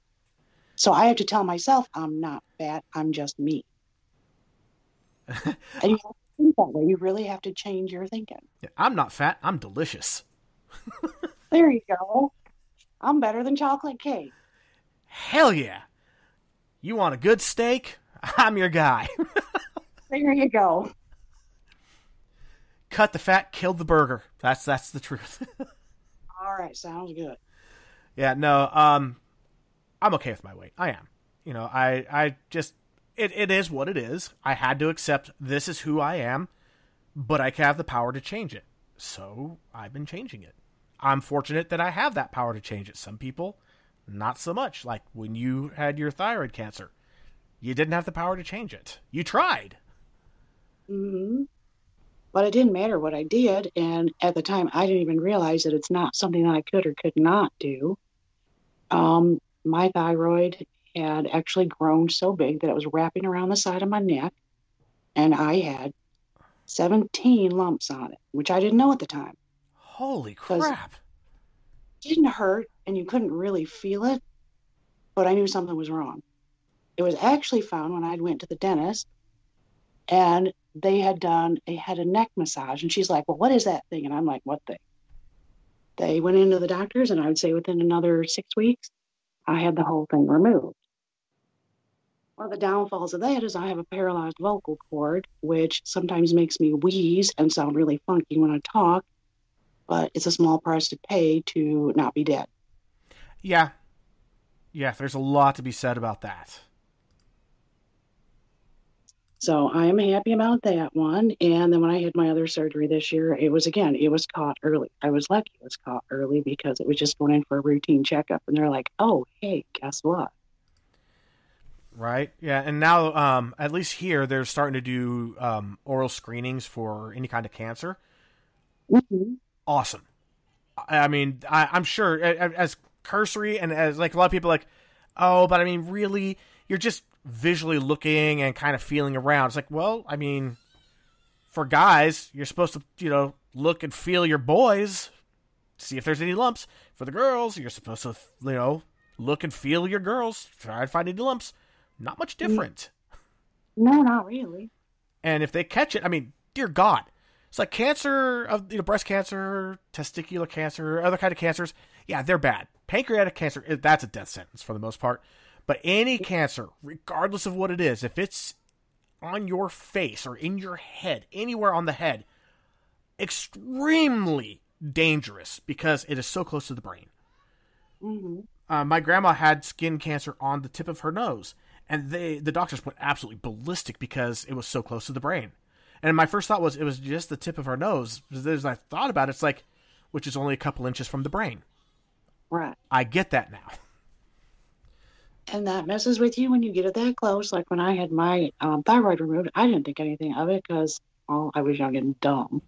So I have to tell myself I'm not fat. I'm just me. And you have to think that way. You really have to change your thinking. Yeah, I'm not fat. I'm delicious. There you go. I'm better than chocolate cake. Hell yeah. You want a good steak? I'm your guy. There you go. Cut the fat, kill the burger. That's the truth. All right, sounds good. Yeah, no, I'm okay with my weight. I am. You know, I just, it is what it is. I had to accept this is who I am, but I have the power to change it. So I've been changing it. I'm fortunate that I have that power to change it. Some people, not so much. Like when you had your thyroid cancer, you didn't have the power to change it. You tried. Mm-hmm. But it didn't matter what I did. And at the time, I didn't even realize that it's not something that I could or could not do. My thyroid had actually grown so big that it was wrapping around the side of my neck. And I had 17 lumps on it, which I didn't know at the time. Holy crap. It didn't hurt and you couldn't really feel it, but I knew something was wrong. It was actually found when I went to the dentist and they had done a head and neck massage. And she's like, well, what is that thing? And I'm like, what thing? They went into the doctors and I would say within another 6 weeks, I had the whole thing removed. One of the downfalls of that is I have a paralyzed vocal cord, which sometimes makes me wheeze and sound really funky when I talk. But it's a small price to pay to not be dead. Yeah. Yeah, there's a lot to be said about that. So I am happy about that one. And then when I had my other surgery this year, it was caught early. I was lucky it was caught early because it was just going in for a routine checkup. And they're like, oh, hey, guess what? Right. Yeah. And now, at least here, they're starting to do oral screenings for any kind of cancer. Mm-hmm. Awesome. I mean, I'm sure as cursory and as like a lot of people like, oh, but I mean, really, you're just visually looking and kind of feeling around. It's like, well, I mean, for guys, you're supposed to, look and feel your boys, see if there's any lumps. For the girls, you're supposed to, look and feel your girls, try to find any lumps. Not much different. No, not really. And if they catch it, I mean, dear God, it's like cancer of breast cancer, testicular cancer, other kind of cancers. Yeah, they're bad. Pancreatic cancer, that's a death sentence for the most part. But any cancer, regardless of what it is, if it's on your face or in your head, anywhere on the head, extremely dangerous because it is so close to the brain. Mm-hmm. My grandma had skin cancer on the tip of her nose, and the doctors went absolutely ballistic because it was so close to the brain. And my first thought was it was just the tip of her nose. As I thought about it, it's like, which is only a couple inches from the brain. Right. I get that now. And that messes with you when you get it that close. Like when I had my thyroid removed, I didn't think anything of it because, I was young and dumb.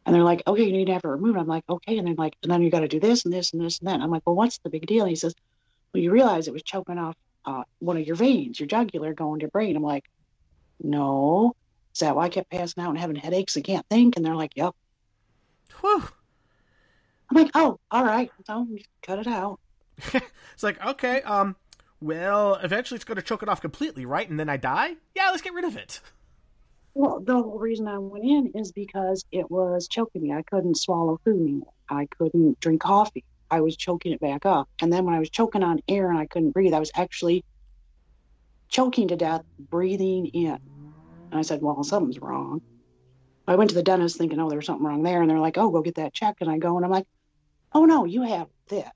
And they're like, okay, you need to have it removed. I'm like, okay. And they're like, and then you got to do this and this and this and that. I'm like, well, what's the big deal? And he says, well, you realize it was choking off one of your veins, your jugular going to your brain. I'm like, no. Is that why I kept passing out and having headaches and can't think? And they're like, yep. Whew. I'm like, oh, all right. So cut it out. It's like, okay, well, eventually it's going to choke it off completely, right? And then I die? Yeah, let's get rid of it. Well, the whole reason I went in is because it was choking me. I couldn't swallow food anymore. I couldn't drink coffee. I was choking it back up. And then when I was choking on air and I couldn't breathe, I was actually choking to death, breathing in. And I said, well, something's wrong. I went to the dentist thinking, oh, there's something wrong there. And they're like, oh, go get that checked. And I go, and I'm like, oh, no, you have this.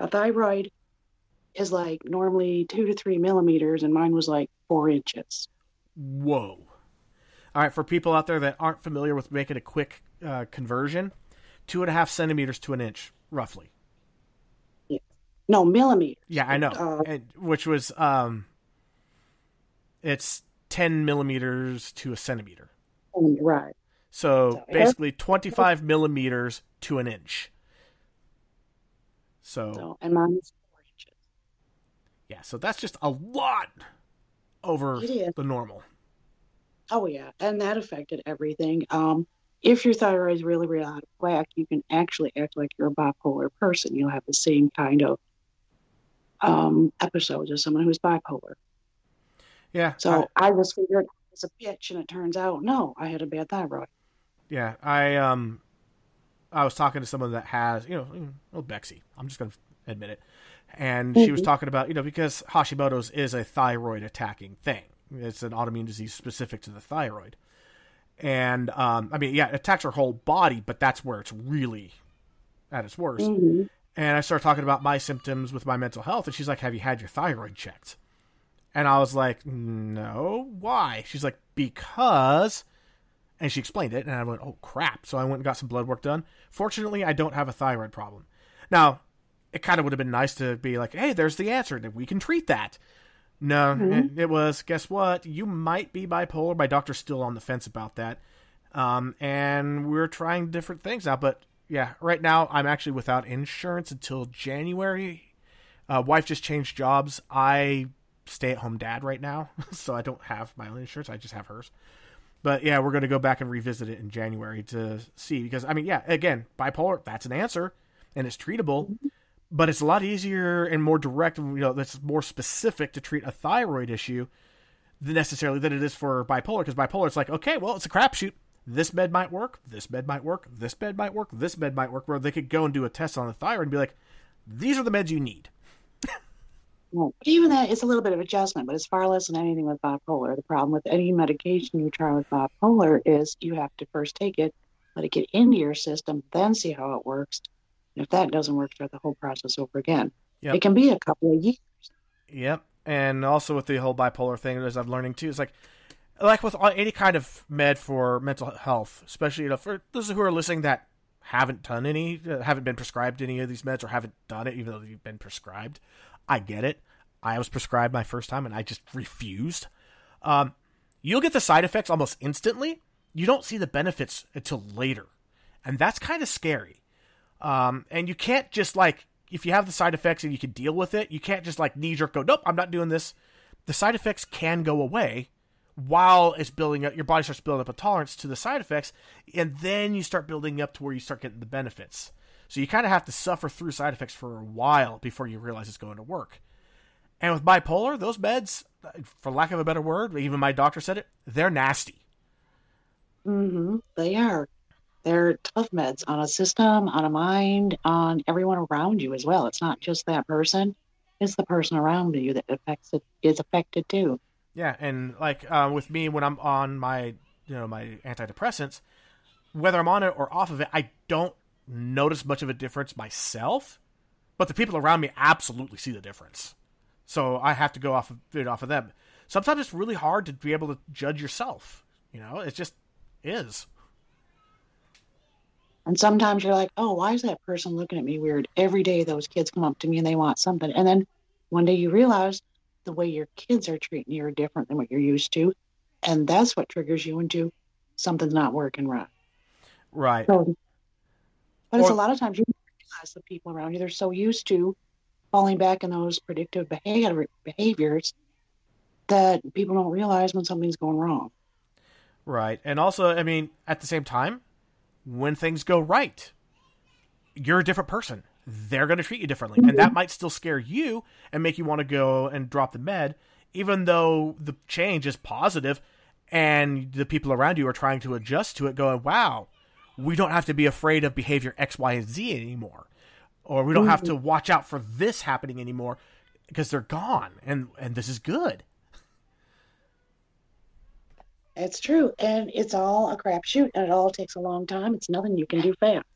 A thyroid is like normally 2 to 3 millimeters, and mine was like 4 inches. Whoa. All right, for people out there that aren't familiar with making a quick conversion, 2.5 centimeters to an inch, roughly. Yeah. No, millimeters. Yeah, I know. Which was, it's 10 millimeters to a centimeter. Right. So basically 25 millimeters to an inch. So and mine is 4 inches. Yeah, so that's just a lot over the normal. Oh, yeah, and that affected everything. If your thyroid is really, really out of whack, you can actually act like you're a bipolar person. You'll have the same kind of episodes as someone who's bipolar. Yeah. So I just figured it was a bitch, and it turns out, no, I had a bad thyroid. Yeah, I was talking to someone that has, Bexy. I'm just going to admit it. And she was talking about, because Hashimoto's is a thyroid attacking thing. It's an autoimmune disease specific to the thyroid. And, it attacks her whole body, but that's where it's really at its worst. Mm-hmm. And I started talking about my symptoms with my mental health, and she's like, have you had your thyroid checked? And I was like, no, why? She's like, because... And she explained it, and I went, oh, crap. So I went and got some blood work done. Fortunately, I don't have a thyroid problem. Now, it kind of would have been nice to be like, hey, there's the answer, that we can treat that. No, it was, guess what? You might be bipolar. My doctor's still on the fence about that. And we're trying different things now. But, yeah, right now, I'm actually without insurance until January. Wife just changed jobs. I stay-at-home dad right now, so I don't have my own insurance. I just have hers. But, yeah, we're going to go back and revisit it in January to see. Because, again, bipolar, that's an answer, and it's treatable. But it's a lot easier and more direct, that's more specific to treat a thyroid issue than it is for bipolar. Because bipolar, it's like, okay, well, it's a crapshoot. This med might work, this med might work, this med might work, this med might work, where they could go and do a test on the thyroid and be like, these are the meds you need. Well, even that is a little bit of adjustment, but it's far less than anything with bipolar. The problem with any medication you try with bipolar is you have to first take it, let it get into your system, then see how it works. And if that doesn't work, start the whole process over again. Yep. It can be a couple of years. Yep. And also with the whole bipolar thing, as I'm learning too, it's like with any kind of med for mental health, especially for those who are listening that haven't been prescribed any of these meds or haven't done it, even though you've been prescribed. I get it. I was prescribed my first time and I just refused. You'll get the side effects almost instantly. You don't see the benefits until later. And that's kind of scary. And you can't just if you have the side effects and you can deal with it, you can't just knee-jerk go, nope, I'm not doing this. The side effects can go away while it's building up. Your body starts building up a tolerance to the side effects, and then you start building up to where you start getting the benefits. So you kind of have to suffer through side effects for a while before you realize it's going to work. And with bipolar, those meds, for lack of a better word, even my doctor said it, they're nasty. Mm-hmm. They are. They're tough meds on a system, on a mind, on everyone around you as well. It's not just that person. It's the person around you that is affected too. Yeah, and with me, when I'm on my antidepressants, whether I'm on it or off of it, I don't notice much of a difference myself, but the people around me absolutely see the difference. So I have to go off of them. Sometimes it's really hard to be able to judge yourself. It just is. And sometimes you're like, oh, why is that person looking at me weird? Every day those kids come up to me and they want something. And then one day you realize the way your kids are treating you are different than what you're used to. And that's what triggers you into something's not working right. Right. But it's a lot of times you realize the people around you, they're so used to falling back in those predictive behaviors that people don't realize when something's going wrong. Right. And also, at the same time, when things go right, you're a different person. They're going to treat you differently. And that might still scare you and make you want to go and drop the med, even though the change is positive and the people around you are trying to adjust to it, going, wow, we don't have to be afraid of behavior X, Y, and Z anymore. Or we don't have to watch out for this happening anymore because they're gone. And this is good. It's true. And it's all a crapshoot, and it all takes a long time. It's nothing you can do fast.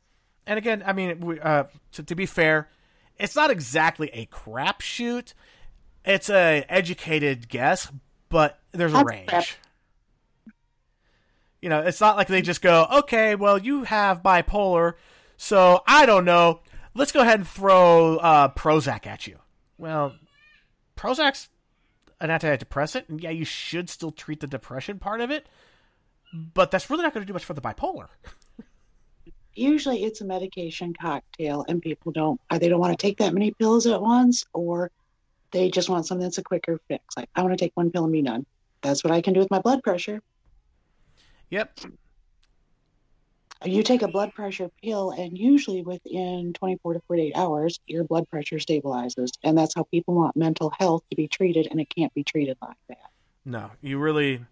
And again, to be fair, it's not exactly a crapshoot. It's a educated guess, but there's a range. You know, it's not like they just go, okay, well, you have bipolar, so I don't know. Let's go ahead and throw Prozac at you. Well, Prozac's an antidepressant, and yeah, you should still treat the depression part of it, but that's really not going to do much for the bipolar. Usually it's a medication cocktail, and people don't want to take that many pills at once, or they just want something that's a quicker fix. Like, I want to take one pill and be done. That's what I can do with my blood pressure. Yep. You take a blood pressure pill, and usually within 24 to 48 hours, your blood pressure stabilizes. And that's how people want mental health to be treated, and it can't be treated like that. No, you really,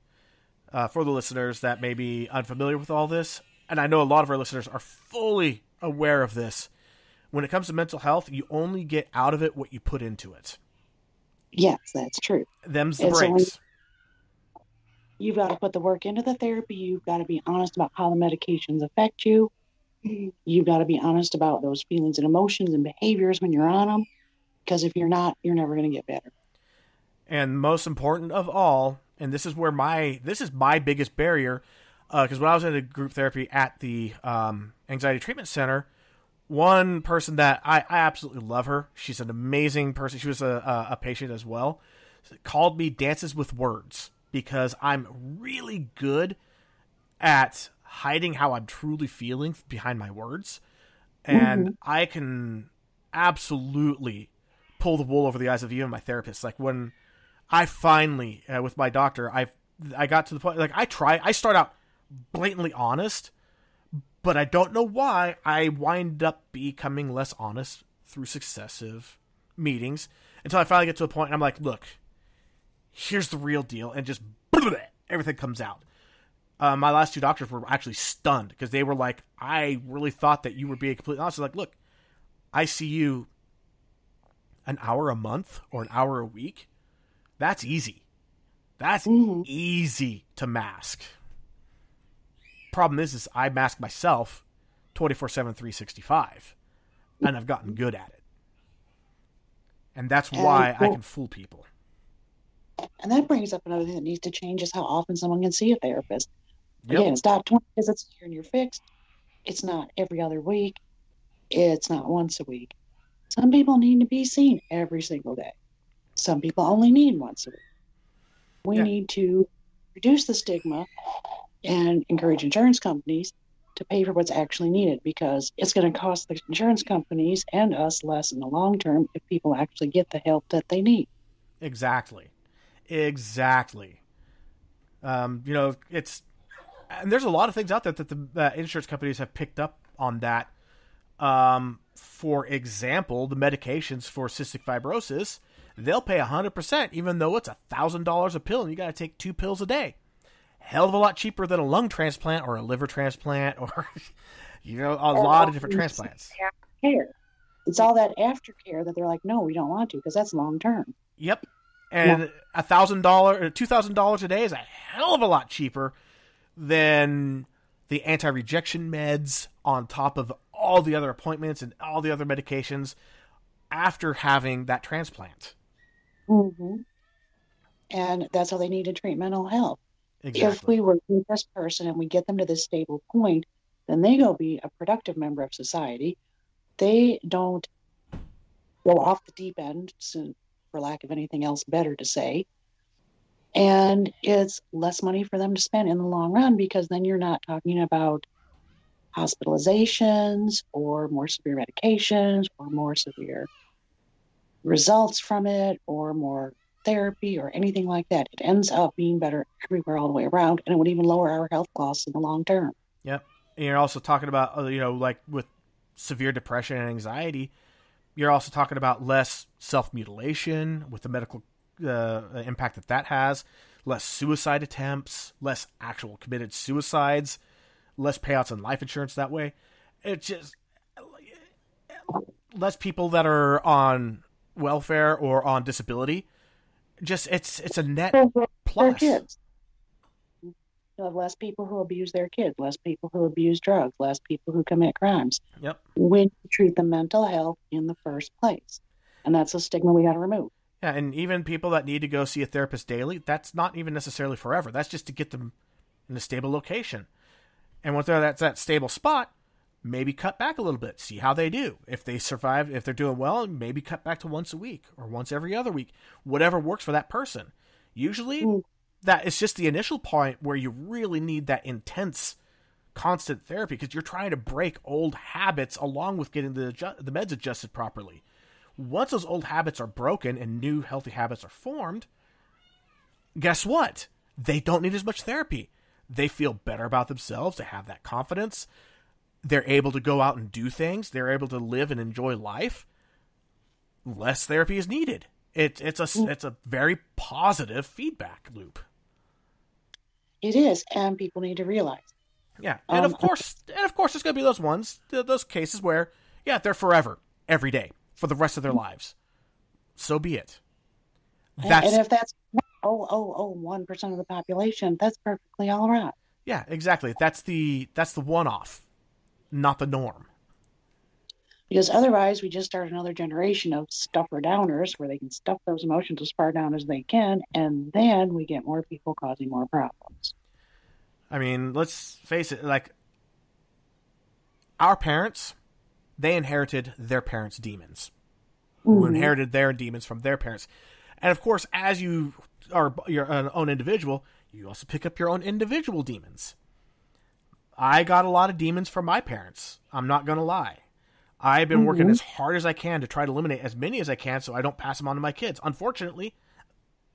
for the listeners that may be unfamiliar with all this, and I know a lot of our listeners are fully aware of this, when it comes to mental health, you only get out of it what you put into it. Yes, that's true. Them's the breaks. You've got to put the work into the therapy. You've got to be honest about how the medications affect you. You've got to be honest about those feelings and emotions and behaviors when you're on them. Because if you're not, you're never going to get better. And most important of all, and this is my biggest barrier, because when I was in a group therapy at the anxiety treatment center, one person that I absolutely love her, she's an amazing person. She was a patient as well, called me Dances with Words. Because I'm really good at hiding how I'm truly feeling behind my words. And I can absolutely pull the wool over the eyes of even my therapist. Like when I finally, with my doctor, I got to the point, like I start out blatantly honest, but I don't know why I wind up becoming less honest through successive meetings until I finally get to a point and I'm like, look, here's the real deal, and just everything comes out. My last two doctors were actually stunned because they were like, I really thought that you were being completely honest. Like, look, I see you an hour a month or an hour a week. That's easy. That's easy to mask. Problem is I mask myself 24/7, 365, and I've gotten good at it. And that's why I can fool people. And that brings up another thing that needs to change is how often someone can see a therapist. Yep. Again, it's not 20 visits a year and you're fixed. It's not every other week. It's not once a week. Some people need to be seen every single day. Some people only need once a week. We need to reduce the stigma and encourage insurance companies to pay for what's actually needed, because it's going to cost the insurance companies and us less in the long term if people actually get the help that they need. Exactly. And there's a lot of things out there that the insurance companies have picked up on that. For example, the medications for cystic fibrosis, they'll pay 100%, even though it's $1,000 a pill and you got to take 2 pills a day. Hell of a lot cheaper than a lung transplant or a liver transplant or, a lot of different transplants. Care. It's all that aftercare that they're like, no, we don't want to, because that's long term. Yep. And $1,000 or $2,000 a day is a hell of a lot cheaper than the anti-rejection meds on top of all the other appointments and all the other medications after having that transplant. Mm-hmm. And that's how they need to treat mental health. Exactly. If we work with this person and we get them to this stable point, then they go be a productive member of society. They don't go off the deep end, for lack of anything else better to say. And it's less money for them to spend in the long run, because then you're not talking about hospitalizations or more severe medications or more severe results from it or more therapy or anything like that. It ends up being better everywhere all the way around, and it would even lower our health costs in the long term. Yep. And you're also talking about, like with severe depression and anxiety, you're also talking about less self-mutilation with the medical impact that has, less suicide attempts, less actual committed suicides, less payouts on life insurance that way. It's just less people that are on welfare or on disability. Just it's a net plus. Kids. You'll have less people who abuse their kids, less people who abuse drugs, less people who commit crimes. Yep. When you treat the mental health in the first place. And that's a stigma we got to remove. Yeah, and even people that need to go see a therapist daily, that's not even necessarily forever. That's just to get them in a stable location. And once that's that stable spot, maybe cut back a little bit, see how they do. If they survive, if they're doing well, maybe cut back to once a week or once every other week, whatever works for that person. Usually, that is just the initial point where you really need that intense, constant therapy because you're trying to break old habits along with getting the meds adjusted properly. Once those old habits are broken and new healthy habits are formed, guess what? They don't need as much therapy. They feel better about themselves. They have that confidence. They're able to go out and do things. They're able to live and enjoy life. Less therapy is needed. It's a very positive feedback loop. It is, and people need to realize. Yeah, and of course, there's going to be those cases where, yeah, they're forever, every day, for the rest of their lives. So be it. And if that's 1% of the population, that's perfectly all right. Yeah, exactly. That's the one-off, not the norm. Because otherwise, we just start another generation of stuffer downers where they can stuff those emotions as far down as they can, and then we get more people causing more problems. I mean, let's face it, like, our parents, they inherited their parents' demons, who inherited their demons from their parents. And of course, as you are your own individual, you also pick up your own individual demons. I got a lot of demons from my parents. I'm not going to lie. I've been working as hard as I can to try to eliminate as many as I can so I don't pass them on to my kids. Unfortunately,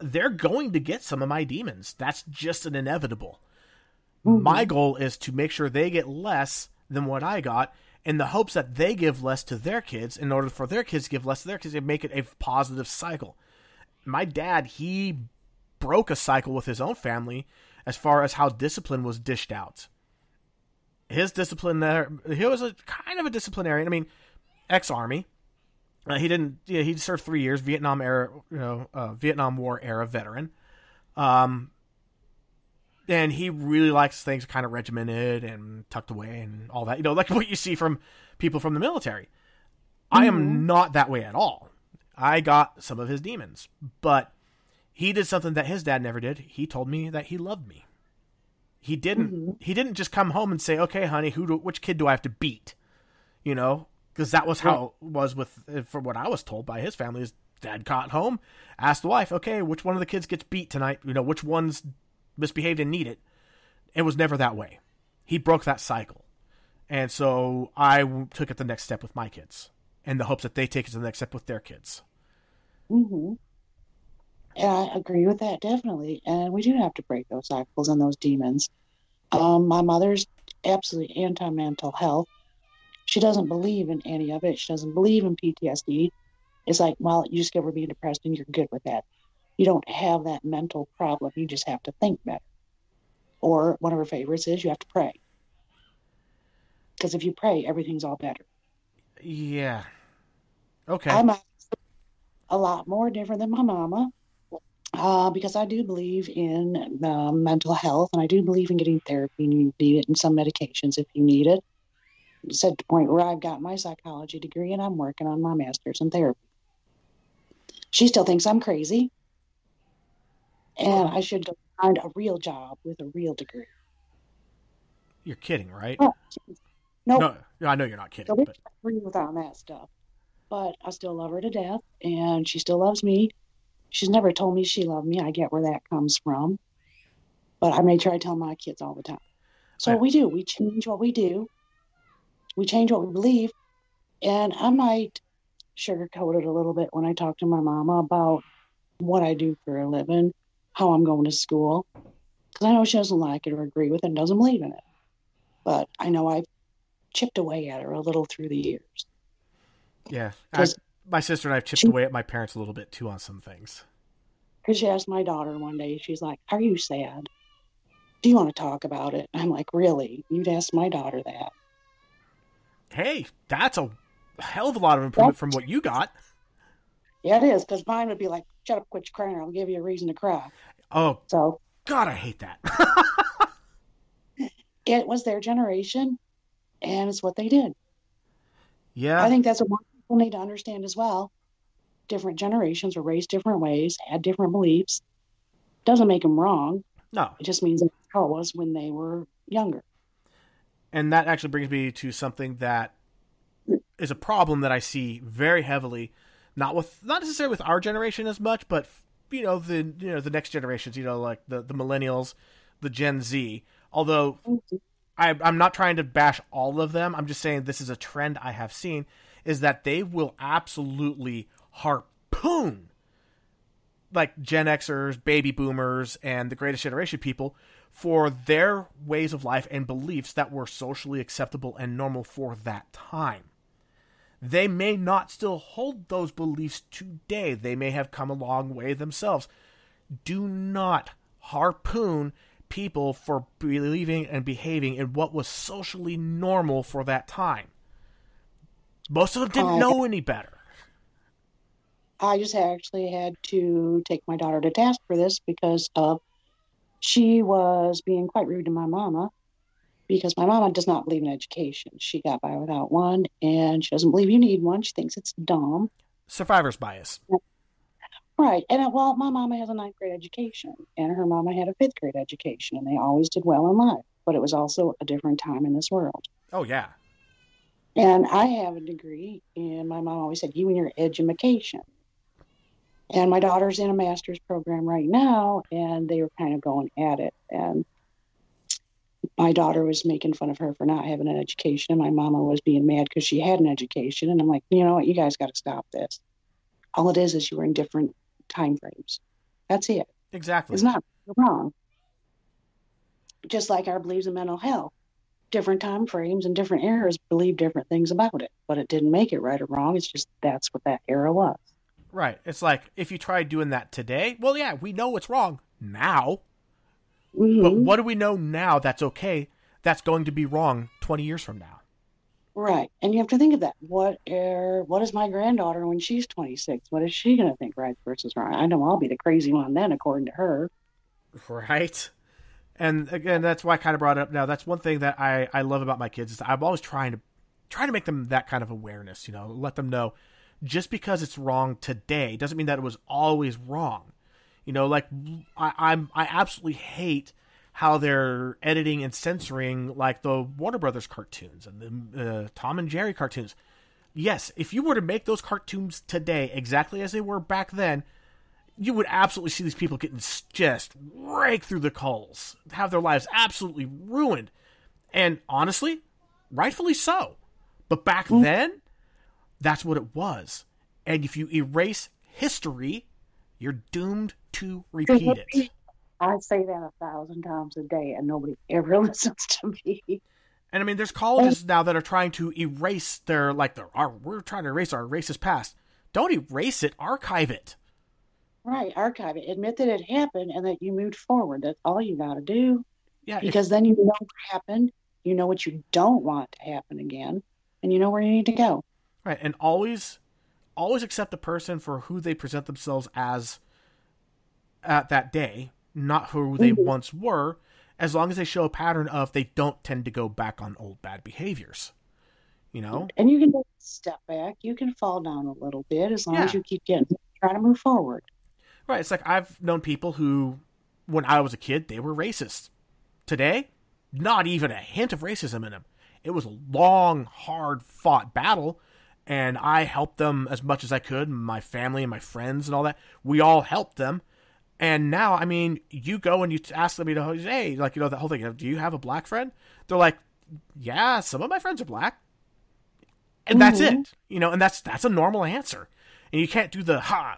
they're going to get some of my demons. That's just an inevitable. My goal is to make sure they get less than what I got in the hopes that they give less to their kids in order for their kids to give less to their kids and make it a positive cycle. My dad, he broke a cycle with his own family as far as how discipline was dished out. His discipline there, he was a kind of a disciplinarian. I mean, ex-army. He served 3 years, Vietnam War era veteran. And he really likes things kind of regimented and tucked away and all that. Like what you see from people from the military. I am not that way at all. I got some of his demons. But he did something that his dad never did. He told me that he loved me. He didn't just come home and say, okay, honey, which kid do I have to beat? Because that was how it was from what I was told by his family. His dad got home, asked the wife, okay, which one of the kids gets beat tonight? Which one's misbehaved and need it? It was never that way. He broke that cycle. And so I took it the next step with my kids in the hopes that they take it to the next step with their kids. And I agree with that, definitely. And we do have to break those cycles and those demons. My mother's absolutely anti-mental health. She doesn't believe in any of it. She doesn't believe in PTSD. It's like, well, you just get over being depressed and you're good with that. You don't have that mental problem. You just have to think better. Or one of her favorites is you have to pray. Because if you pray, everything's all better. Yeah. Okay. I'm a lot more different than my mama. Because I do believe in mental health, and I do believe in getting therapy, and you need it, and some medications if you need it. It's at the point where I've got my psychology degree, and I'm working on my master's in therapy. She still thinks I'm crazy, and I should go find a real job with a real degree. You're kidding, right? Oh, no, I know you're not kidding. So we agree with on that stuff, but I still love her to death, and she still loves me. She's never told me she loved me. I get where that comes from. But I make sure I tell my kids all the time. So we do. We change what we do. We change what we believe. And I might sugarcoat it a little bit when I talk to my mama about what I do for a living, how I'm going to school. Because I know she doesn't like it or agree with it and doesn't believe in it. But I know I've chipped away at her a little through the years. Yeah. My sister and I have chipped away at my parents a little bit, too, on some things. Because she asked my daughter one day, she's like, are you sad? Do you want to talk about it? I'm like, really? You'd ask my daughter that? Hey, that's a hell of a lot of improvement from what you got. Yeah, it is, because mine would be like, shut up, quit your crying, or I'll give you a reason to cry. Oh, so God, I hate that. it was their generation, and it's what they did. Yeah. I think that's what more people need to understand as well. Different generations were raised different ways, had different beliefs. Doesn't make them wrong. No. It just means that's how it was when they were younger. And that actually brings me to something that is a problem that I see very heavily, not necessarily with our generation as much, but the next generations, like the millennials, the Gen Z. Although I'm not trying to bash all of them, I'm just saying this is a trend I have seen, is that they will absolutely harpoon like Gen Xers, baby boomers, and the greatest generation people for their ways of life and beliefs that were socially acceptable and normal for that time. They may not still hold those beliefs today. They may have come a long way themselves. Do not harpoon people for believing and behaving in what was socially normal for that time. Most of them didn't know any better. I just actually had to take my daughter to task for this because she was being quite rude to my mama, because my mama does not believe in education. She got by without one, and she doesn't believe you need one. She thinks it's dumb. Survivor's bias. Right. And well, my mama has a 9th grade education, and her mama had a 5th grade education, and they always did well in life. But it was also a different time in this world. Oh, yeah. And I have a degree, and my mom always said, you and your education. And my daughter's in a master's program right now, and they were kind of going at it. And my daughter was making fun of her for not having an education, and my mama was being mad because she had an education. And I'm like, you know what? You guys got to stop this. All it is you were in different time frames. That's it. Exactly. It's not wrong. Just like our beliefs in mental health. Different time frames and different eras believe different things about it. But it didn't make it right or wrong. It's just that's what that era was. Right. It's like, if you try doing that today, well, yeah, we know it's wrong now. Mm-hmm. But what do we know now that's okay that's going to be wrong 20 years from now? Right. And you have to think of that. What is my granddaughter when she's 26? What is she going to think right versus wrong? I know I'll be the crazy one then, according to her. Right. And again, that's why I kind of brought it up now. That's one thing that I love about my kids is I'm always trying to make them that kind of awareness, let them know just because it's wrong today doesn't mean that it was always wrong. Like I absolutely hate how they're editing and censoring like the Warner Brothers cartoons and the Tom and Jerry cartoons. Yes, if you were to make those cartoons today exactly as they were back then, you would absolutely see these people getting just raked through the coals, have their lives absolutely ruined. And honestly, rightfully so. But back then, that's what it was. And if you erase history, you're doomed to repeat it. I say that 1,000 times a day, and nobody ever listens to me. And I mean, there's colleges now that are trying to erase we're trying to erase our racist past. Don't erase it, archive it. Right, archive it. Admit that it happened and that you moved forward. That's all you got to do. Yeah, because then you know what happened, you know what you don't want to happen again, and you know where you need to go. Right, and always accept the person for who they present themselves as at that day, not who they once were, as long as they show a pattern of they don't tend to go back on old bad behaviors. And you can take a step back. You can fall down a little bit as long as you keep trying to move forward. Right. It's like I've known people who, when I was a kid, they were racist. Today, not even a hint of racism in them. It was a long, hard-fought battle, and I helped them as much as I could, my family and my friends and all that. We all helped them. And now, I mean, you go and you ask them, hey, that whole thing, do you have a black friend? They're like, yeah, some of my friends are black. And that's it. And that's a normal answer. And you can't do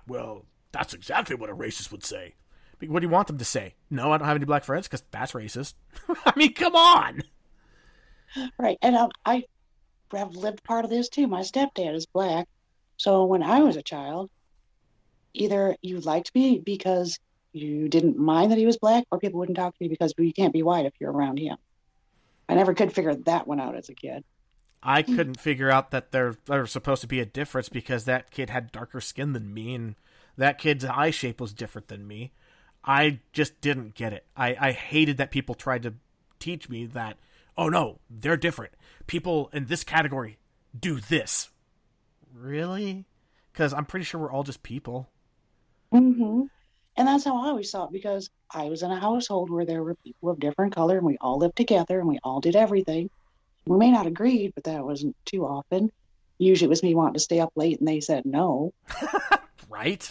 well, that's exactly what a racist would say. What do you want them to say? No, I don't have any black friends, because that's racist. I mean, come on. Right. And I have lived part of this too. My stepdad is black. So when I was a child, either you liked me because you didn't mind that he was black, or people wouldn't talk to you because you can't be white if you're around him. I never could figure that one out as a kid. I couldn't figure out that there was supposed to be a difference because that kid had darker skin than me, and that kid's eye shape was different than me. I just didn't get it. I hated that people tried to teach me that, oh no, they're different. People in this category do this. Really? Because I'm pretty sure we're all just people. Mm-hmm. And that's how I always thought, because I was in a household where there were people of different color and we all lived together and we all did everything. We may not agree, but that wasn't too often. Usually it was me wanting to stay up late and they said no. Right?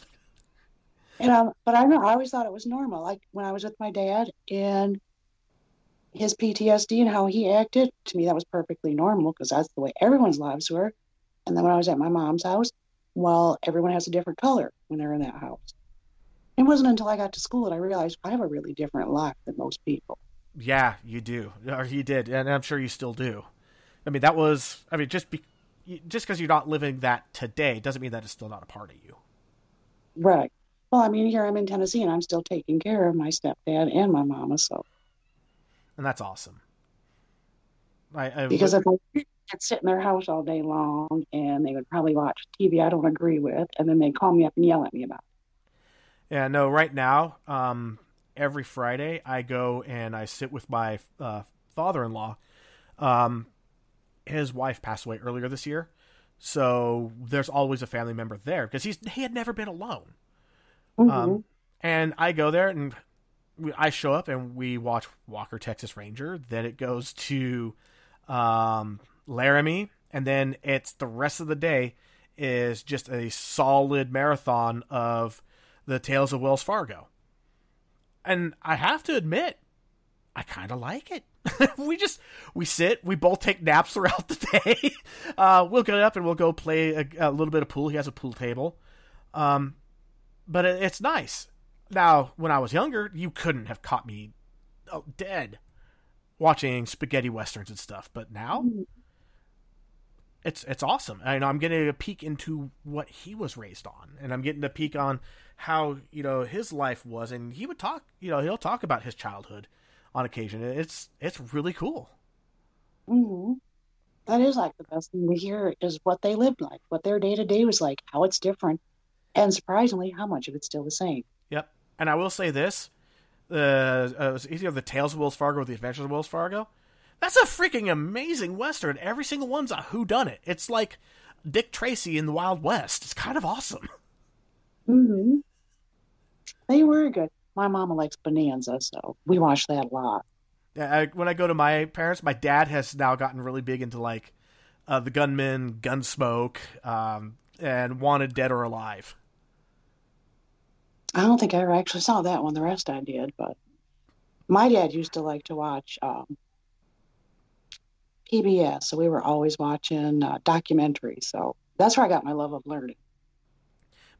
And but I know I always thought it was normal. Like when I was with my dad and his PTSD and how he acted, to me that was perfectly normal because that's the way everyone's lives were. And then when I was at my mom's house, well, everyone has a different color when they're in that house. It wasn't until I got to school that I realized I have a really different life than most people. Yeah, you do. Or you did, and I'm sure you still do. I mean, just because you're not living that today doesn't mean that it's still not a part of you. Right. Well, I mean, here I'm in Tennessee and I'm still taking care of my stepdad and my mama, so. And that's awesome. Because if I could sit in their house all day long and they would probably watch TV I don't agree with, and then they'd call me up and yell at me about it. Yeah, no, right now, every Friday I go and I sit with my father-in-law. His wife passed away earlier this year, so there's always a family member there because he had never been alone. Mm-hmm. And I go there and I show up and we watch Walker, Texas Ranger. Then it goes to Laramie, and then it's the rest of the day is just a solid marathon of the Tales of Wells Fargo. And I have to admit, I kind of like it. we sit, we both take naps throughout the day. We'll get up and we'll go play a little bit of pool. He has a pool table. But it's nice. Now, when I was younger, you couldn't have caught me dead watching spaghetti westerns and stuff. But now, it's awesome. I'm getting a peek into what he was raised on, and I'm getting a peek on how his life was. And he would talk. He'll talk about his childhood on occasion. It's really cool. Mm-hmm. That is like the best thing to hear is what they lived like, what their day to day was like, how it's different, and surprisingly, how much of it's still the same. Yep. And I will say this: it's either the Tales of Wells Fargo or the Adventures of Wells Fargo. That's a freaking amazing Western. Every single one's a whodunit. It's like Dick Tracy in the Wild West. It's kind of awesome. Mm-hmm. They were good. My mama likes Bonanza, so we watch that a lot. Yeah, when I go to my parents, my dad has now gotten really big into like the Gunman, Gunsmoke, and Wanted Dead or Alive. I don't think I ever actually saw that one. The rest I did, but my dad used to like to watch PBS, so we were always watching documentaries. So that's where I got my love of learning.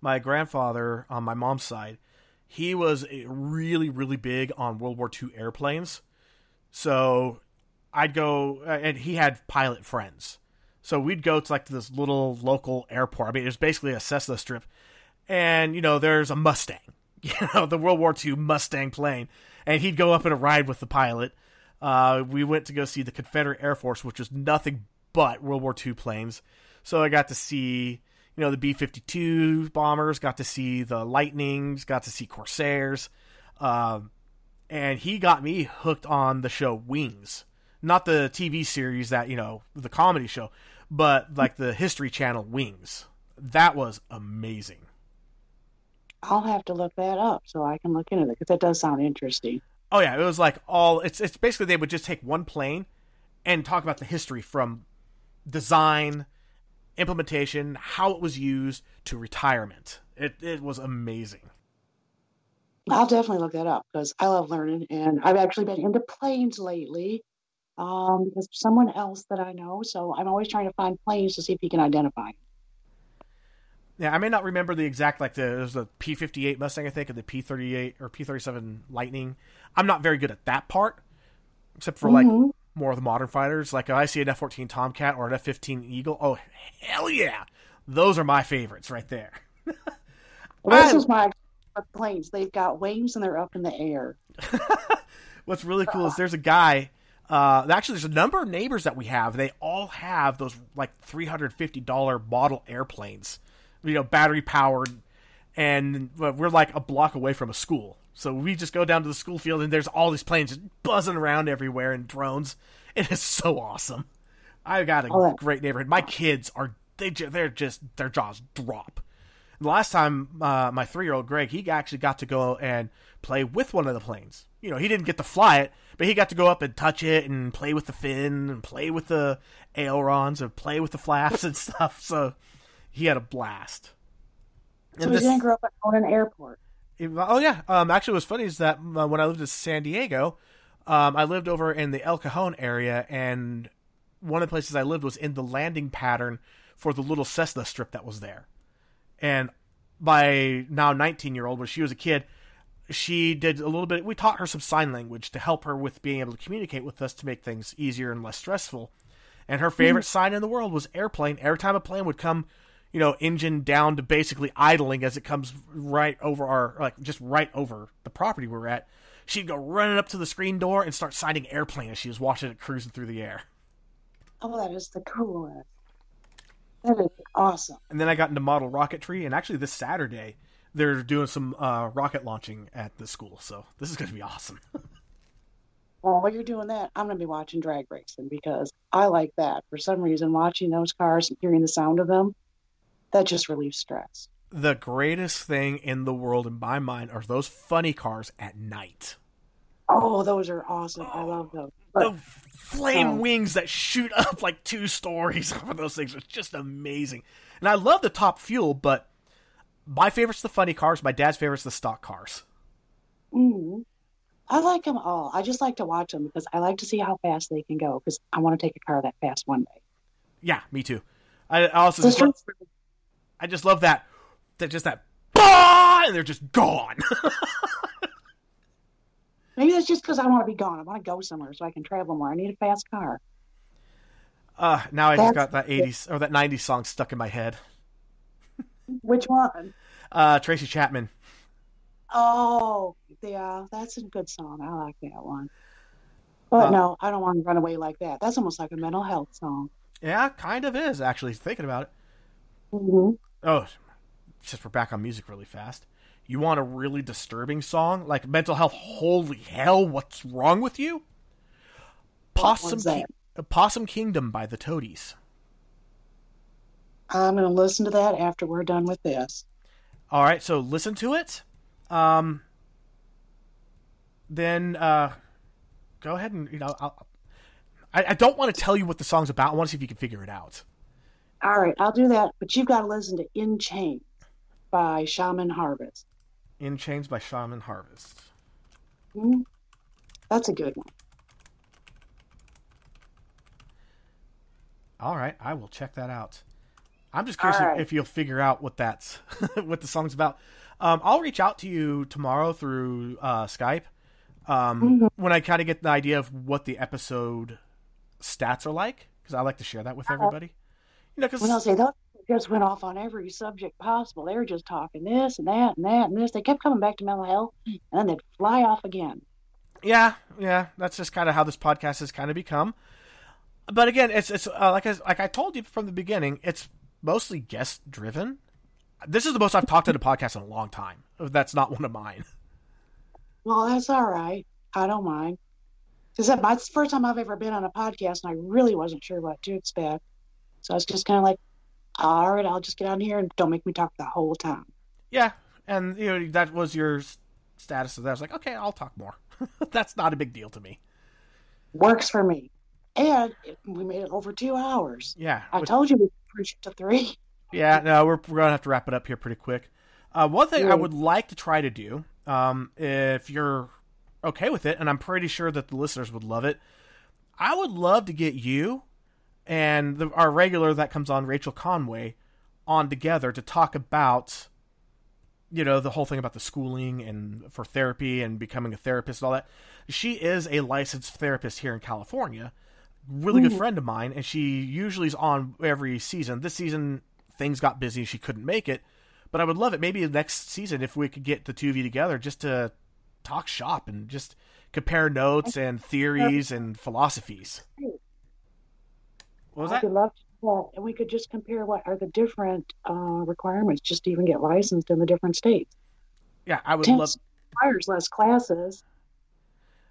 My grandfather on my mom's side, he was really, really big on World War II airplanes. So I'd go, and he had pilot friends. So we'd go to like this little local airport. I mean, it was basically a Cessna strip. And, there's a Mustang, the World War II Mustang plane. And he'd go up in a ride with the pilot. We went to go see the Confederate Air Force, which was nothing but World War II planes. So I got to see, the B-52 bombers, got to see the Lightnings, got to see Corsairs. And he got me hooked on the show Wings. Not the TV series that, the comedy show, but like the History Channel Wings. That was amazing. I'll have to look that up so I can look into it because that does sound interesting. Oh yeah, it was like it's basically they would just take one plane and talk about the history from design, implementation, how it was used to retirement. It was amazing. I'll definitely look that up because I love learning, and I've actually been into planes lately because of someone else that I know. So I'm always trying to find planes to see if he can identify them. Yeah, I may not remember the exact, there's the P-58 Mustang, I think, and the P-38 or P-37 Lightning. I'm not very good at that part, except for, more of the modern fighters. Like, if I see an F-14 Tomcat or an F-15 Eagle, oh, hell yeah! Those are my favorites right there. This is my planes. They've got wings and they're up in the air. What's really cool is there's a guy, actually, there's a number of neighbors that we have. They all have those, $350 model airplanes. Battery powered, and we're like a block away from a school. So we just go down to the school field, and there's all these planes just buzzing around everywhere and drones. It is so awesome. I got a great neighborhood. My kids are their jaws drop. The last time my 3-year-old Greg, he actually got to go and play with one of the planes. You know, he didn't get to fly it, but he got to go up and touch it and play with the fin and play with the ailerons and play with the flaps and stuff. So he had a blast. So he didn't grow up on an airport. Oh, yeah. Actually, what's funny is that when I lived in San Diego, I lived over in the El Cajon area, and one of the places I lived was in the landing pattern for the little Cessna strip that was there. And my now 19-year-old, when she was a kid, she did a little bit. We taught her some sign language to help her with being able to communicate with us to make things easier and less stressful. And her favorite sign in the world was airplane. Every time a plane would come, you know, engine down to basically idling as it comes right over just right over the property we're at, she'd go running up to the screen door and start signing airplane as she was watching it cruising through the air. Oh, that is the coolest. That is awesome. And then I got into model rocketry, and actually this Saturday they're doing some rocket launching at the school, so this is going to be awesome. Well, while you're doing that, I'm going to be watching drag racing because I like that. For some reason, watching those cars and hearing the sound of them, that just relieves stress. The greatest thing in the world, in my mind, are those funny cars at night. Oh, those are awesome. I love those. The flame wings that shoot up like 2 stories off of those things are just amazing. And I love the top fuel, but my favorite's the funny cars. My dad's favorite's the stock cars. Mm-hmm. I like them all. I just like to watch them because I like to see how fast they can go because I want to take a car that fast one day. Yeah, me too. I just love that bah! And they're just gone. Maybe that's just because I want to be gone. I want to go somewhere so I can travel more. I need a fast car. Now I just got that 80s or that 90s song stuck in my head. Which one? Tracy Chapman. Oh, yeah, that's a good song. I like that one. But no, I don't want to run away like that. That's almost like a mental health song. Yeah, kind of is, actually, thinking about it. Mm-hmm. Oh, just we're back on music really fast. You want a really disturbing song? Like mental health? Holy hell, what's wrong with you? Possum Kingdom by the Toadies. I'm going to listen to that after we're done with this. All right, so listen to it. Then go ahead and, you know, I don't want to tell you what the song's about. I want to see if you can figure it out. All right, I'll do that. But you've got to listen to In Chains by Shaman Harvest. In Chains by Shaman Harvest. Mm-hmm. That's a good one. All right, I will check that out. I'm just curious if you'll figure out what that's what the song's about. I'll reach out to you tomorrow through Skype when I kind of get the idea of what the episode stats are like, because I like to share that with everybody. You know, because when I say those just went off on every subject possible, they were just talking this and that and that and this. They kept coming back to mental health, and then they'd fly off again. Yeah, that's just kind of how this podcast has kind of become. But again, it's like I told you from the beginning, it's mostly guest driven. This is the most I've talked in a podcast in a long time. That's not one of mine. Well, that's all right. I don't mind. Because that's the first time I've ever been on a podcast, and I really wasn't sure what to expect. So I was just kind of like, all right, I'll just get on here and don't make me talk the whole time. Yeah, and you know that was your status of that. I was like, okay, I'll talk more. That's not a big deal to me. Works for me. And we made it over 2 hours. Yeah. I told you we could push it to 3. Yeah, no, we're going to have to wrap it up here pretty quick. One thing I would like to try to do, if you're okay with it, and I'm pretty sure that the listeners would love it, I would love to get you and our regular that comes on, Rachel Conway, on together to talk about, you know, the whole thing about the schooling and for therapy and becoming a therapist and all that. She is a licensed therapist here in California, really good friend of mine, and she usually is on every season. This season, things got busy, she couldn't make it, but I would love it maybe next season if we could get the two of you together just to talk shop and just compare notes and theories and philosophies. What was that? I would love to Well, and we could just compare what are the different requirements just to even get licensed in the different states. Yeah, I would love. Tennessee requires less classes.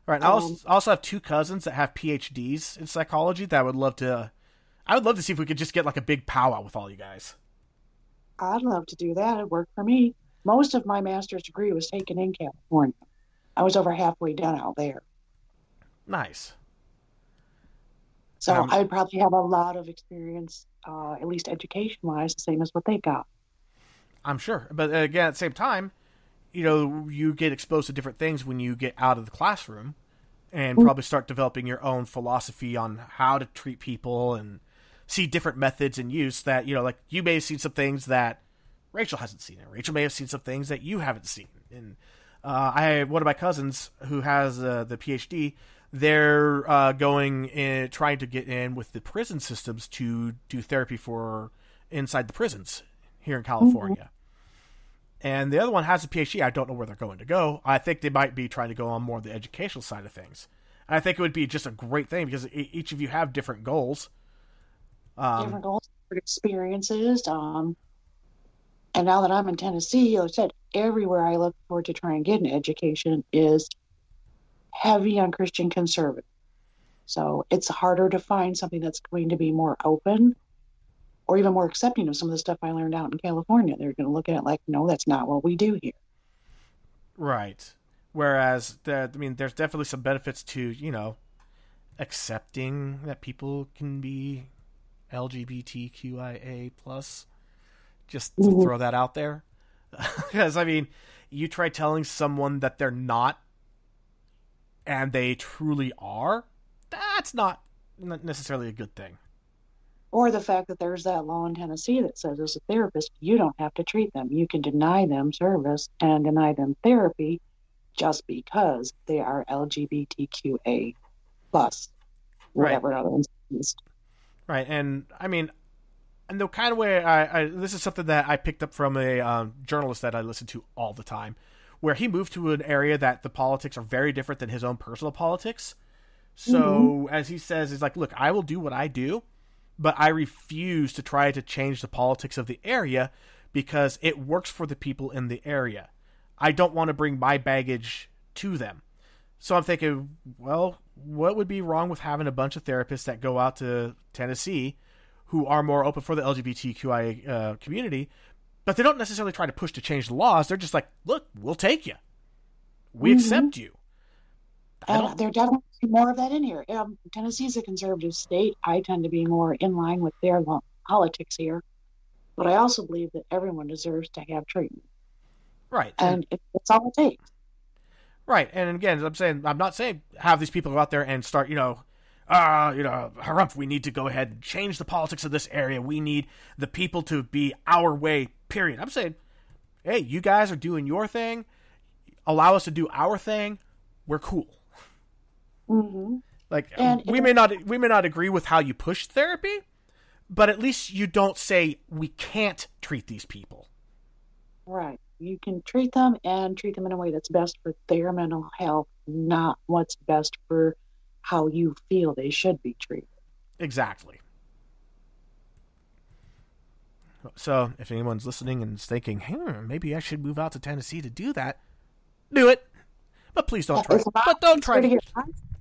Right, and I also have two cousins that have PhDs in psychology that I would love to. I would love to see if we could just get like a big powwow with all you guys. I'd love to do that. It worked for me. Most of my master's degree was taken in California. I was over halfway done out there. Nice. So I would probably have a lot of experience, at least education-wise, the same as what they got. I'm sure. But again, at the same time, you get exposed to different things when you get out of the classroom and probably start developing your own philosophy on how to treat people and see different methods in use that, like you may have seen some things that Rachel hasn't seen, and Rachel may have seen some things that you haven't seen. And I have one of my cousins who has the PhD. They're trying to get in with the prison systems to do therapy for inside the prisons here in California. And the other one has a PhD. I don't know where they're going to go. I think they might be trying to go on more the educational side of things. And I think it would be just a great thing because each of you have different goals. Different goals, different experiences. And now that I'm in Tennessee, like I said, everywhere I look forward to try and get an education is heavy on Christian conservative. So it's harder to find something that's going to be more open or even more accepting of some of the stuff I learned out in California. They're going to look at it like, no, that's not what we do here. Right. Whereas, there's definitely some benefits to, accepting that people can be LGBTQIA+. Just to throw that out there. Because, you try telling someone that they're not and they truly are, that's not necessarily a good thing. Or the fact that there's that law in Tennessee that says as a therapist, you don't have to treat them. You can deny them service and deny them therapy just because they are LGBTQA+, whatever other ones is. Right, and and the kind of way this is something that I picked up from a journalist that I listen to all the time, where he moved to an area that the politics are very different than his own personal politics. So, as he says, he's like, look, I will do what I do, but I refuse to try to change the politics of the area because it works for the people in the area. I don't want to bring my baggage to them. So I'm thinking, well, what would be wrong with having a bunch of therapists that go out to Tennessee who are more open for the LGBTQIA community, but they don't necessarily try to push to change the laws. They're just like, look, we'll take you. We accept you. And there definitely more of that in here. Tennessee is a conservative state. I tend to be more in line with their politics here. But I also believe that everyone deserves to have treatment. Right. And it's all it takes. Right. And again, I'm not saying have these people go out there and start, harumph, we need to go ahead and change the politics of this area. We need the people to be our way, period. I'm saying, hey, you guys are doing your thing. Allow us to do our thing. We're cool. Like, we may not agree with how you push therapy, but at least you don't say we can't treat these people. Right. You can treat them and treat them in a way that's best for their mental health, not what's best for how you feel they should be treated. Exactly. So, if anyone's listening and is thinking, maybe I should move out to Tennessee to do that, do it. But please don't try. But don't try to get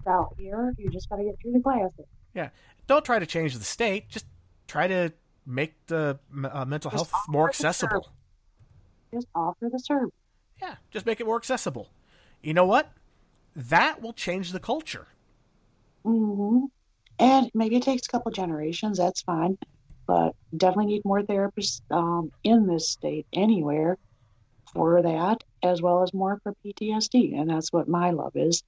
out here. You just got to get through the classes. Yeah, don't try to change the state. Just try to make the mental health more accessible. Just offer the service. Yeah, just make it more accessible. You know what? That will change the culture. And maybe it takes a couple generations. That's fine, but definitely need more therapists in this state anywhere for that, as well as more for PTSD. And that's what my love is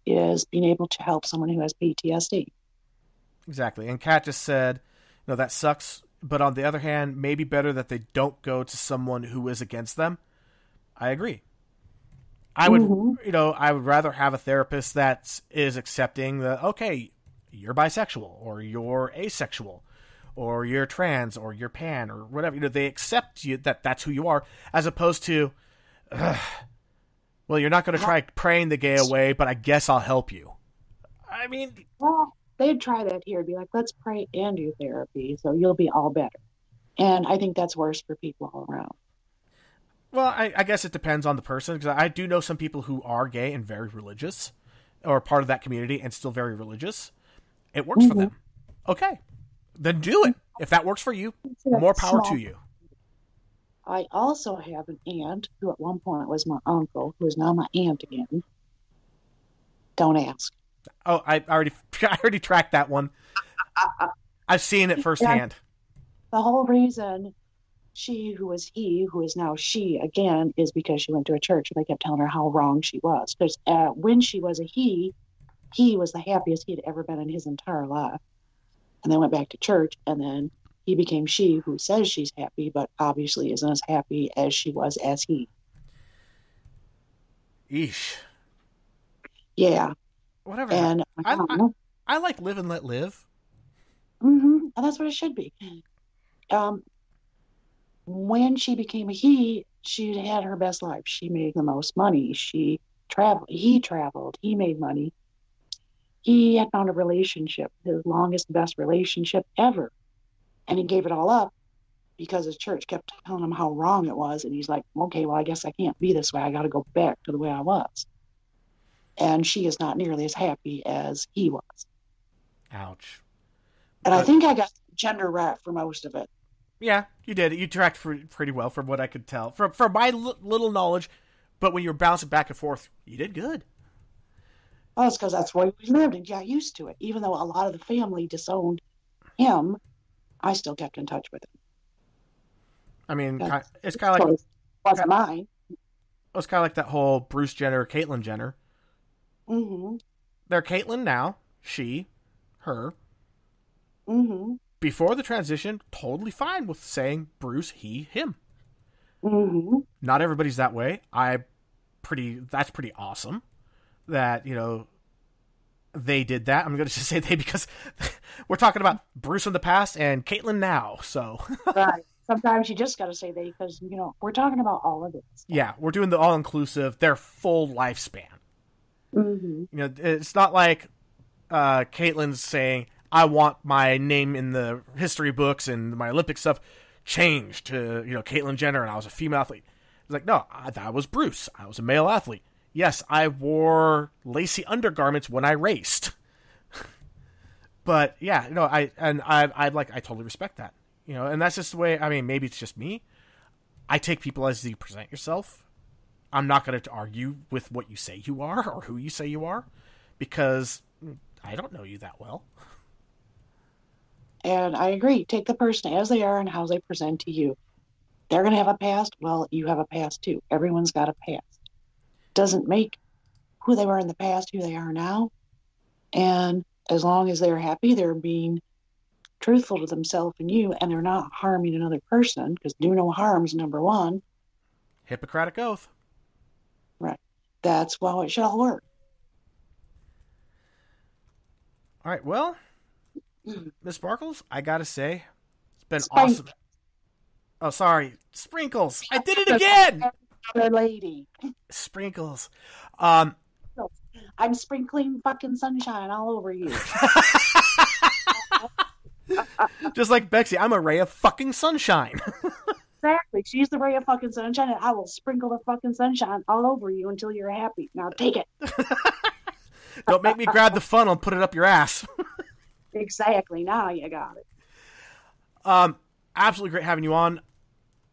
being able to help someone who has PTSD. Exactly. And Kat just said, that sucks. But on the other hand, maybe better that they don't go to someone who is against them. I agree. I would, I would rather have a therapist that is accepting that, okay, you're bisexual or you're asexual or you're trans or you're pan or whatever. They accept you that's who you are, as opposed to, well, you're not going to try praying the gay away, but I guess I'll help you. Well, they'd try that here. Be like, let's pray and do therapy, so you'll be all better. And I think that's worse for people all around. Well, I guess it depends on the person, because I do know some people who are gay and very religious, or part of that community and still very religious. It works for them. Okay, then do it. If that works for you, more power to you. I also have an aunt who at one point was my uncle, who is now my aunt again. Don't ask. Oh, I already tracked that one. I've seen it firsthand. The whole reason she, who was he, who is now she again, is because she went to a church and they kept telling her how wrong she was. Because when she was a he was the happiest he had ever been in his entire life. And then went back to church, and then he became she, who says she's happy, but obviously isn't as happy as she was as he. Eesh. Yeah. Whatever. And I like live and let live. And that's what it should be. When she became a he, she had her best life. She made the most money. He traveled. He made money. He had found a relationship, his longest, best relationship ever. And he gave it all up because his church kept telling him how wrong it was. And he's like, okay, well, I guess I can't be this way. I got to go back to the way I was. And she is not nearly as happy as he was. Ouch. And I think I got gender right for most of it. Yeah, you did. You tracked pretty well from what I could tell. From my little knowledge, but when you were bouncing back and forth, you did good. Well, it's because that's where we lived and got used to it. Even though a lot of the family disowned him, I still kept in touch with him. I mean, it's kind of like... It wasn't mine. It's kind of like that whole Bruce Jenner, Caitlyn Jenner. Mm-hmm. They're Caitlyn now. She, her. Mm-hmm. Before the transition, totally fine with saying Bruce, he, him. Mm-hmm. Not everybody's that way. That's pretty awesome that, they did that. I'm going to just say they because we're talking about Bruce in the past and Caitlyn now, so. Right. Sometimes you just got to say they because, we're talking about all of it. Yeah, we're doing the all-inclusive, their full lifespan. Mm-hmm. It's not like Caitlyn's saying, I want my name in the history books and my Olympic stuff changed to, Caitlyn Jenner and I was a female athlete. It's like, no, that was Bruce. I was a male athlete. Yes, I wore lacy undergarments when I raced. But yeah, I totally respect that. And that's just the way, maybe it's just me. I take people as you present yourself. I'm not going to argue with what you say you are or who you say you are because I don't know you that well. And I agree. Take the person as they are and how they present to you. They're going to have a past. Well, you have a past too. Everyone's got a past. Doesn't make who they were in the past who they are now. And as long as they're happy, they're being truthful to themselves and you, and they're not harming another person, because do no harm's number one. Hippocratic oath. Right. That's how it should all work. All right, well, Miss Sparkles, I gotta say, it's been awesome. Oh, sorry, Sprinkles. I did it again. Other lady. Sprinkles. I'm sprinkling fucking sunshine all over you. Just like Bexy, I'm a ray of fucking sunshine. Exactly. She's the ray of fucking sunshine, and I will sprinkle the fucking sunshine all over you until you're happy. Now take it. Don't make me grab the funnel and put it up your ass. Exactly. Now you got it. Absolutely great having you on.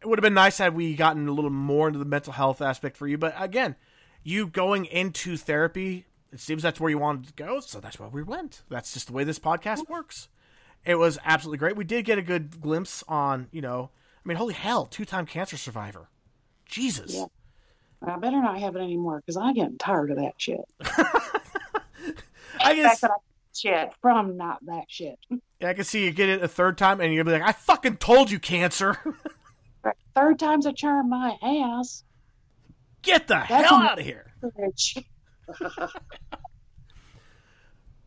It would have been nice had we gotten a little more into the mental health aspect for you. But again, you going into therapy, it seems that's where you wanted to go. So that's where we went. That's just the way this podcast works. It was absolutely great. We did get a good glimpse on, holy hell, 2-time cancer survivor. Jesus. Yeah. I better not have it anymore because I'm getting tired of that shit. I guess. Shit from not that shit. Yeah, I can see you get it a third time and you'll be like, I fucking told you, cancer. Third time's a charm, my ass. Get the hell out of here.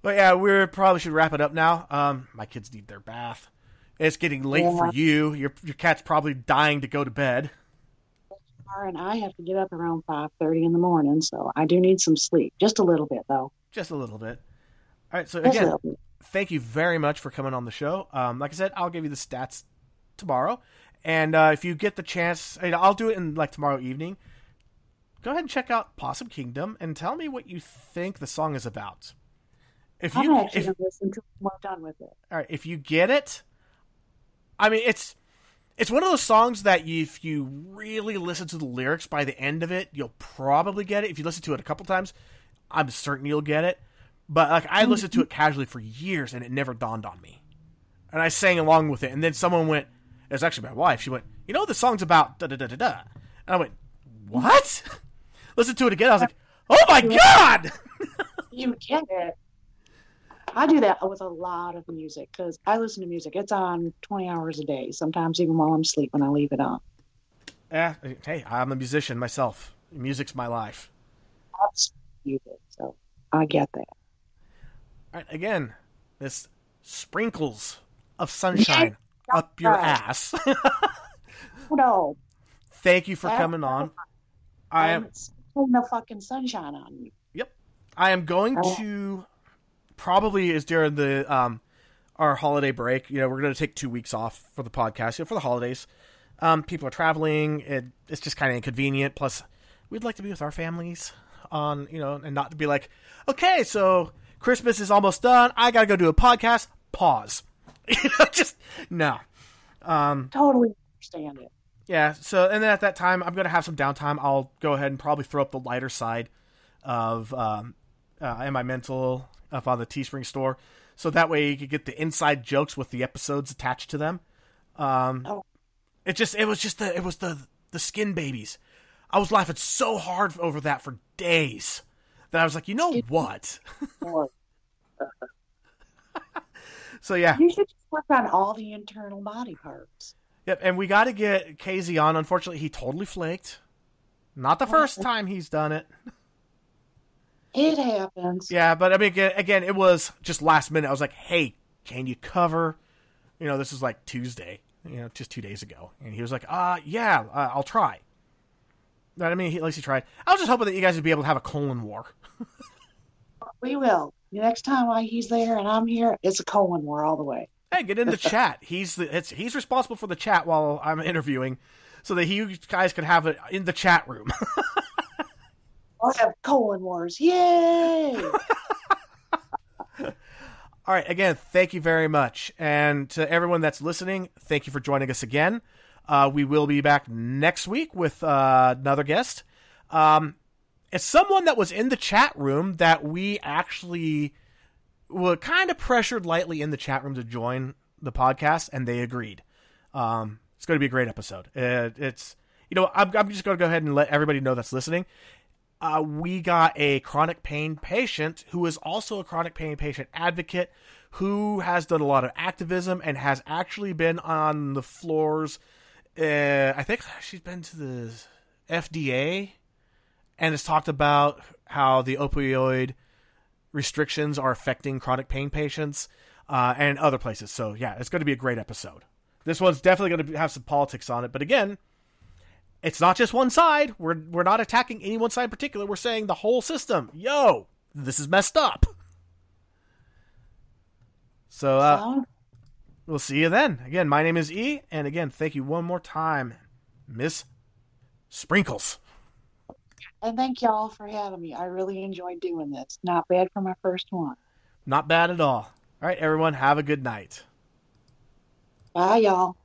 But yeah, we probably should wrap it up now. My kids need their bath. It's getting late for you. Your cat's probably dying to go to bed. And I have to get up around 5:30 in the morning, so I do need some sleep. Just a little bit, though. Just a little bit. All right, so again, thank you very much for coming on the show. Like I said, I'll give you the stats tomorrow. And if you get the chance, I'll do it in like tomorrow evening. Go ahead and check out Possum Kingdom and tell me what you think the song is about. I'm actually going to listen to it when I'm done with it. All right, if you get it, I mean, it's one of those songs that if you really listen to the lyrics by the end of it, you'll probably get it. If you listen to it a couple times, I'm certain you'll get it. But like I listened to it casually for years, and it never dawned on me. And I sang along with it, and then someone went, it was actually my wife, she went, the song's about da-da-da-da-da. And I went, what? Listen to it again, I was like, oh my God! You get it. I do that with a lot of music because I listen to music. It's on 20 hours a day, sometimes even while I'm sleeping, I leave it on. Yeah, hey, I'm a musician myself. Music's my life. That's music, so I get that. All right, again, this sprinkles of sunshine up your ass. No. Thank you for coming on. I am putting the fucking sunshine on you. Yep. I am going to probably is during the our holiday break. We're going to take 2 weeks off for the podcast for the holidays. People are traveling. It's just kind of inconvenient. Plus, we'd like to be with our families and not to be like, okay, so Christmas is almost done. I got to go do a podcast. Pause. Just no. Totally understand it. Yeah. So, and then at that time, I'm going to have some downtime. I'll go ahead and probably throw up the lighter side of Am I Mental up on the Teespring store, so that way you could get the inside jokes with the episodes attached to them. It was the skin babies. I was laughing so hard over that for days that I was like, you know what? So yeah, you should just work on all the internal body parts. Yep, and we got to get KZ on. Unfortunately, he totally flaked. Not the first time he's done it. It happens. Yeah, but I mean, again, it was just last minute. I was like, hey, can you cover? This is like Tuesday, just 2 days ago. And he was like, yeah, I'll try. But I mean, at least he tried. I was just hoping that you guys would be able to have a colon war. We will. The next time he's there and I'm here, it's a colon war all the way. Hey, get in the chat. He's responsible for the chat while I'm interviewing, so that you guys could have it in the chat room. I'll have colon wars. Yay! All right. Again, thank you very much. And to everyone that's listening, thank you for joining us again. We will be back next week with another guest. It's someone that was in the chat room that we actually were kind of pressured lightly in the chat room to join the podcast, and they agreed. It's going to be a great episode. I'm just going to go ahead and let everybody know that's listening. We got a chronic pain patient who is also a chronic pain patient advocate who has done a lot of activism and has actually been on the floors. I think she's been to the FDA and has talked about how the opioid restrictions are affecting chronic pain patients and other places. So, yeah, it's going to be a great episode. This one's definitely going to have some politics on it. But again, it's not just one side. We're not attacking any one side in particular. We're saying the whole system. Yo, this is messed up. So, we'll see you then. Again, my name is E. And again, thank you one more time, Miss Sprinkles. And thank y'all for having me. I really enjoyed doing this. Not bad for my first one. Not bad at all. All right, everyone, have a good night. Bye, y'all.